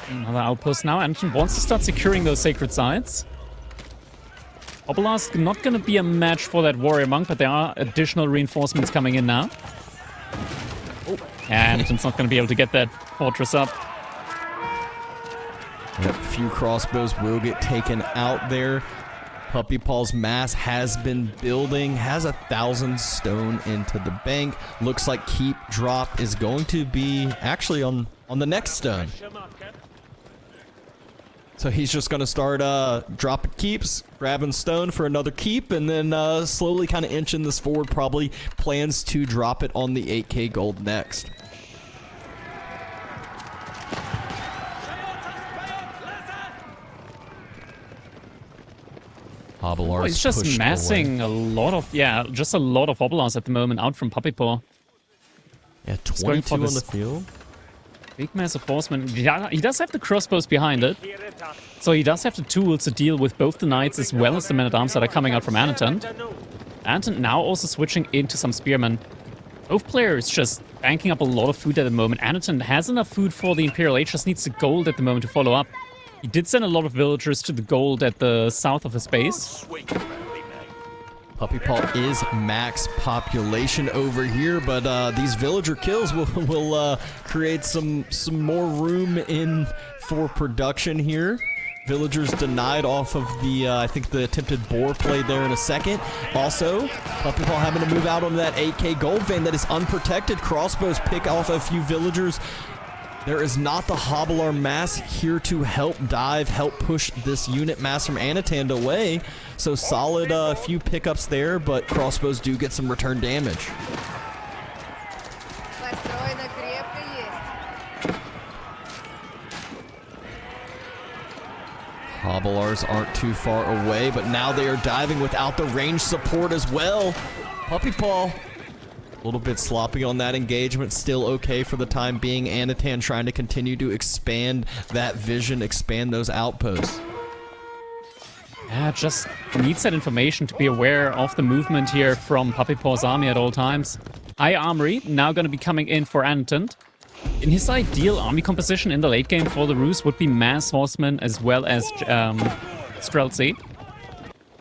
Another outpost now. Anotand wants to start securing those sacred sites. Obelisk not going to be a match for that warrior monk, but there are additional reinforcements coming in now. Oh, and Anotand's not going to be able to get that fortress up. Yep, few crossbows will get taken out there. Puppypaw's mass has been building, has 1,000 stone into the bank. Looks like keep drop is going to be actually on the next stone. So he's just going to start dropping keeps, grabbing stone for another keep, and then slowly kind of inching this forward. Probably plans to drop it on the 8k gold next. Hobblears He's just massing a lot of, just a lot of Hobblears at the moment out from Puppypaw. Yeah, 22 on the field. Big massive horseman. Yeah, he does have the crossbows behind it. So he does have the tools to deal with both the knights as well as the men-at-arms that are coming out from Anotand. Anotand now also switching into some spearmen. Both players just banking up a lot of food at the moment. Anotand has enough food for the Imperial Age, just needs the gold at the moment to follow up. He did send a lot of villagers to the gold at the south of his base. Puppypaw is max population over here, but these villager kills will create some more room in for production here. Villagers denied off of the, I think the attempted boar play there in a second. Also, Puppypaw having to move out on that 8k gold vein that is unprotected. Crossbows pick off a few villagers. There is not the Hobblear mass here to help dive, help push this unit mass from Anotand away. So solid few pickups there, but crossbows do get some return damage. Hobblears aren't too far away, but now they are diving without the range support as well. Puppypaw, a little bit sloppy on that engagement, still okay for the time being. Anotand trying to continue to expand that vision, expand those outposts. Yeah, just needs that information to be aware of the movement here from Puppypaw's army at all times. High Armory now going to be coming in for Anotand. In his ideal army composition in the late game for the Rus would be mass horsemen as well as Streltsy.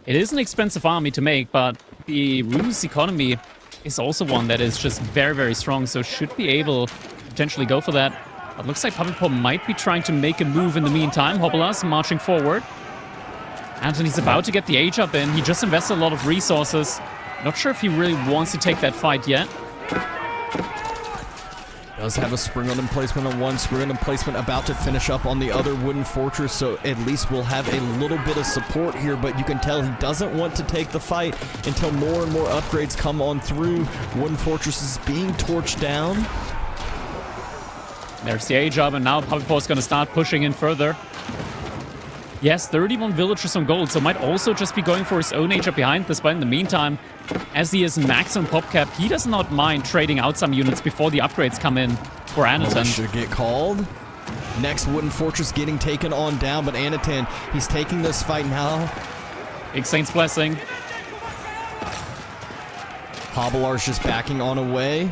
It is an expensive army to make, but the Rus economy is also one that is just very, very strong, so should be able to potentially go for that. But looks like Puppypaw might be trying to make a move in the meantime. Hobblears marching forward. Anthony's about to get the age up in. He just invested a lot of resources. Not sure if he really wants to take that fight yet. Does have a spring on emplacement on one, spring on emplacement about to finish up on the other wooden fortress, so at least we'll have a little bit of support here, but you can tell he doesn't want to take the fight until more and more upgrades come on through. Wooden fortress is being torched down. There's the age up, and now Puppypaw's going to start pushing in further. Yes, 31 villagers on gold, so might also just be going for his own age up behind this, but in the meantime, as he is max on pop cap, he does not mind trading out some units before the upgrades come in for Anotand. Should get called. Next wooden fortress getting taken on down, but Anotand, he's taking this fight now. Big Saint's Blessing. Hobblears just backing on away.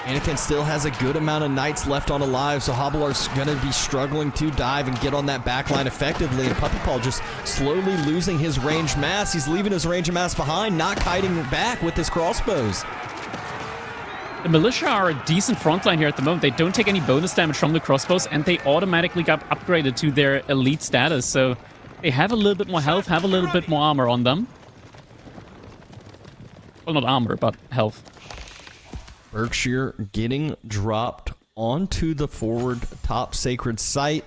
Anotand still has a good amount of knights left on alive, so Hobblear's going to be struggling to dive and get on that backline effectively. And Puppypaw just slowly losing his range mass. He's leaving his range mass behind, not kiting back with his crossbows. The militia are a decent frontline here at the moment. They don't take any bonus damage from the crossbows, and they automatically got upgraded to their elite status. So they have a little bit more health, have a little bit more armor on them. Well, not armor, but health. Berkshire getting dropped onto the forward top sacred site.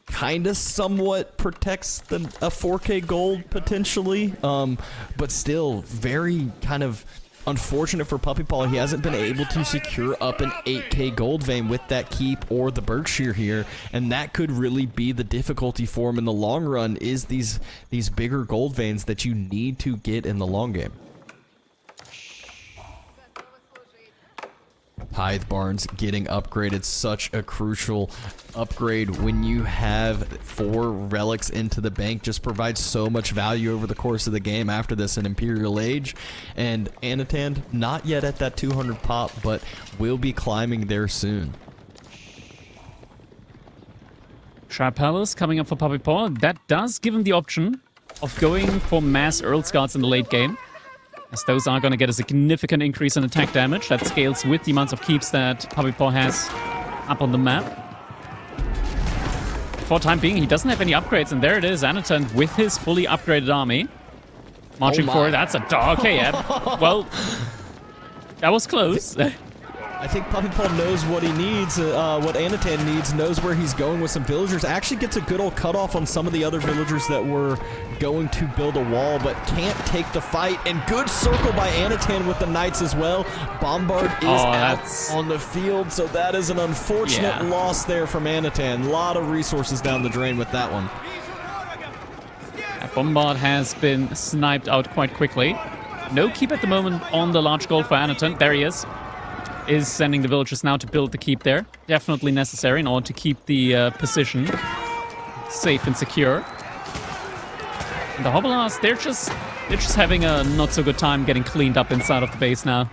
Kind of somewhat protects a 4K gold potentially, but still very kind of unfortunate for Puppypaw. He hasn't been able to secure up an 8K gold vein with that keep or the Berkshire here, and that could really be the difficulty for him in the long run, is these bigger gold veins that you need to get in the long game. Tithe Barns getting upgraded, such a crucial upgrade when you have 4 relics into the bank. Just provides so much value over the course of the game after this in Imperial Age. And Anotand, not yet at that 200 pop, but will be climbing there soon. Sharp Palace coming up for Puppypaw. That does give him the option of going for mass Earl Scouts in the late game, as those are going to get a significant increase in attack damage. That scales with the amounts of keeps that Puppypaw has up on the map. For the time being, he doesn't have any upgrades, and there it is, Anotand with his fully upgraded army. Marching forward, that's a dog. Okay, yeah. Well, that was close. I think Puppypaw knows what he needs, what Anotand needs, knows where he's going with some villagers. Actually gets a good old cutoff on some of the other villagers that were going to build a wall, but can't take the fight. And good circle by Anotand with the knights as well. Bombard is out on the field, so that is an unfortunate loss there from Anotand. A lot of resources down the drain with that one. Bombard has been sniped out quite quickly. No keep at the moment on the large gold for Anotand. There he is sending the villagers now to build the keep there. Definitely necessary in order to keep the position safe and secure. And the Hobblars, they're just having a not so good time getting cleaned up inside of the base now.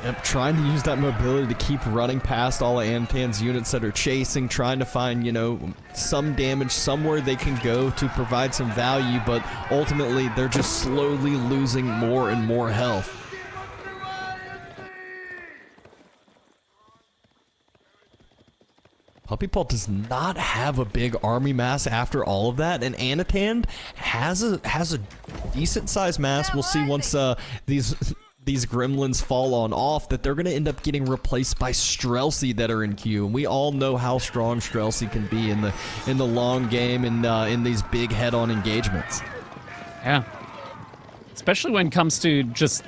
Yep, trying to use that mobility to keep running past all of Anotand's units that are chasing, trying to find, you know, some damage somewhere they can go to provide some value, but ultimately they're just slowly losing more and more health. Puppypaw does not have a big army mass after all of that, and Anotand has a decent sized mass. We'll see once these gremlins fall on off that they're going to end up getting replaced by Streltsy that are in queue, and we all know how strong Streltsy can be in the long game and in these big head-on engagements. Yeah, especially when it comes to just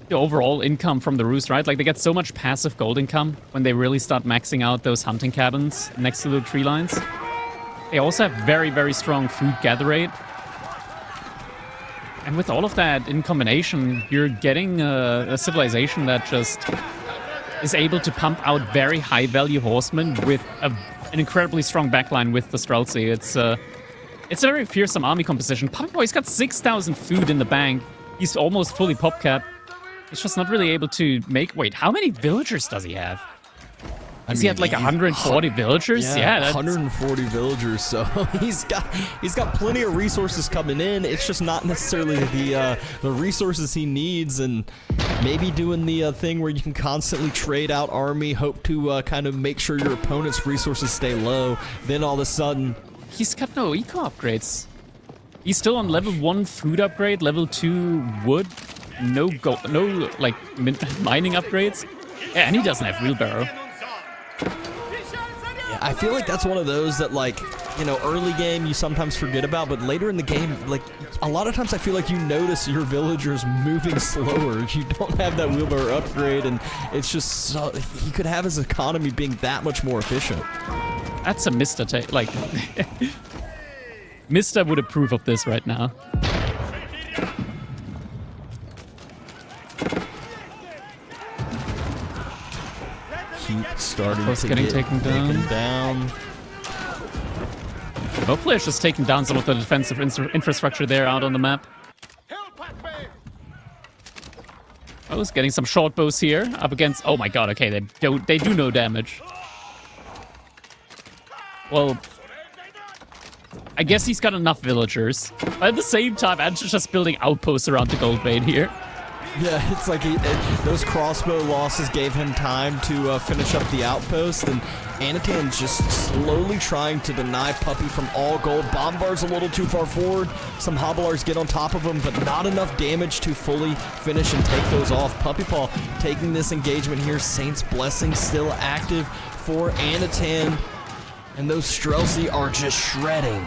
the overall income from the roost, right? Like, they get so much passive gold income when they really start maxing out those hunting cabins next to the tree lines. They also have very, very strong food gather rate. And with all of that in combination, you're getting a civilization that just is able to pump out very high-value horsemen with an incredibly strong backline with the Streltsy. It's a very fearsome army composition. Puppypaw's got 6,000 food in the bank. He's almost fully pop-capped. He's just not really able to make... Wait, how many villagers does he have? Does he have like 140 villagers? Yeah, 140 villagers. So he's got plenty of resources coming in. It's just not necessarily the resources he needs, and maybe doing the thing where you can constantly trade out army, hope to kind of make sure your opponent's resources stay low. Then all of a sudden, he's got no eco upgrades. He's still on level 1 food upgrade, level 2 wood. No like mining upgrades. Yeah, and he doesn't have wheelbarrow. Yeah, I feel like that's one of those that, like, you know, early game you sometimes forget about, but later in the game, like, a lot of times I feel like you notice your villagers moving slower. You don't have that wheelbarrow upgrade, and it's just so, he could have his economy being that much more efficient. That's a Mr. take. Like, Mr. would approve of this right now. Keep starting to getting taken down. Hopefully it's just taking down some of the defensive infrastructure there out on the map. Oh, it's getting some short bows here up against... Oh my god, okay, they do no damage. Well, I guess he's got enough villagers. But at the same time, I'm just building outposts around the gold vein here. Yeah, it's like those crossbow losses gave him time to finish up the outpost, and Anotand's just slowly trying to deny Puppy from all gold. Bombard's a little too far forward. Some Hobblars get on top of him, but not enough damage to fully finish and take those off. Puppypaw taking this engagement here. Saint's Blessing still active for Anotand, and those Streltsy are just shredding.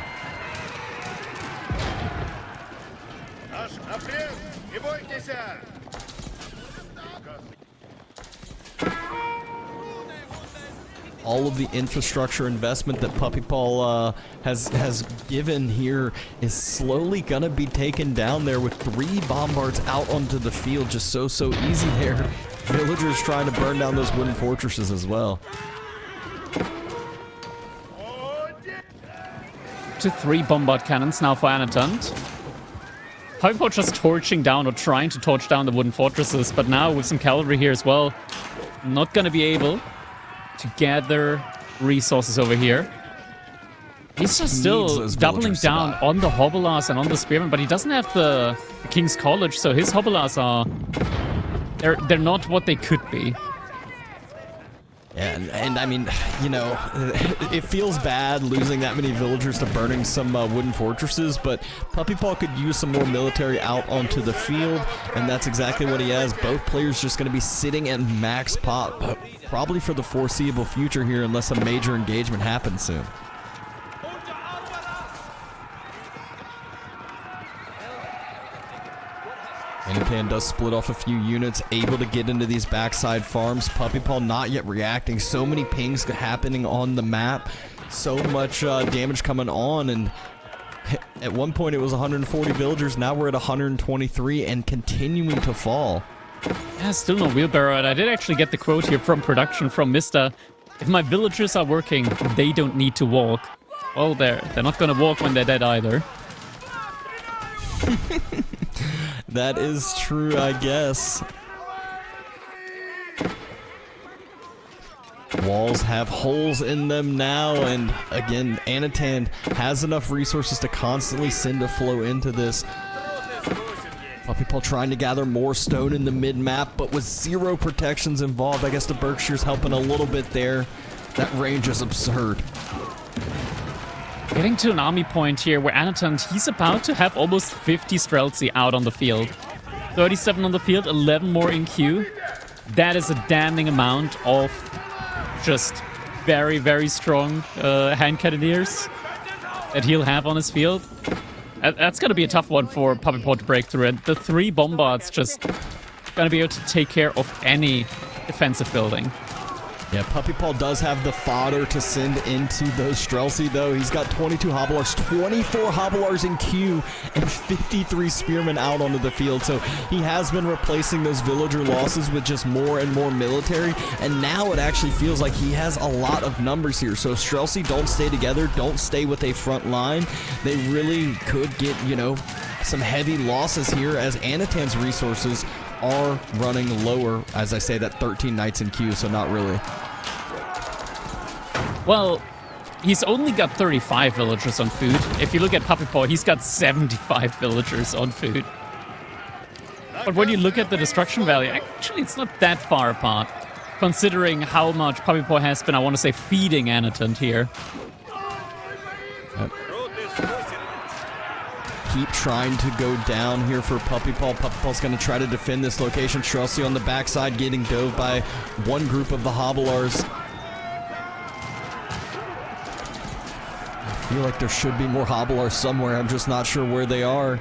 All of the infrastructure investment that Puppypaw has given here is slowly gonna be taken down there with 3 Bombards out onto the field. Just so easy there. Villagers trying to burn down those wooden fortresses as well. To 3 Bombard cannons now for Anotand. Puppypaw just torching down or trying to torch down the wooden fortresses, but now with some cavalry here as well, not gonna be able to gather resources over here. He's just still doubling down on the Hobblars and on the Spearmen, but he doesn't have the King's College, so his Hobblars are... They're not what they could be. Yeah, and I mean, you know, it feels bad losing that many villagers to burning some wooden fortresses, but Puppypaw could use some more military out onto the field, and that's exactly what he has. Both players just going to be sitting at max pop, probably for the foreseeable future here, unless a major engagement happens soon. Anotand does split off a few units, able to get into these backside farms. Puppypaw not yet reacting. So many pings happening on the map. So much damage coming on, and at one point it was 140 villagers. Now we're at 123 and continuing to fall. Yeah, still no wheelbarrow, and I did actually get the quote here from production from Mr. If my villagers are working, they don't need to walk. Well, they're not gonna walk when they're dead either. That is true, I guess. Walls have holes in them now, and again, Anotand has enough resources to constantly send a flow into this. Puppypaw trying to gather more stone in the mid-map, but with 0 protections involved. I guess the Berkshire's helping a little bit there. That range is absurd. Getting to an army point here where Anotand, he's about to have almost 50 Streltsy out on the field. 37 on the field, 11 more in queue. That is a damning amount of just very, very strong hand cannoneers that he'll have on his field. That's going to be a tough one for Puppypaw to break through. And the 3 Bombards just going to be able to take care of any defensive building. Yeah, Puppypaw does have the fodder to send into those Streltsy, though. He's got 22 Hobblars, 24 Hobblars in queue, and 53 Spearmen out onto the field. So he has been replacing those villager losses with just more and more military, and now it actually feels like he has a lot of numbers here. So if Streltsy don't stay together, don't stay with a front line, they really could get, you know, some heavy losses here as Anotand's resources are running lower. As I say, that 13 knights in queue, so not really. Well, he's only got 35 villagers on food. If you look at Puppypaw, he's got 75 villagers on food. But when you look at the destruction value, actually it's not that far apart, considering how much Puppypaw has been, I want to say, feeding Anotand here. Yep. Keep trying to go down here for Puppypaw. Puppypaw's going to try to defend this location. Streltsy on the backside getting dove by one group of the Hobblars. I feel like there should be more Hobblars somewhere. I'm just not sure where they are.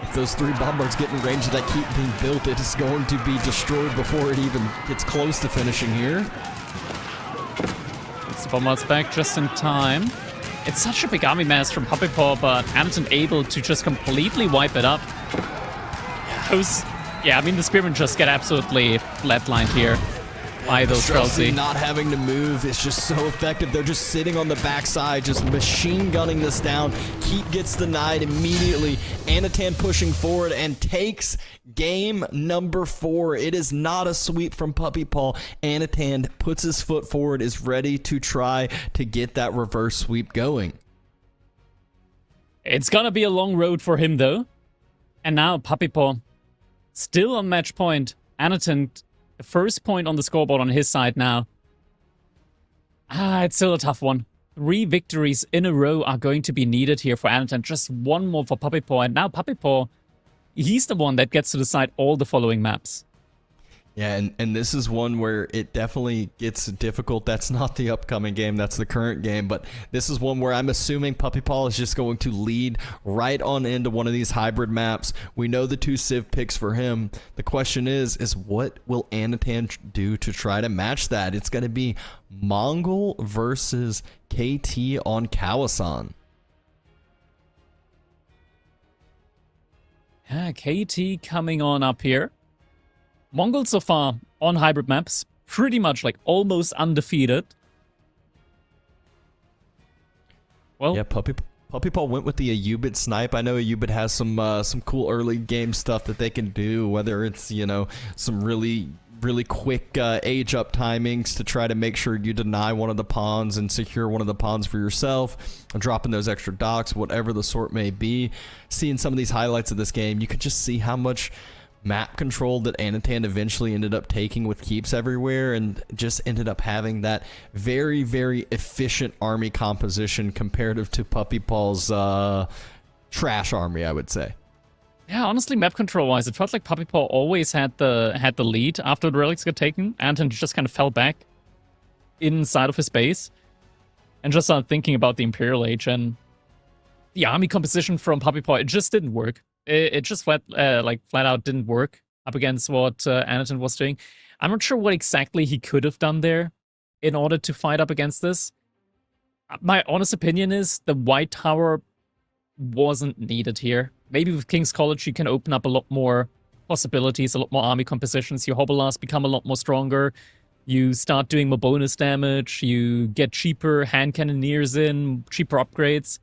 If those 3 Bombards get in range of that keep being built, it is going to be destroyed before it even gets close to finishing here. It's the Bombards back just in time. It's such a big army mass from Puppypaw, but Anotand able to just completely wipe it up. Yeah, I mean, the Spearmen just get absolutely flatlined here by those Streltsy. Not having to move is just so effective. They're just sitting on the backside, just machine gunning this down. Keep gets denied immediately. Anotand pushing forward and takes game number 4. It is not a sweep from Puppypaw. Anotand puts his foot forward, is ready to try to get that reverse sweep going. It's gonna be a long road for him, though. And now Puppypaw Still on match point. Anotand, the first point on the scoreboard on his side now. It's still a tough one. 3 victories in a row are going to be needed here for Anotand. Just one more for Puppypaw. And now Puppypaw, he's the one that gets to decide all the following maps. Yeah, and this is one where it definitely gets difficult. That's not the upcoming game, that's the current game, but this is one where I'm assuming Puppypaw is just going to lead right on into one of these hybrid maps. We know the 2 Civ picks for him. The question is what will Anotand do to try to match that? It's going to be Mongol versus KT on Kawasan. Yeah, KT coming on up here. Mongol so far on hybrid maps, pretty much like almost undefeated. Well, yeah, Puppypaw went with the Ayubit snipe. I know Ayubit has some cool early game stuff that they can do, whether it's, you know, some really quick age up timings to try to make sure you deny one of the pawns and secure one of the pawns for yourself, or dropping those extra docks, whatever the sort may be. Seeing some of these highlights of this game, you could just see how much map control that Anotand eventually ended up taking with keeps everywhere, and just ended up having that very, very efficient army composition comparative to Puppypaw's trash army, I would say. Yeah, honestly, map control-wise, it felt like Puppypaw always had the lead after the relics got taken. Anotand just kind of fell back inside of his base and just started thinking about the Imperial Age, and the army composition from Puppypaw, it just didn't work. It just flat out didn't work up against what Anotand was doing. I'm not sure what exactly he could have done there in order to fight up against this. My honest opinion is the White Tower wasn't needed here. Maybe with King's College you can open up a lot more possibilities, a lot more army compositions. Your Hobolas become a lot more stronger. You start doing more bonus damage. You get cheaper hand cannoneers in, cheaper upgrades.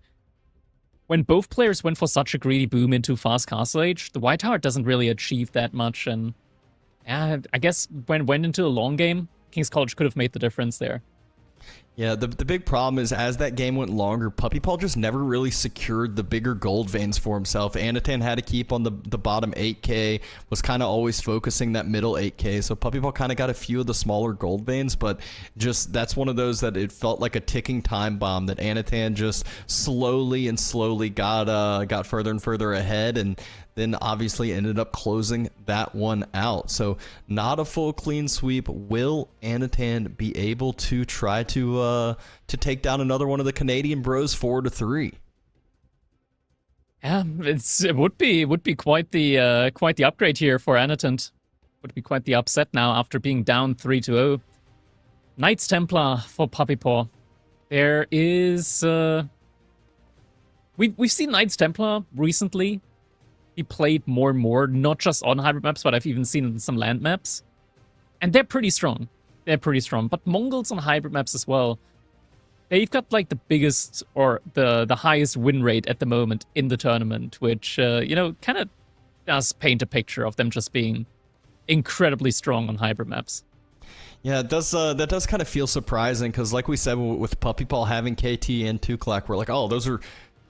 When both players went for such a greedy boom into Fast Castle Age, the White Tower doesn't really achieve that much, and yeah, I guess when it went into a long game, King's College could have made the difference there. Yeah, the big problem is as that game went longer, Puppypaw just never really secured the bigger gold veins for himself. Anotand had to keep on the bottom 8k, was kind of always focusing that middle 8k, so Puppypaw kind of got a few of the smaller gold veins, but just that's one of those that it felt like a ticking time bomb that Anotand just slowly got further and further ahead, and then obviously ended up closing that one out. So not a full clean sweep. Will Anotand be able to try to take down another one of the Canadian bros 4-3? Yeah, it would be quite the upgrade here for Anotand. Would be quite the upset now after being down 3-0. Knights Templar for Puppypaw. There is we've seen Knights Templar recently be played more and more, not just on hybrid maps, but I've even seen some land maps. And they're pretty strong. But Mongols on hybrid maps as well, they've got like the biggest or the highest win rate at the moment in the tournament, which, kind of does paint a picture of them just being incredibly strong on hybrid maps. Yeah, it does. That does kind of feel surprising because, like we said, with Puppypaw having KT and Tuklak, we're like, oh, those are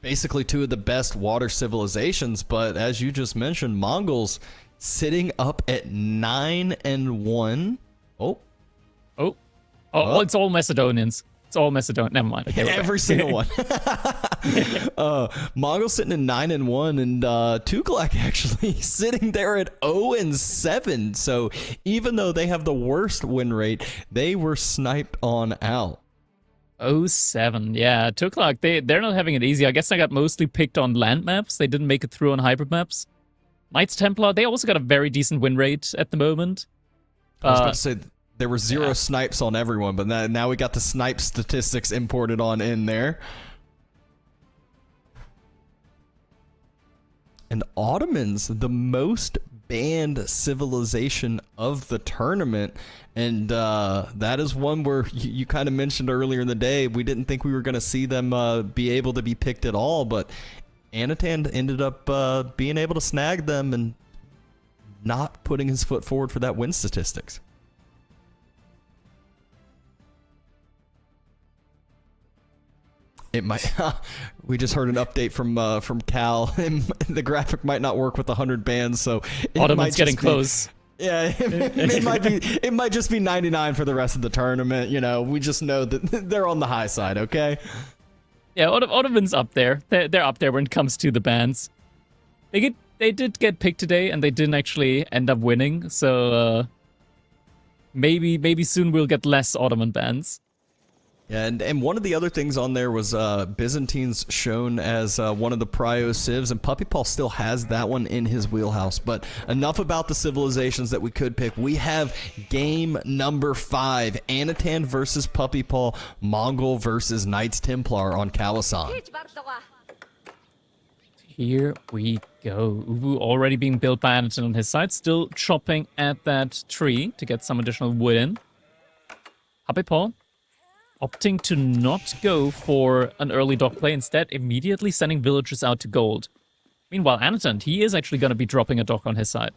basically 2 of the best water civilizations. But as you just mentioned, Mongols sitting up at 9-1. Oh, it's all Macedonians. It's all Macedonian. Never mind. Okay, every single one. Mongols sitting at 9-1, and Tuklak actually sitting there at 0-7. So even though they have the worst win rate, they were sniped on out. 0-7, yeah. Tuklak, they're not having it easy. I guess they got mostly picked on land maps. They didn't make it through on hybrid maps. Knights Templar, they also got a very decent win rate at the moment. I was about to say there were 0 snipes on everyone, but now we got the snipe statistics imported on in there. And Ottomans, the most banned civilization of the tournament, and that is one where you kind of mentioned earlier in the day we didn't think we were going to see them be able to be picked at all, but Anotand ended up being able to snag them and not putting his foot forward for that win statistics. It might. We just heard an update from Cal, and the graphic might not work with 100 bands, so Ottoman's getting close. Yeah, it might just be 99 for the rest of the tournament. You know, we just know that they're on the high side. Okay. Yeah, Ottoman's up there. They're up there when it comes to the bans. They did get picked today, and they didn't actually end up winning. So maybe soon we'll get less Ottoman bans. Yeah, and one of the other things on there was Byzantines shown as one of the prio civs, and Puppypaw still has that one in his wheelhouse. But enough about the civilizations that we could pick. We have game number 5, Anotand versus Puppypaw, Mongol versus Knights Templar on Kalasan. Here we go. Uwu already being built by Anotand on his side, still chopping at that tree to get some additional wood in. Puppypaw opting to not go for an early dock play, instead immediately sending villagers out to gold. Meanwhile, Anotand, he is actually going to be dropping a dock on his side.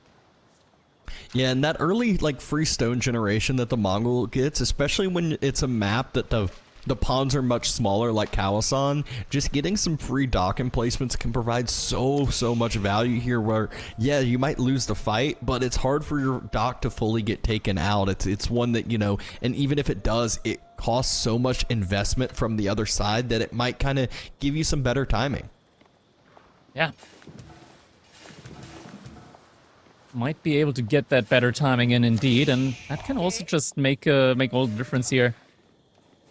Yeah, and that early free stone generation that the Mongol gets, especially when it's a map that the pawns are much smaller like Kalasan, just getting some free dock emplacements can provide so much value here where, yeah, you might lose the fight, but it's hard for your dock to fully get taken out. It's one that, you know, and even if it does, it costs so much investment from the other side that it might kind of give you some better timing. Yeah. Might be able to get that better timing in indeed, and that can also just make all the difference here.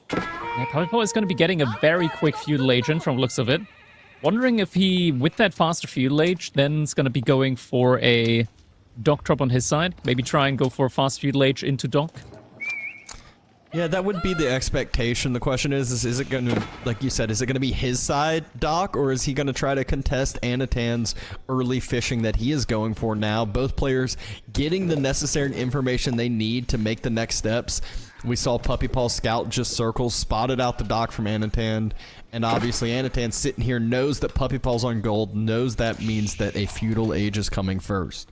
Yeah, Puppypaw is going to be getting a very quick feudal agent from the looks of it. Wondering if he, with that faster feudal age, then is going to be going for a dock drop on his side. Maybe try and go for a fast feudal age into dock. Yeah, that would be the expectation. The question is it going to, like you said, is it going to be his side dock, or is he going to try to contest Anotand's early fishing that he is going for now? Both players getting the necessary information they need to make the next steps. We saw Puppypaw scout just circles, spotted out the dock from Anotand, and obviously Anotand sitting here knows that Puppypaw's on gold, knows that means that a feudal age is coming first.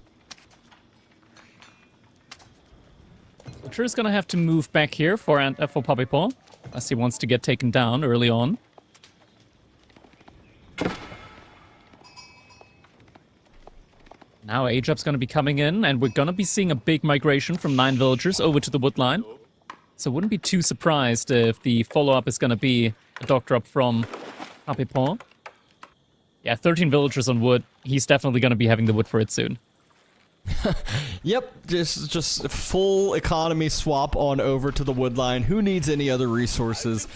Butcher's gonna have to move back here for Puppypaw, unless he wants to get taken down early on. Now Age Up's gonna be coming in, and we're gonna be seeing a big migration from 9 villagers over to the wood line. So wouldn't be too surprised if the follow-up is gonna be a dock drop from Puppypaw. Yeah, 13 villagers on wood. He's definitely gonna be having the wood for it soon. Yep, just full economy swap on over to the wood line. Who needs any other resources?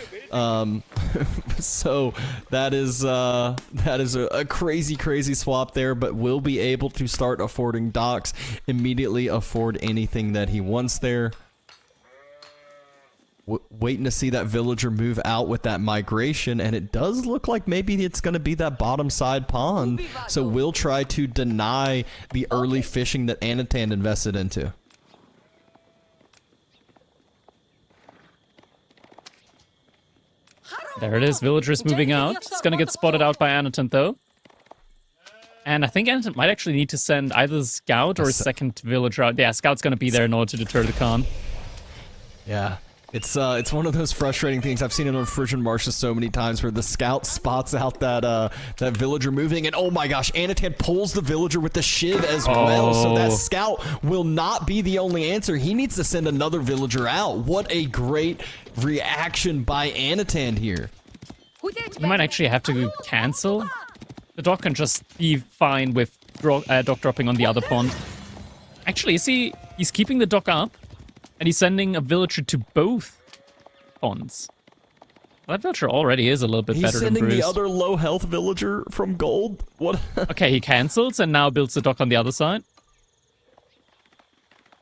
So that is a crazy swap there, but will be able to start affording docks, immediately afford anything that he wants there. Waiting to see that villager move out with that migration, and it does look like maybe it's going to be that bottom side pond, so we'll try to deny the early fishing that Anotand invested into. There it is, villagers moving out. It's going to get spotted out by Anotand though. And I think Anotand might actually need to send either a scout or a second villager out. Yeah, scout's going to be there in order to deter the Khan. Yeah. It's one of those frustrating things. I've seen it on Frisian Marshes so many times where the scout spots out that villager moving, and oh my gosh, Anotand pulls the villager with the shiv as well, so that scout will not be the only answer. He needs to send another villager out. What a great reaction by Anotand here. You might actually have to cancel. The dock can just be fine with dock dropping on the other pond. Actually, he's keeping the dock up. And he's sending a villager to both ponds. Well, that villager already is a little bit better than Bruce. He's sending the other low health villager from gold? What? Okay, he cancels and now builds the dock on the other side.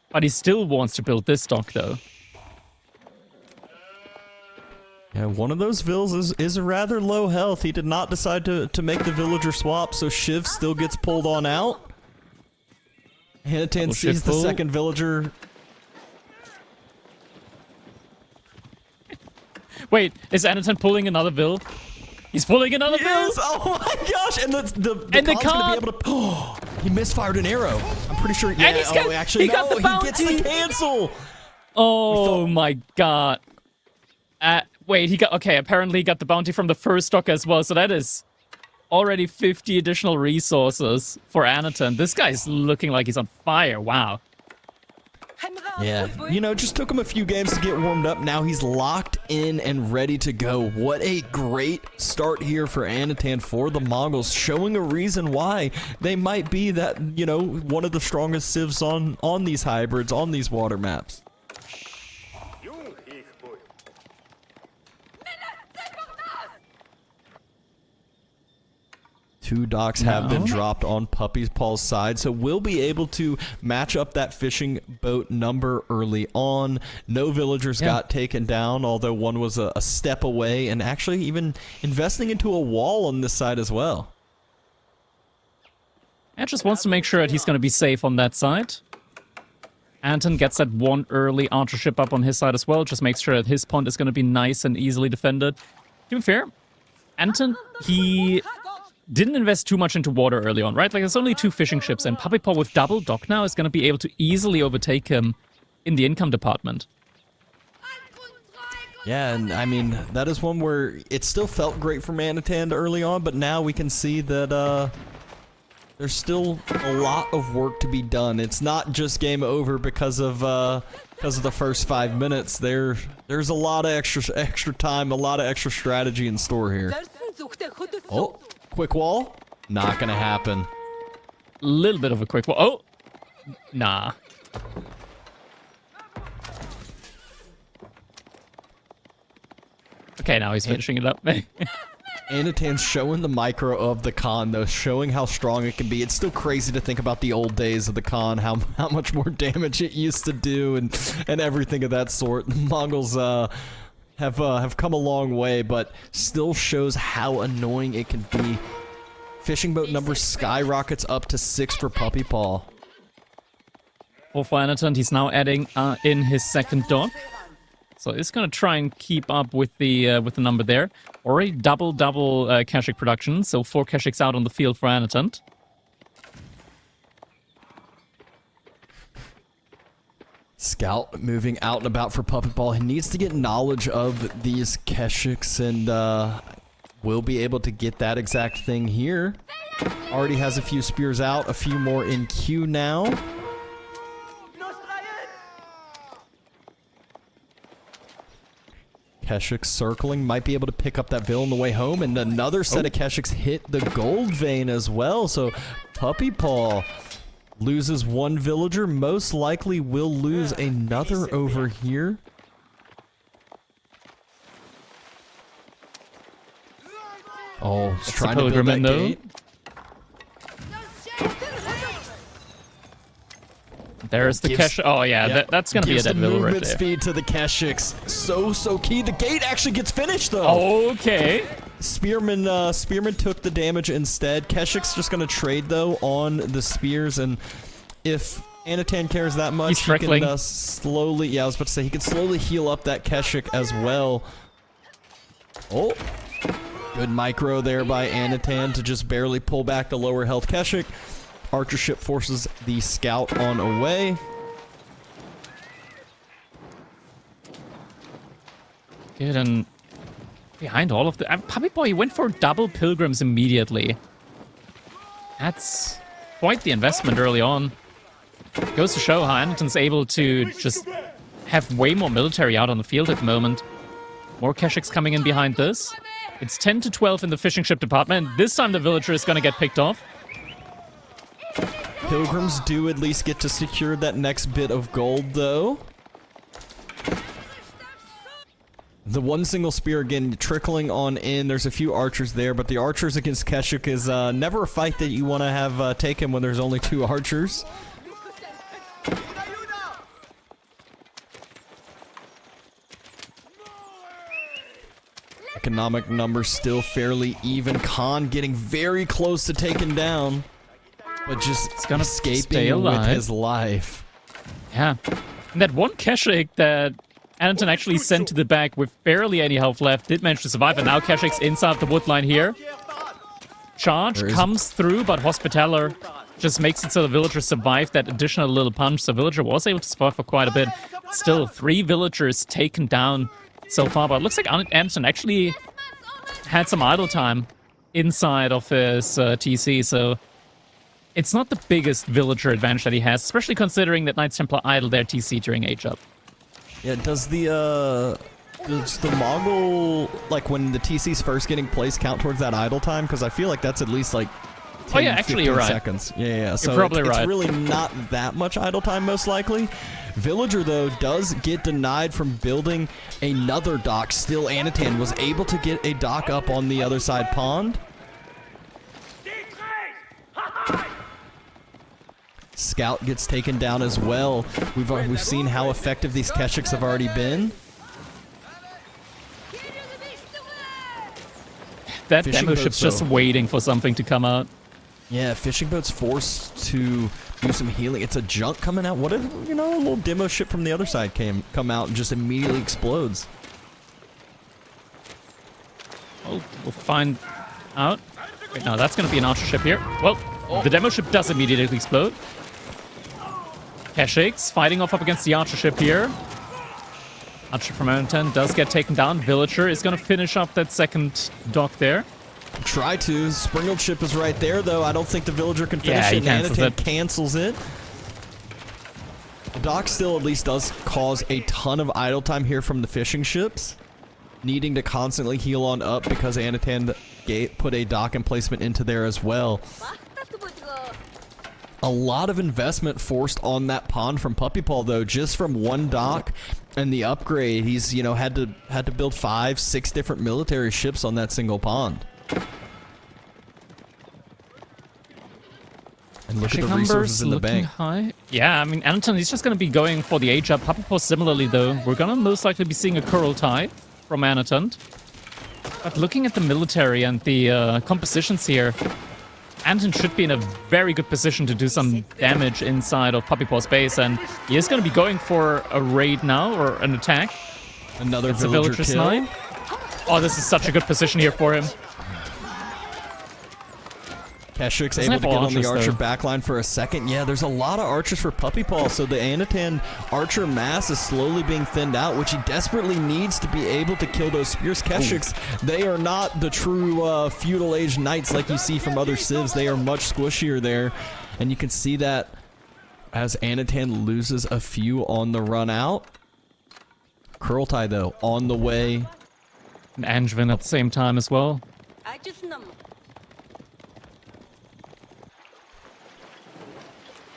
But he still wants to build this dock, though. Yeah, one of those vills is rather low health. He did not decide to make the villager swap, so Shiv still gets pulled on out. Anotand sees the second villager. Wait, is Anotand pulling another vill? He's pulling another vill! Oh my gosh! And the Khan's gonna be able to. Oh, he misfired an arrow. I'm pretty sure. Yeah. He got the bounty. He gets the cancel. Oh my god! Wait, he got... Okay, apparently he got the bounty from the first stock as well, so that is already 50 additional resources for Anotand. This guy's looking like he's on fire. Wow. Yeah, you know, just took him a few games to get warmed up. Now he's locked in and ready to go. What a great start here for Anotand, for the Mongols, showing a reason why they might be that, you know, one of the strongest civs on these hybrids, on these water maps. Two docks have been dropped on Puppypaw's side, so we'll be able to match up that fishing boat number early on. No villagers got taken down, although one was a step away, and actually even investing into a wall on this side as well. And just wants to make sure that he's going to be safe on that side. Anton gets that one early archer ship up on his side as well, just makes sure that his pond is going to be nice and easily defended. To be fair, Anton, he didn't invest too much into water early on, right? Like, there's only 2 fishing ships, and Puppypaw with double dock now is going to be able to easily overtake him in the income department. Yeah, and I mean, that is one where it still felt great for Anotand early on, but now we can see that there's still a lot of work to be done. It's not just game over because of the first 5 minutes. There's a lot of extra time, a lot of extra strategy in store here. Oh. Quick wall? Not gonna happen. Little bit of a quick wall. Oh! Nah. Okay, now he's finishing it up. Anotand's showing the micro of the Khan, though, showing how strong it can be. It's still crazy to think about the old days of the Khan, how much more damage it used to do, and everything of that sort. The Mongols have come a long way, but still shows how annoying it can be. Fishing boat number skyrockets up to 6 for Puppypaw. For Anotand, he's now adding in his second dock. So he's going to try and keep up with the number there. Already double Kashik production, so 4 Kashiks out on the field for Anotand. Scout moving out and about for Puppypaw. He needs to get knowledge of these Keshiks, and will be able to get that exact thing here. Already has a few spears out, a few more in queue now. Keshiks circling, might be able to pick up that villain on the way home, and another set of Keshiks hit the gold vein as well, so Puppypaw loses 1 villager, most likely will lose another over here. Oh, he's trying to build that gate. There's the Kesh. Oh, yeah, that's going to be a dead villa right there. Movement speed to the Keshiks. So key. The gate actually gets finished, though. Okay. Spearman took the damage instead. Keshik's just going to trade, though, on the spears, and if Anotand cares that much, he can slowly... Yeah, I was about to say, he can slowly heal up that Keshik as well. Oh. Good micro there by Anotand to just barely pull back the lower health Keshik. Archer ship forces the scout on away. Good, and behind all of the... Puppypaw, he went for double pilgrims immediately. That's quite the investment early on. Goes to show how Anotand's able to just have way more military out on the field at the moment. More Keshiks coming in behind this. It's 10 to 12 in the fishing ship department. This time the villager is going to get picked off. Pilgrims do at least get to secure that next bit of gold, though. The one single spear, again, trickling on in. There's a few archers there, but the archers against Keshik is never a fight that you want to have taken when there's only 2 archers. Economic numbers still fairly even. Khan getting very close to taking down, but just escaping with his life. Yeah. And that one Keshik that Anotand actually sent to the back with barely any health left did manage to survive, and now Keshik's inside the wood line here. Charge comes through, but Hospitaller just makes it so the villager survived that additional little punch, so villager was able to survive for quite a bit. Still, 3 villagers taken down so far, but it looks like Anotand actually had some idle time inside of his TC, so it's not the biggest villager advantage that he has, especially considering that Knights Templar idle their TC during age-up. Yeah, does the Mongol, like when the TC's first getting placed, count towards that idle time? Because I feel like that's at least like 10, oh yeah, actually 15 you're right. seconds. Yeah. So you're probably right. It's really not that much idle time, most likely. Villager, though, does get denied from building another dock. Still, Anotand was able to get a dock up on the other side pond. Scout gets taken down as well. We've seen how effective these Keshiks have already been. That demo ship's just waiting for something to come out. Yeah, fishing boat's forced to do some healing. It's a junk coming out. What if, a little demo ship from the other side come out and just immediately explodes? Oh, we'll find out. Wait, no, that's going to be an archer ship here. Well, the demo ship does immediately explode. Keshiks fighting off up against the archer ship here. Archer from Anotand does get taken down. Villager is going to finish up that second dock there. Try to. Springled ship is right there, though. I don't think the villager can finish it. Anotand cancels it. The dock still at least does cause a ton of idle time here from the fishing ships, needing to constantly heal on up because Anotand put a dock emplacement into there as well. A lot of investment forced on that pond from Puppypaw, though, just from one dock and the upgrade. He's had to build 5, 6 different military ships on that single pond. And look at the resources in the bank. High. Yeah, I mean, Anotand, he's just going to be going for the age up. Puppypaw similarly, though. We're going to most likely be seeing a Kurultai from Anotand. But looking at the military and the compositions here, Anotand should be in a very good position to do some damage inside of Puppypaw's base, and he is going to be going for a raid now, or an attack. Another villager kill. Snipe. Oh, this is such a good position here for him. Keshik's able to get on the archer backline for a second. Yeah, there's a lot of archers for Puppypaw, so the Anotand archer mass is slowly being thinned out, which he desperately needs to be able to kill those spears. Keshiks, they are not the true feudal age knights like you see from other civs. They are much squishier there, and you can see that as Anotand loses a few on the run out. Kurultai, though, on the way. And Angevin at the same time as well.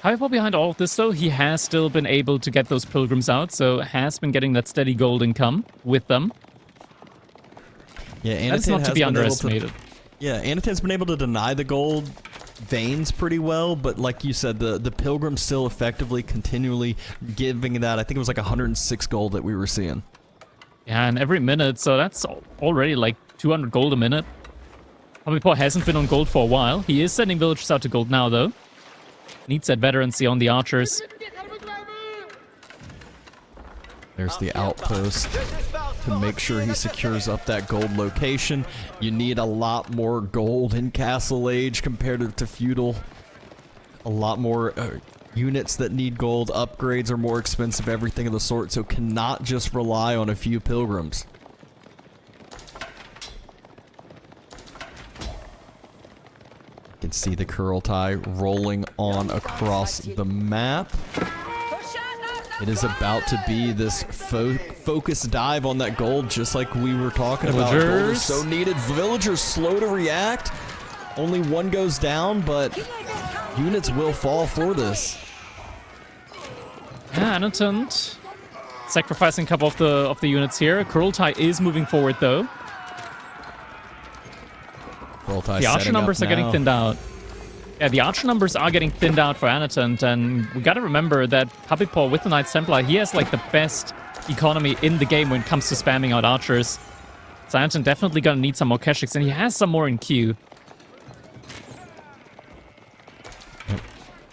However, behind all of this, though, he has still been able to get those pilgrims out, so has been getting that steady gold income with them. Yeah, Anotand that's not to be underestimated. Anotand's been able to deny the gold veins pretty well, but like you said, the pilgrims still effectively, continually giving that. I think it was like 106 gold that we were seeing. Yeah, and every minute, so that's already like 200 gold a minute. Puppypaw hasn't been on gold for a while. He is sending villagers out to gold now, though. Needs that veterancy on the archers. There's the outpost to make sure he secures up that gold location. You need a lot more gold in Castle Age compared to feudal. A lot more units that need gold. Upgrades are more expensive, everything of the sort, so cannot just rely on a few pilgrims. You can see the Kurultai rolling on across the map. It is about to be this focus dive on that gold, just like we were talking about. Gold is so needed. Villagers slow to react. Only one goes down, but units will fall for this. Yeah, Anotand sacrificing a couple of the units here. Kurultai is moving forward, though. The archer numbers are getting thinned out. Yeah, the archer numbers are getting thinned out for Anotand, and we gotta remember that Puppypaw with the Knights Templar, he has like the best economy in the game when it comes to spamming out archers. So Anotand definitely gonna need some more Keshiks, and he has some more in queue.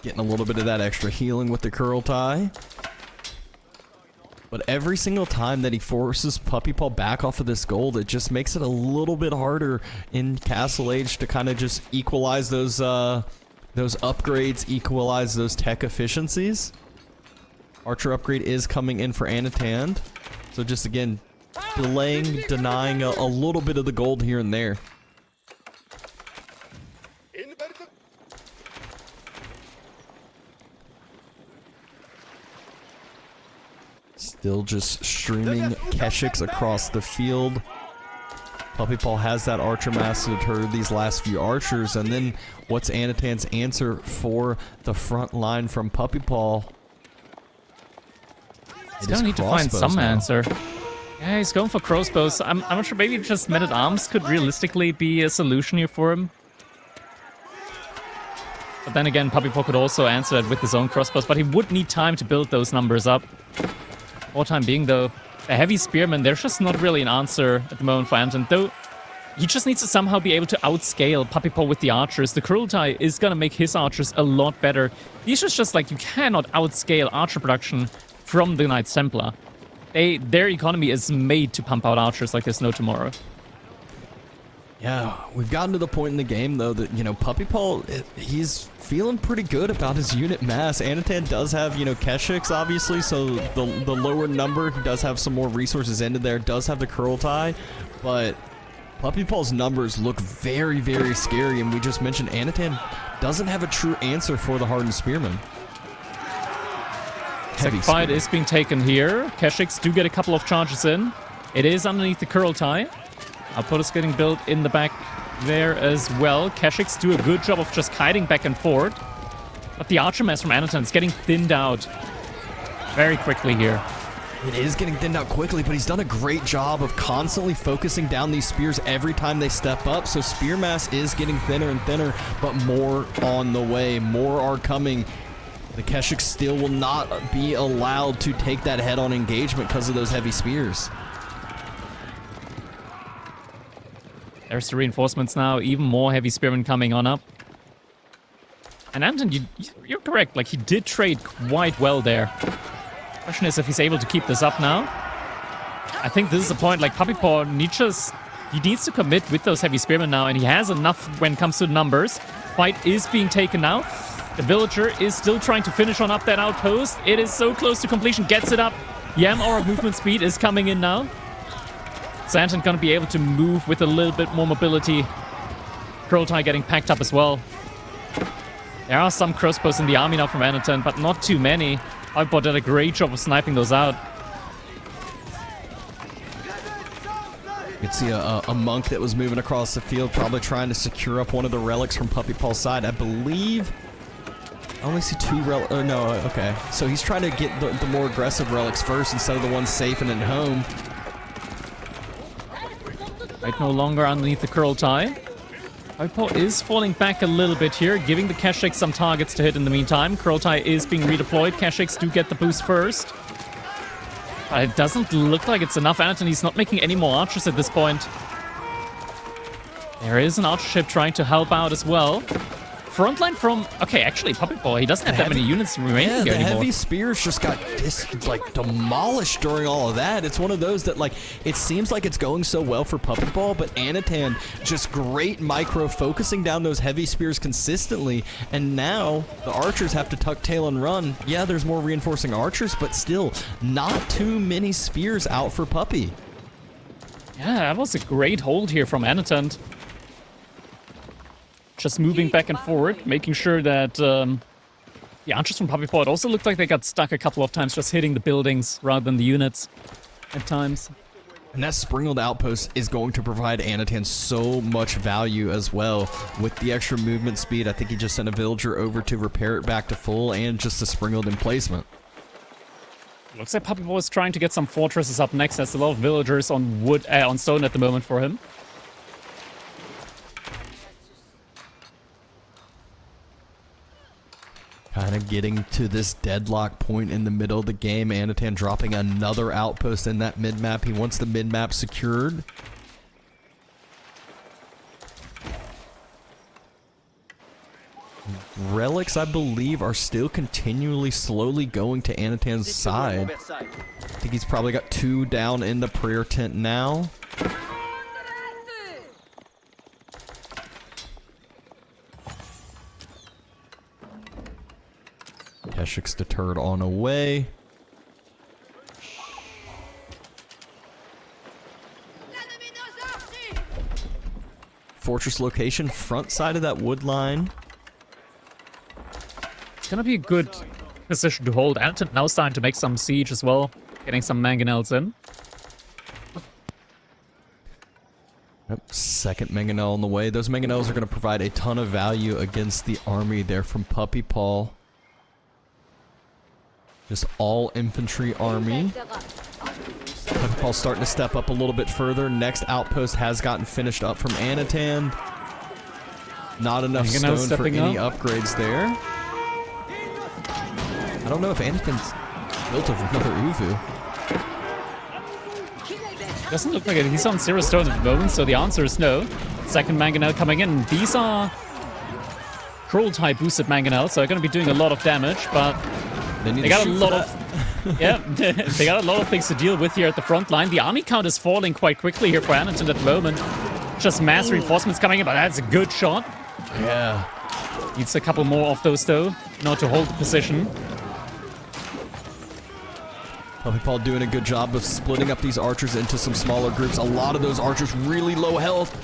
Getting a little bit of that extra healing with the Kurultai. But every single time that he forces Puppypaw back off of this gold, it just makes it a little bit harder in Castle Age to kind of just equalize those upgrades, equalize those tech efficiencies. Archer upgrade is coming in for Anotand. So just again, delaying, denying a little bit of the gold here and there. Still just streaming Keshiks across the field. Puppypaw has that archer massacred these last few archers, and then what's Anotand's answer for the front line from Puppypaw? He's gonna need to find some answer. Yeah, he's going for crossbows. I'm not sure, maybe just men-at-arms could realistically be a solution here for him. But then again, Puppypaw could also answer it with his own crossbows, but he would need time to build those numbers up. For the time being, though, the heavy spearmen, there's just not really an answer at the moment for Anotand, though he just needs to somehow be able to outscale Puppypaw with the archers. The Cruelty is gonna make his archers a lot better. These are just like, you cannot outscale archer production from the Knights Templar. Their economy is made to pump out archers like there's no tomorrow. Yeah, we've gotten to the point in the game, though, that, you know, Puppypaw, he's feeling pretty good about his unit mass. Anotand does have, you know, Keshiks, obviously, so the lower number does have some more resources into there, does have the Cruelty, but Puppypaw's numbers look very, very scary, and we just mentioned Anotand doesn't have a true answer for the Hardened Spearmen. Second fight is being taken here. Keshiks do get a couple of charges in. It is underneath the Cruelty. Output is getting built in the back there as well. Keshiks do a good job of just kiting back and forth. But the archer mass from Anotand is getting thinned out very quickly here. It is getting thinned out quickly, but he's done a great job of constantly focusing down these spears every time they step up. So spear mass is getting thinner and thinner, but more on the way. More are coming. The Keshiks still will not be allowed to take that head-on engagement because of those heavy spears. There's the reinforcements now. Even more heavy spearmen coming on up. And Anotand, you're correct. Like, he did trade quite well there. Question is if he's able to keep this up now. I think this is the point. Like, Puppypaw he needs to commit with those heavy spearmen now, and he has enough when it comes to the numbers. Fight is being taken now. The villager is still trying to finish on up that outpost. It is so close to completion. Gets it up. Yam Aura movement speed is coming in now. So Anotand gonna be able to move with a little bit more mobility. Cruelty getting packed up as well. There are some crossbows in the army now from Anotand, but not too many. Puppypaw did a great job of sniping those out. You can see a monk that was moving across the field, probably trying to secure up one of the relics from Puppypaw's side. I believe I only see two relics. Oh, no, okay. So he's trying to get the more aggressive relics first instead of the ones safe and at home. Right, no longer underneath the Cruelty. Puppypaw is falling back a little bit here, giving the Keshiks some targets to hit in the meantime. Cruelty is being redeployed. Keshiks do get the boost first. But it doesn't look like it's enough. Anotand, he's not making any more archers at this point. There is an archer ship trying to help out as well. Frontline from... Okay, actually, Puppypaw, he doesn't have that many units remaining here anymore. The heavy spears just got demolished during all of that. It's one of those that, like, it seems like it's going so well for Puppypaw, but Anotand just great micro-focusing down those heavy spears consistently, and now the archers have to tuck tail and run. Yeah, there's more reinforcing archers, but still, not too many spears out for Puppy. Yeah, that was a great hold here from Anotand. Just moving back and forward, making sure that the archers from Puppypaw, it also looked like they got stuck a couple of times, just hitting the buildings rather than the units at times. And that sprinkled outpost is going to provide Anotand so much value as well. With the extra movement speed, I think he just sent a villager over to repair it back to full, and just a sprinkled emplacement. Looks like Puppypaw is trying to get some fortresses up next. There's a lot of villagers on wood, on stone at the moment for him. Kind of getting to this deadlock point in the middle of the game. Anotand dropping another outpost in that mid-map. He wants the mid-map secured. Relics, I believe, are still continually slowly going to Anotand's side. I think he's probably got 2 down in the prayer tent now. Keshiks deterred on away. fortress location, front side of that wood line. It's gonna be a good position to hold. Anotand now starting to make some siege as well, getting some mangonels in. Yep, second mangonel on the way. Those mangonels are going to provide a ton of value against the army there from Puppypaw. Just all infantry army. Puppypaw's starting to step up a little bit further. Next outpost has gotten finished up from Anotand. Not enough stone for any upgrades there. I don't know if Anotand's built another Uvu. Doesn't look like it. He's on 0 stone at the moment, so the answer is no. Second mangonel coming in. These are cruel type boosted mangonels, so they're going to be doing a lot of damage, but they got a lot of yeah, they got a lot of things to deal with here at the front line. The army count is falling quite quickly here for Anotand at the moment. Just mass reinforcements coming in, but that's a good shot. Yeah. Needs a couple more of those though, in order to hold the position. Puppypaw doing a good job of splitting up these archers into some smaller groups. A lot of those archers really low health.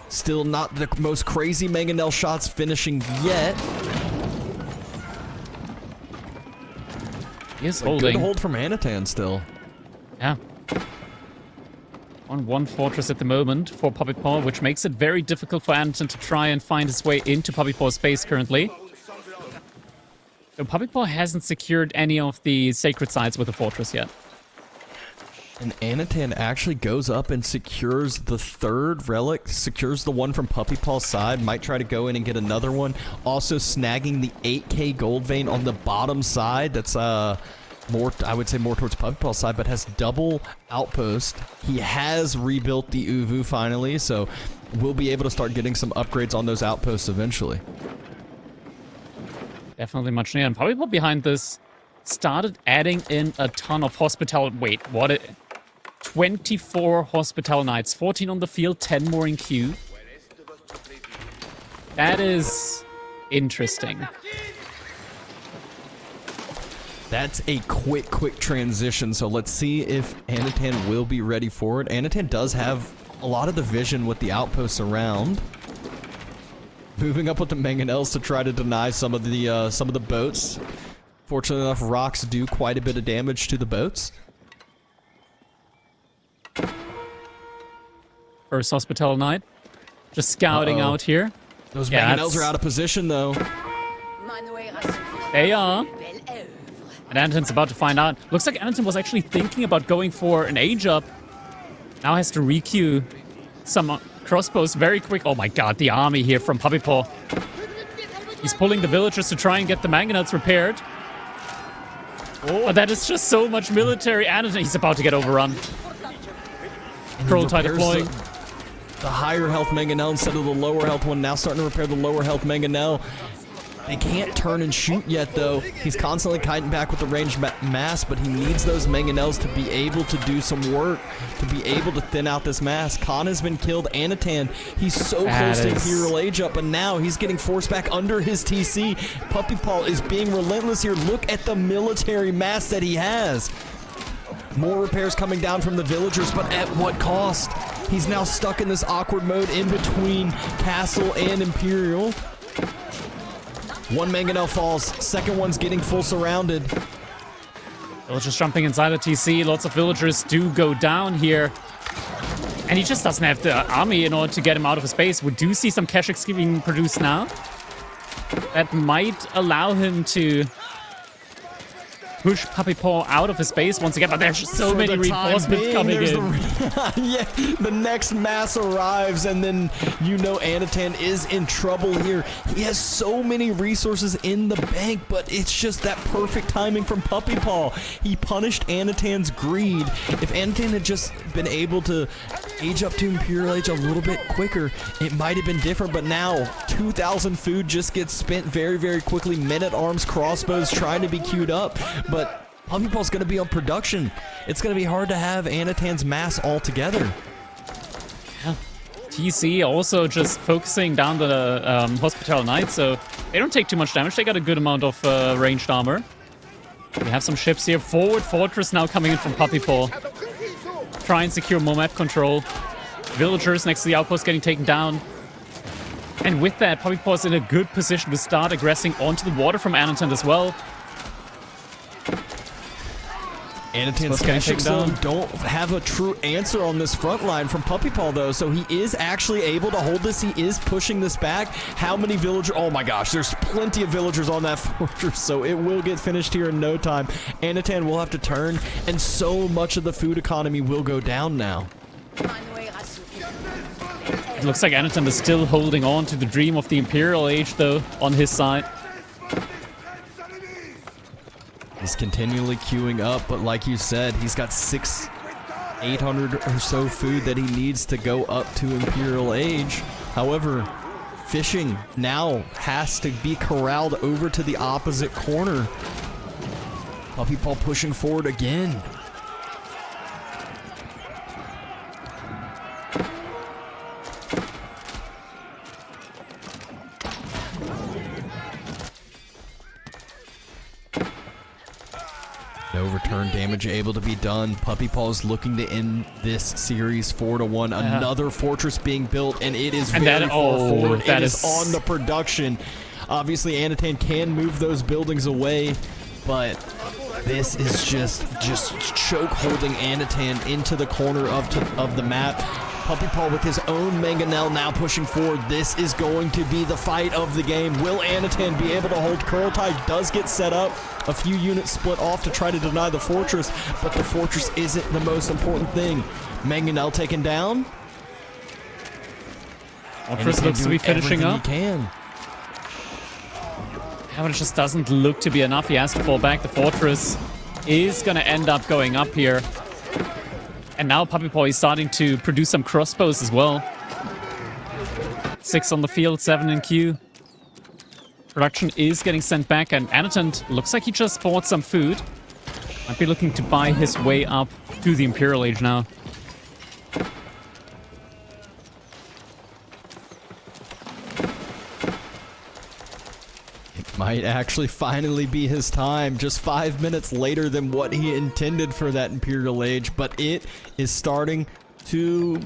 Still not the most crazy mangonel shots finishing yet. He is holding. Good hold from Anotand still. Yeah. On one fortress at the moment for Puppypaw, which makes it very difficult for Anotand to try and find his way into Puppypaw's base currently. So Puppypaw hasn't secured any of the sacred sites with the fortress yet. And Anotand actually goes up and secures the third relic, secures the one from Puppypaw's side, might try to go in and get another one. Also snagging the 8k gold vein on the bottom side. That's more, I would say more towards Puppypaw's side, but has double outpost. He has rebuilt the Uvu finally, so we'll be able to start getting some upgrades on those outposts eventually. Definitely much needed. And Puppypaw behind this started adding in a ton of hospital. Wait, what? 24 hospital knights, 14 on the field, 10 more in queue. That is interesting. That's a quick transition, so let's see if Anotand will be ready for it. Anotand does have a lot of the vision with the outposts around. Moving up with the mangonels to try to deny some of the boats. Fortunately enough, rocks do quite a bit of damage to the boats. First hospital knight, just scouting out here. Those mangonels are out of position though. They are. And Anotand's about to find out. Looks like Anotand was actually thinking about going for an age up. Now has to requeue some crossbows very quick. Oh my god, the army here from Puppypaw. He's pulling the villagers to try and get the mangonels repaired. Oh. But that is just so much military. Anotand, he's about to get overrun. Cruel tide deploying. The higher health mangonel instead of the lower health one. Now starting to repair the lower health mangonel. They can't turn and shoot yet, though. He's constantly kiting back with the ranged mass, but he needs those mangonels to be able to do some work, to be able to thin out this mass. Khan has been killed. Anotand, he's so close to Imperial Age up, but now he's getting forced back under his TC. Puppypaw is being relentless here. Look at the military mass that he has. More repairs coming down from the villagers, but at what cost? He's now stuck in this awkward mode in between Castle and Imperial. One mangonel falls, second one's getting full surrounded. Villagers jumping inside the TC, lots of villagers do go down here. And he just doesn't have the army in order to get him out of his base. We do see some cash being produced now. That might allow him to push Puppypaw out of his base once again, but there's just so many reinforcements coming in. Yeah, the next mass arrives, and then you know Anotand is in trouble here. He has so many resources in the bank, but it's just that perfect timing from Puppypaw. He punished Anotand's greed. If Anotand had just been able to age up to Imperial Age a little bit quicker, it might have been different, but now 2,000 food just gets spent very quickly. Men-at-arms crossbows trying to be queued up, but Puppypaw's going to be on production. It's going to be hard to have Anotand's mass all together. Yeah. TC also just focusing down the Hospital Knights, so they don't take too much damage. They got a good amount of ranged armor. We have some ships here. Forward Fortress now coming in from Puppypaw. Try and secure more map control. Villagers next to the outpost getting taken down. And with that, Puppypaw is in a good position to start aggressing onto the water from Anotand as well. Anotand's Skeshik Zone don't have a true answer on this front line from Puppypaw, though, so he is actually able to hold this. He is pushing this back. How many villagers? Oh my gosh, there's plenty of villagers on that fortress, so it will get finished here in no time. Anotand will have to turn, and so much of the food economy will go down now. It looks like Anotand is still holding on to the dream of the Imperial Age, though, on his side. He's continually queuing up, but like you said, he's got 800 or so food that he needs to go up to Imperial Age. However, fishing now has to be corralled over to the opposite corner. Puppypaw pushing forward again. No return damage able to be done. Puppypaw is looking to end this series 4-1. Another fortress being built, and it is very far forward. It is on the production. Obviously, Anotand can move those buildings away, but this is just choke holding Anotand into the corner of the map. Puppypaw with his own mangonel now pushing forward. This is going to be the fight of the game. Will Anotand be able to hold? Kurultai does get set up. A few units split off to try to deny the fortress, but the fortress isn't the most important thing. Mangonel taken down. Fortress looks to be finishing up. He can. But it just doesn't look to be enough. He has to fall back. The fortress is going to end up going up here. And now Puppypaw is starting to produce some crossbows as well. 6 on the field, 7 in queue. Production is getting sent back, and Anotand looks like he just bought some food. Might be looking to buy his way up to the Imperial Age now. Might actually finally be his time, just 5 minutes later than what he intended for that Imperial Age, but it is starting to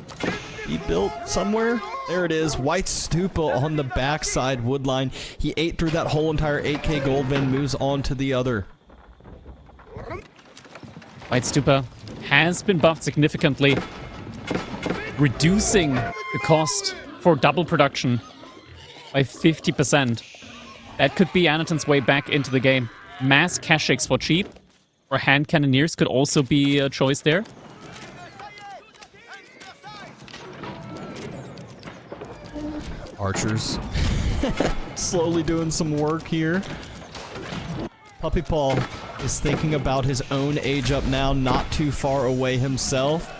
be built somewhere. There it is, White Stupa on the backside woodline. He ate through that whole entire 8k gold vein, moves on to the other. White Stupa has been buffed significantly, reducing the cost for double production by 50%. That could be Anotand's way back into the game. Mass Kashaks for cheap, or hand cannoneers could also be a choice there. Archers slowly doing some work here. Puppypaw is thinking about his own age up now, not too far away himself.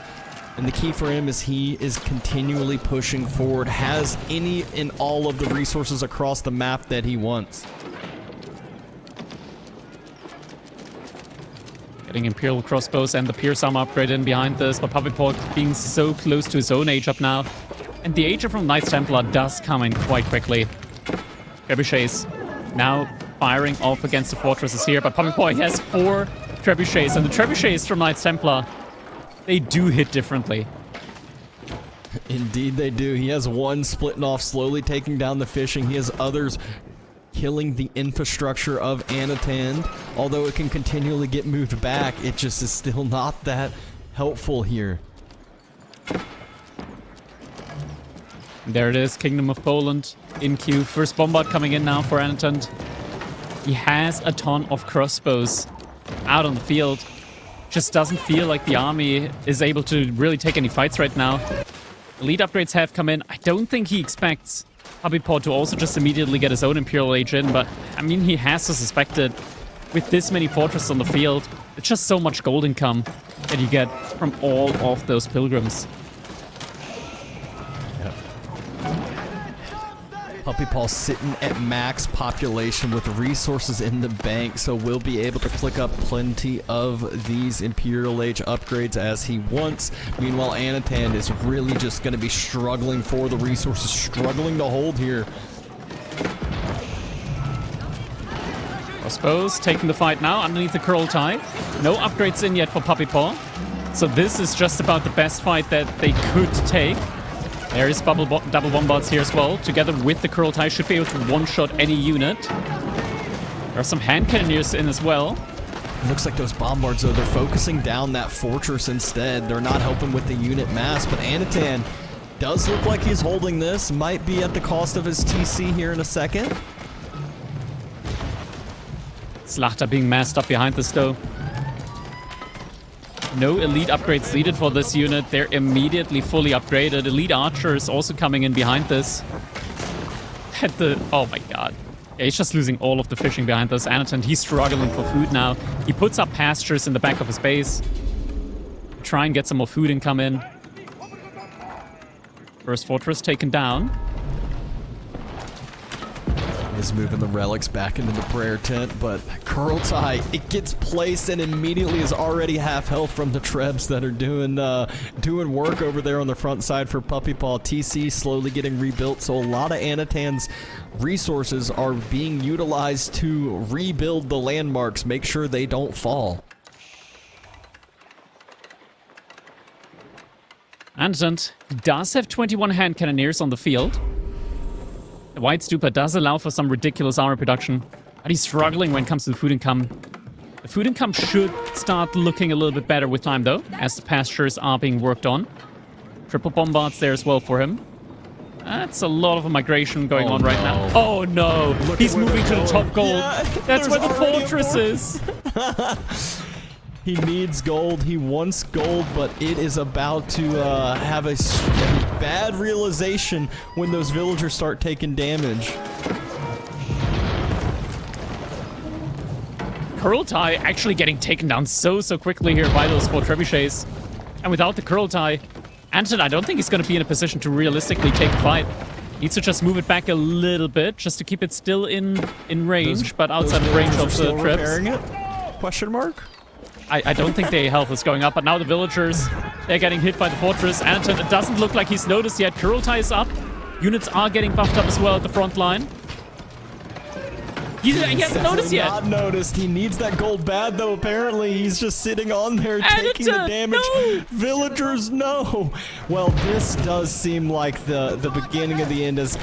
And the key for him is he is continually pushing forward, has any and all of the resources across the map that he wants. Getting Imperial crossbows and the Pierce armor upgrade in behind this, but Puppypaw being so close to his own age up now. And the age from Knights Templar does come in quite quickly. Trebuchets now firing off against the fortresses here, but Puppypaw has 4 Trebuchets, and the Trebuchets from Knights Templar, they do hit differently. Indeed they do. He has one splitting off, slowly taking down the fishing. He has others killing the infrastructure of Anotand. Although it can continually get moved back, it just is still not that helpful here. There it is, Kingdom of Poland in queue. First bombard coming in now for Anotand. He has a ton of crossbows out on the field. Just doesn't feel like the army is able to really take any fights right now. Elite upgrades have come in. I don't think he expects Puppypaw to also just immediately get his own Imperial Age in, but I mean, he has to suspect it. With this many fortresses on the field, it's just so much gold income that you get from all of those pilgrims. Puppypaw sitting at max population with resources in the bank, so will be able to click up plenty of these Imperial Age upgrades as he wants. Meanwhile, Anotand is really just going to be struggling for the resources, struggling to hold here. Crossbows taking the fight now underneath the Kurultai. No upgrades in yet for Puppypaw. So this is just about the best fight that they could take. There is double bombards here as well. Together with the Kurultai, should be able to one-shot any unit. There are some hand cannoneers in as well. Looks like those bombards, though, they're focusing down that fortress instead. They're not helping with the unit mass, but Anotand does look like he's holding this. Might be at the cost of his TC here in a second. Slachta being masked up behind this, though. No elite upgrades needed for this unit. They're immediately fully upgraded. Elite archers also coming in behind this. Oh my god. Yeah, he's just losing all of the fishing behind this. Anotand, he's struggling for food now. He puts up pastures in the back of his base. Try and get some more food and come in. First fortress taken down. Is moving the relics back into the prayer tent, but Kurultai, it gets placed and immediately is already half health from the Trebs that are doing work over there on the front side for Puppypaw. TC slowly getting rebuilt, so a lot of Anotand's resources are being utilized to rebuild the landmarks, make sure they don't fall. Anotand does have 21 hand cannoneers on the field. The White Stupa does allow for some ridiculous armor production, but he's struggling when it comes to the food income. The food income should start looking a little bit better with time, though, as the pastures are being worked on. Triple bombards there as well for him. That's a lot of a migration going on right now. Oh no! He's moving to the top gold. Yeah, that's where the fortress is. He needs gold. He wants gold, but it is about to have a bad realization when those villagers start taking damage. Kurultai actually getting taken down so quickly here by those 4 trebuchets. And without the Kurultai, Anotand, I don't think he's going to be in a position to realistically take a fight. Needs to just move it back a little bit, just to keep it still in range, but outside of range of the Trebs. Question mark? I don't think their health is going up, but now the villagers, they're getting hit by the fortress. Anotand, it doesn't look like he's noticed yet. Kurultai is up. Units are getting buffed up as well at the front line. He hasn't noticed yet. Not noticed. He needs that gold bad, though. Apparently, he's just sitting on there taking the damage. No! Villagers, no. Well, this does seem like the beginning of the end. As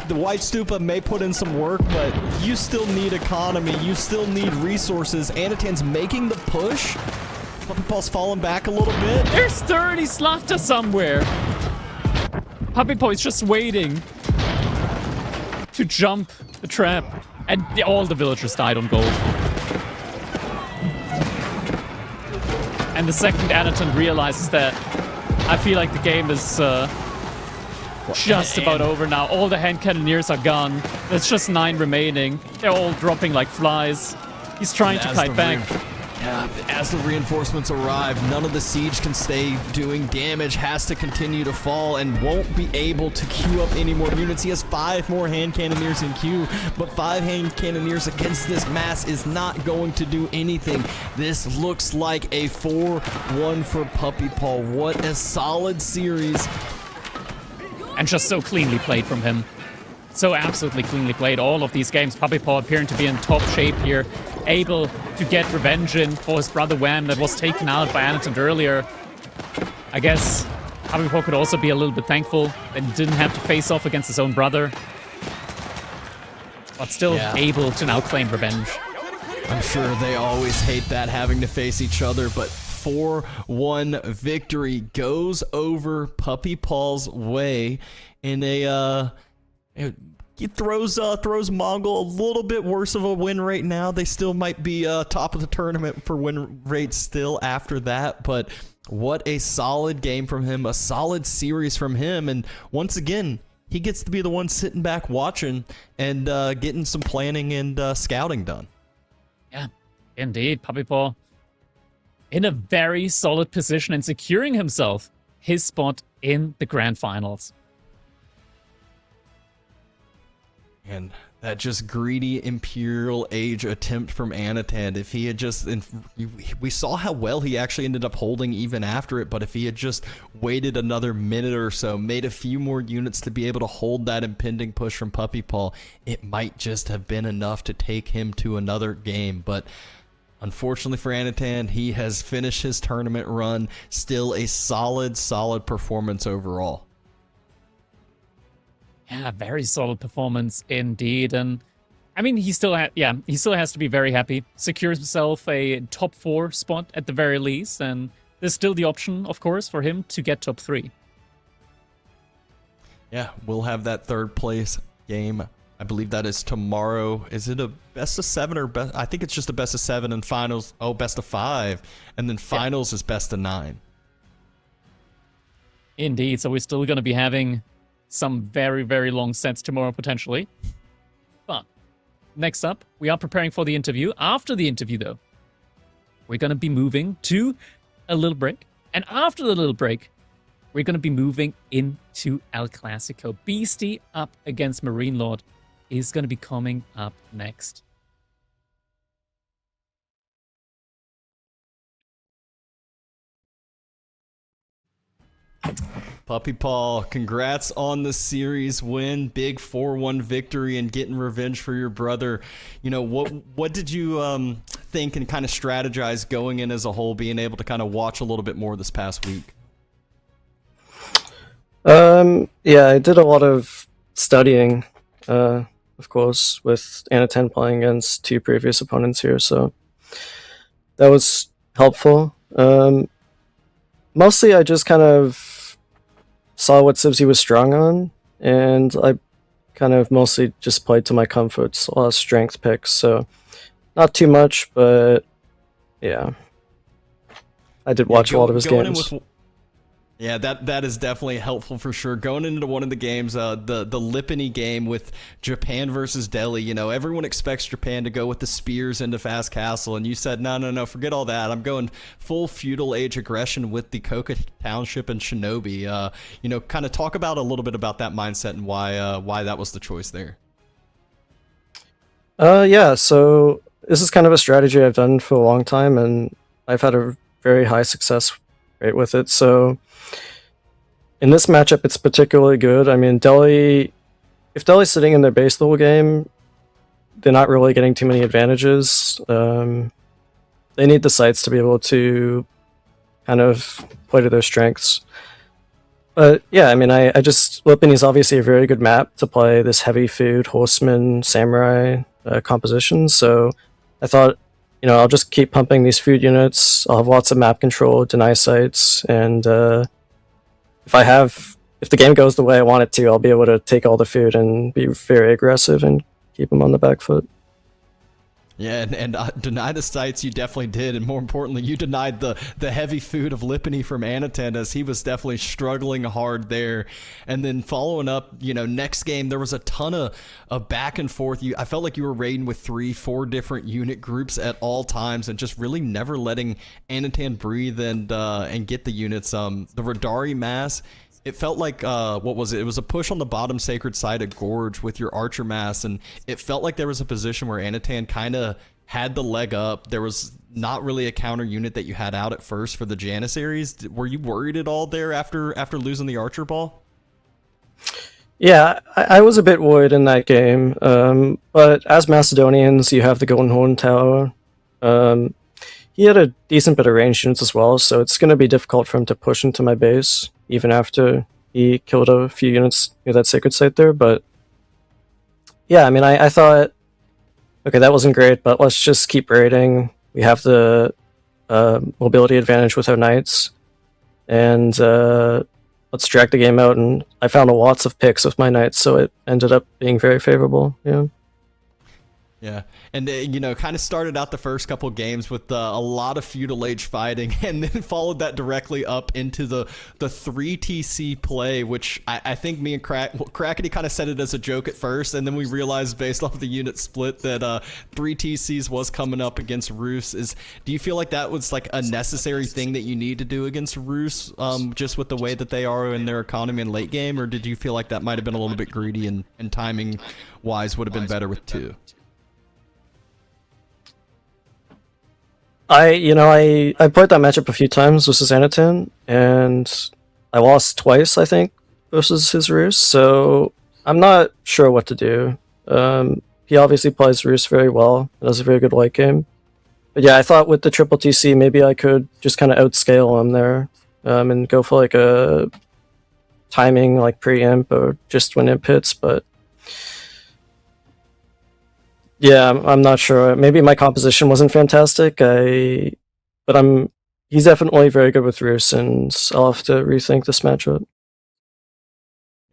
the White Stupa may put in some work, but you still need economy. You still need resources. Anotand's making the push. Puppypaw's falling back a little bit. There's 30 Slachta somewhere. Puppypaw is just waiting to jump the trap. And all the villagers died on gold. And the second Anotand realizes that, I feel like the game is just about over now. All the hand cannoneers are gone. There's just 9 remaining. They're all dropping like flies. He's trying to fight back. Yeah, as the reinforcements arrive, none of the siege can stay doing damage, has to continue to fall, and won't be able to queue up any more units. He has 5 more hand cannoneers in queue, but 5 hand cannoneers against this mass is not going to do anything. This looks like a 4-1 for Puppypaw. What a solid series. And just so cleanly played from him. So absolutely cleanly played. All of these games, Puppypaw appearing to be in top shape here, able to get revenge in for his brother Wham that was taken out by Anotand earlier. I guess Puppypaw could also be a little bit thankful that he didn't have to face off against his own brother. But still able to now claim revenge. I'm sure they always hate that, having to face each other, but 4-1 victory goes over Puppypaw's way in a... He throws Mongol a little bit worse of a win rate now. They still might be top of the tournament for win rates still after that, but what a solid game from him, a solid series from him, and once again, he gets to be the one sitting back watching and getting some planning and scouting done. Yeah, indeed, Puppypaw in a very solid position and securing himself his spot in the grand finals. And that just greedy Imperial Age attempt from Anotand, if he had just... we saw how well he actually ended up holding even after it, but if he had just waited another minute or so, made a few more units to be able to hold that impending push from Puppypaw, it might just have been enough to take him to another game. But unfortunately for Anotand, he has finished his tournament run. Still a solid performance overall. Yeah, very solid performance indeed. And I mean, he still has to be very happy. Secures himself a top 4 spot at the very least, and there's still the option, of course, for him to get top 3. Yeah, we'll have that third place game. I believe that is tomorrow. Is it a best of 7 or best? I think it's just a best of 7 and finals. Oh, best of 5, and then finals is best of 9. Indeed. So we're still going to be having some very, very long sets tomorrow potentially. But next up, we are preparing for the interview. After the interview, though, we're going to be moving to a little break, and after the little break, we're going to be moving into El Clasico. Beastie up against Marine Lord is going to be coming up next. Puppypaw, congrats on the series win, big 4-1 victory, and getting revenge for your brother. You know, what did you think and kind of strategize going in as a whole, being able to kind of watch a little bit more this past week? Yeah, I did a lot of studying, of course, with Anotand playing against 2 previous opponents here, so that was helpful. Mostly I just kind of saw what civs he was strong on, and I kind of mostly just played to my comforts, a lot of strength picks, so not too much, but yeah. I did watch a lot of his games. Yeah, that is definitely helpful for sure. Going into one of the games, the Lipany game with Japan versus Delhi, you know, everyone expects Japan to go with the spears into Fast Castle, and you said, no, forget all that. I'm going full feudal age aggression with the Koka Township and Shinobi. You know, kind of talk about a little bit about that mindset and why that was the choice there. Yeah, so this is kind of a strategy I've done for a long time, and I've had a very high success rate with it, so in this matchup, it's particularly good. I mean, if Delhi's sitting in their base the whole game, they're not really getting too many advantages. They need the sites to be able to kind of play to their strengths. But yeah, I mean, Lipany is obviously a very good map to play this heavy food, horseman, samurai composition, so I thought, you know, I'll just keep pumping these food units, I'll have lots of map control, deny sites, and if the game goes the way I want it to, I'll be able to take all the food and be very aggressive and keep them on the back foot. Yeah, and deny the sites you definitely did, and more importantly, you denied the heavy food of Lipany from Anotand, as he was definitely struggling hard there. And then following up, you know, next game, there was a ton of back and forth. I felt like you were raiding with 3-4 different unit groups at all times, and just really never letting Anotand breathe and get the units. The Radari Mass, it felt like, what was it? It was a push on the bottom sacred side of Gorge with your Archer Mass, and it felt like there was a position where Anotand kind of had the leg up. There was not really a counter unit that you had out at first for the Janissaries. Were you worried at all there after losing the Archer Ball? Yeah, I was a bit worried in that game, but as Macedonians, you have the Golden Horn Tower. He had a decent bit of range units as well, so it's going to be difficult for him to push into my base, even after he killed a few units near that sacred site there. But yeah, I mean, I thought, okay, that wasn't great, but let's just keep raiding. We have the mobility advantage with our knights, and let's drag the game out. And I found lots of picks with my knights, so it ended up being very favorable. Yeah. Yeah, and you know, kind of started out the first couple games with a lot of feudal age fighting, and then followed that directly up into the 3TC play, which I think me and Crackety kind of said it as a joke at first, and then we realized based off the unit split that 3TCs was coming up against Rus. Do you feel like that was like a necessary thing that you need to do against Rus, just with the way that they are in their economy in late game, or did you feel like that might have been a little bit greedy and timing wise would have been better with 2? I played that matchup a few times versus Anotand, and I lost twice, I think, versus his Rus, so I'm not sure what to do. He obviously plays Rus very well, and has a very good late game. But yeah, I thought with the triple TC, maybe I could just kind of outscale him there, and go for like a timing like pre-imp or just when imp hits, but yeah, I'm not sure. Maybe my composition wasn't fantastic. He's definitely very good with Roos, and I'll have to rethink this matchup.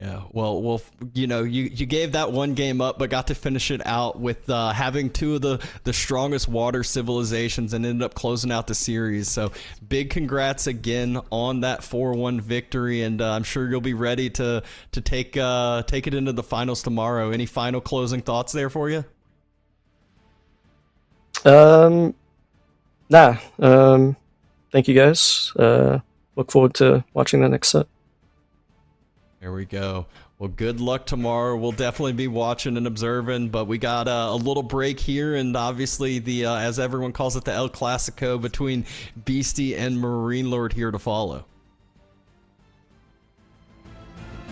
Yeah, well, you know, you gave that one game up, but got to finish it out with having two of the strongest water civilizations and ended up closing out the series. So big congrats again on that 4-1 victory, and I'm sure you'll be ready to take it into the finals tomorrow. Any final closing thoughts there for you? Thank you guys. Look forward to watching the next set. There we go. Well, good luck tomorrow. We'll definitely be watching and observing, but we got a little break here, and obviously the as everyone calls it, the El Clasico between Beastie and Marine Lord here to follow.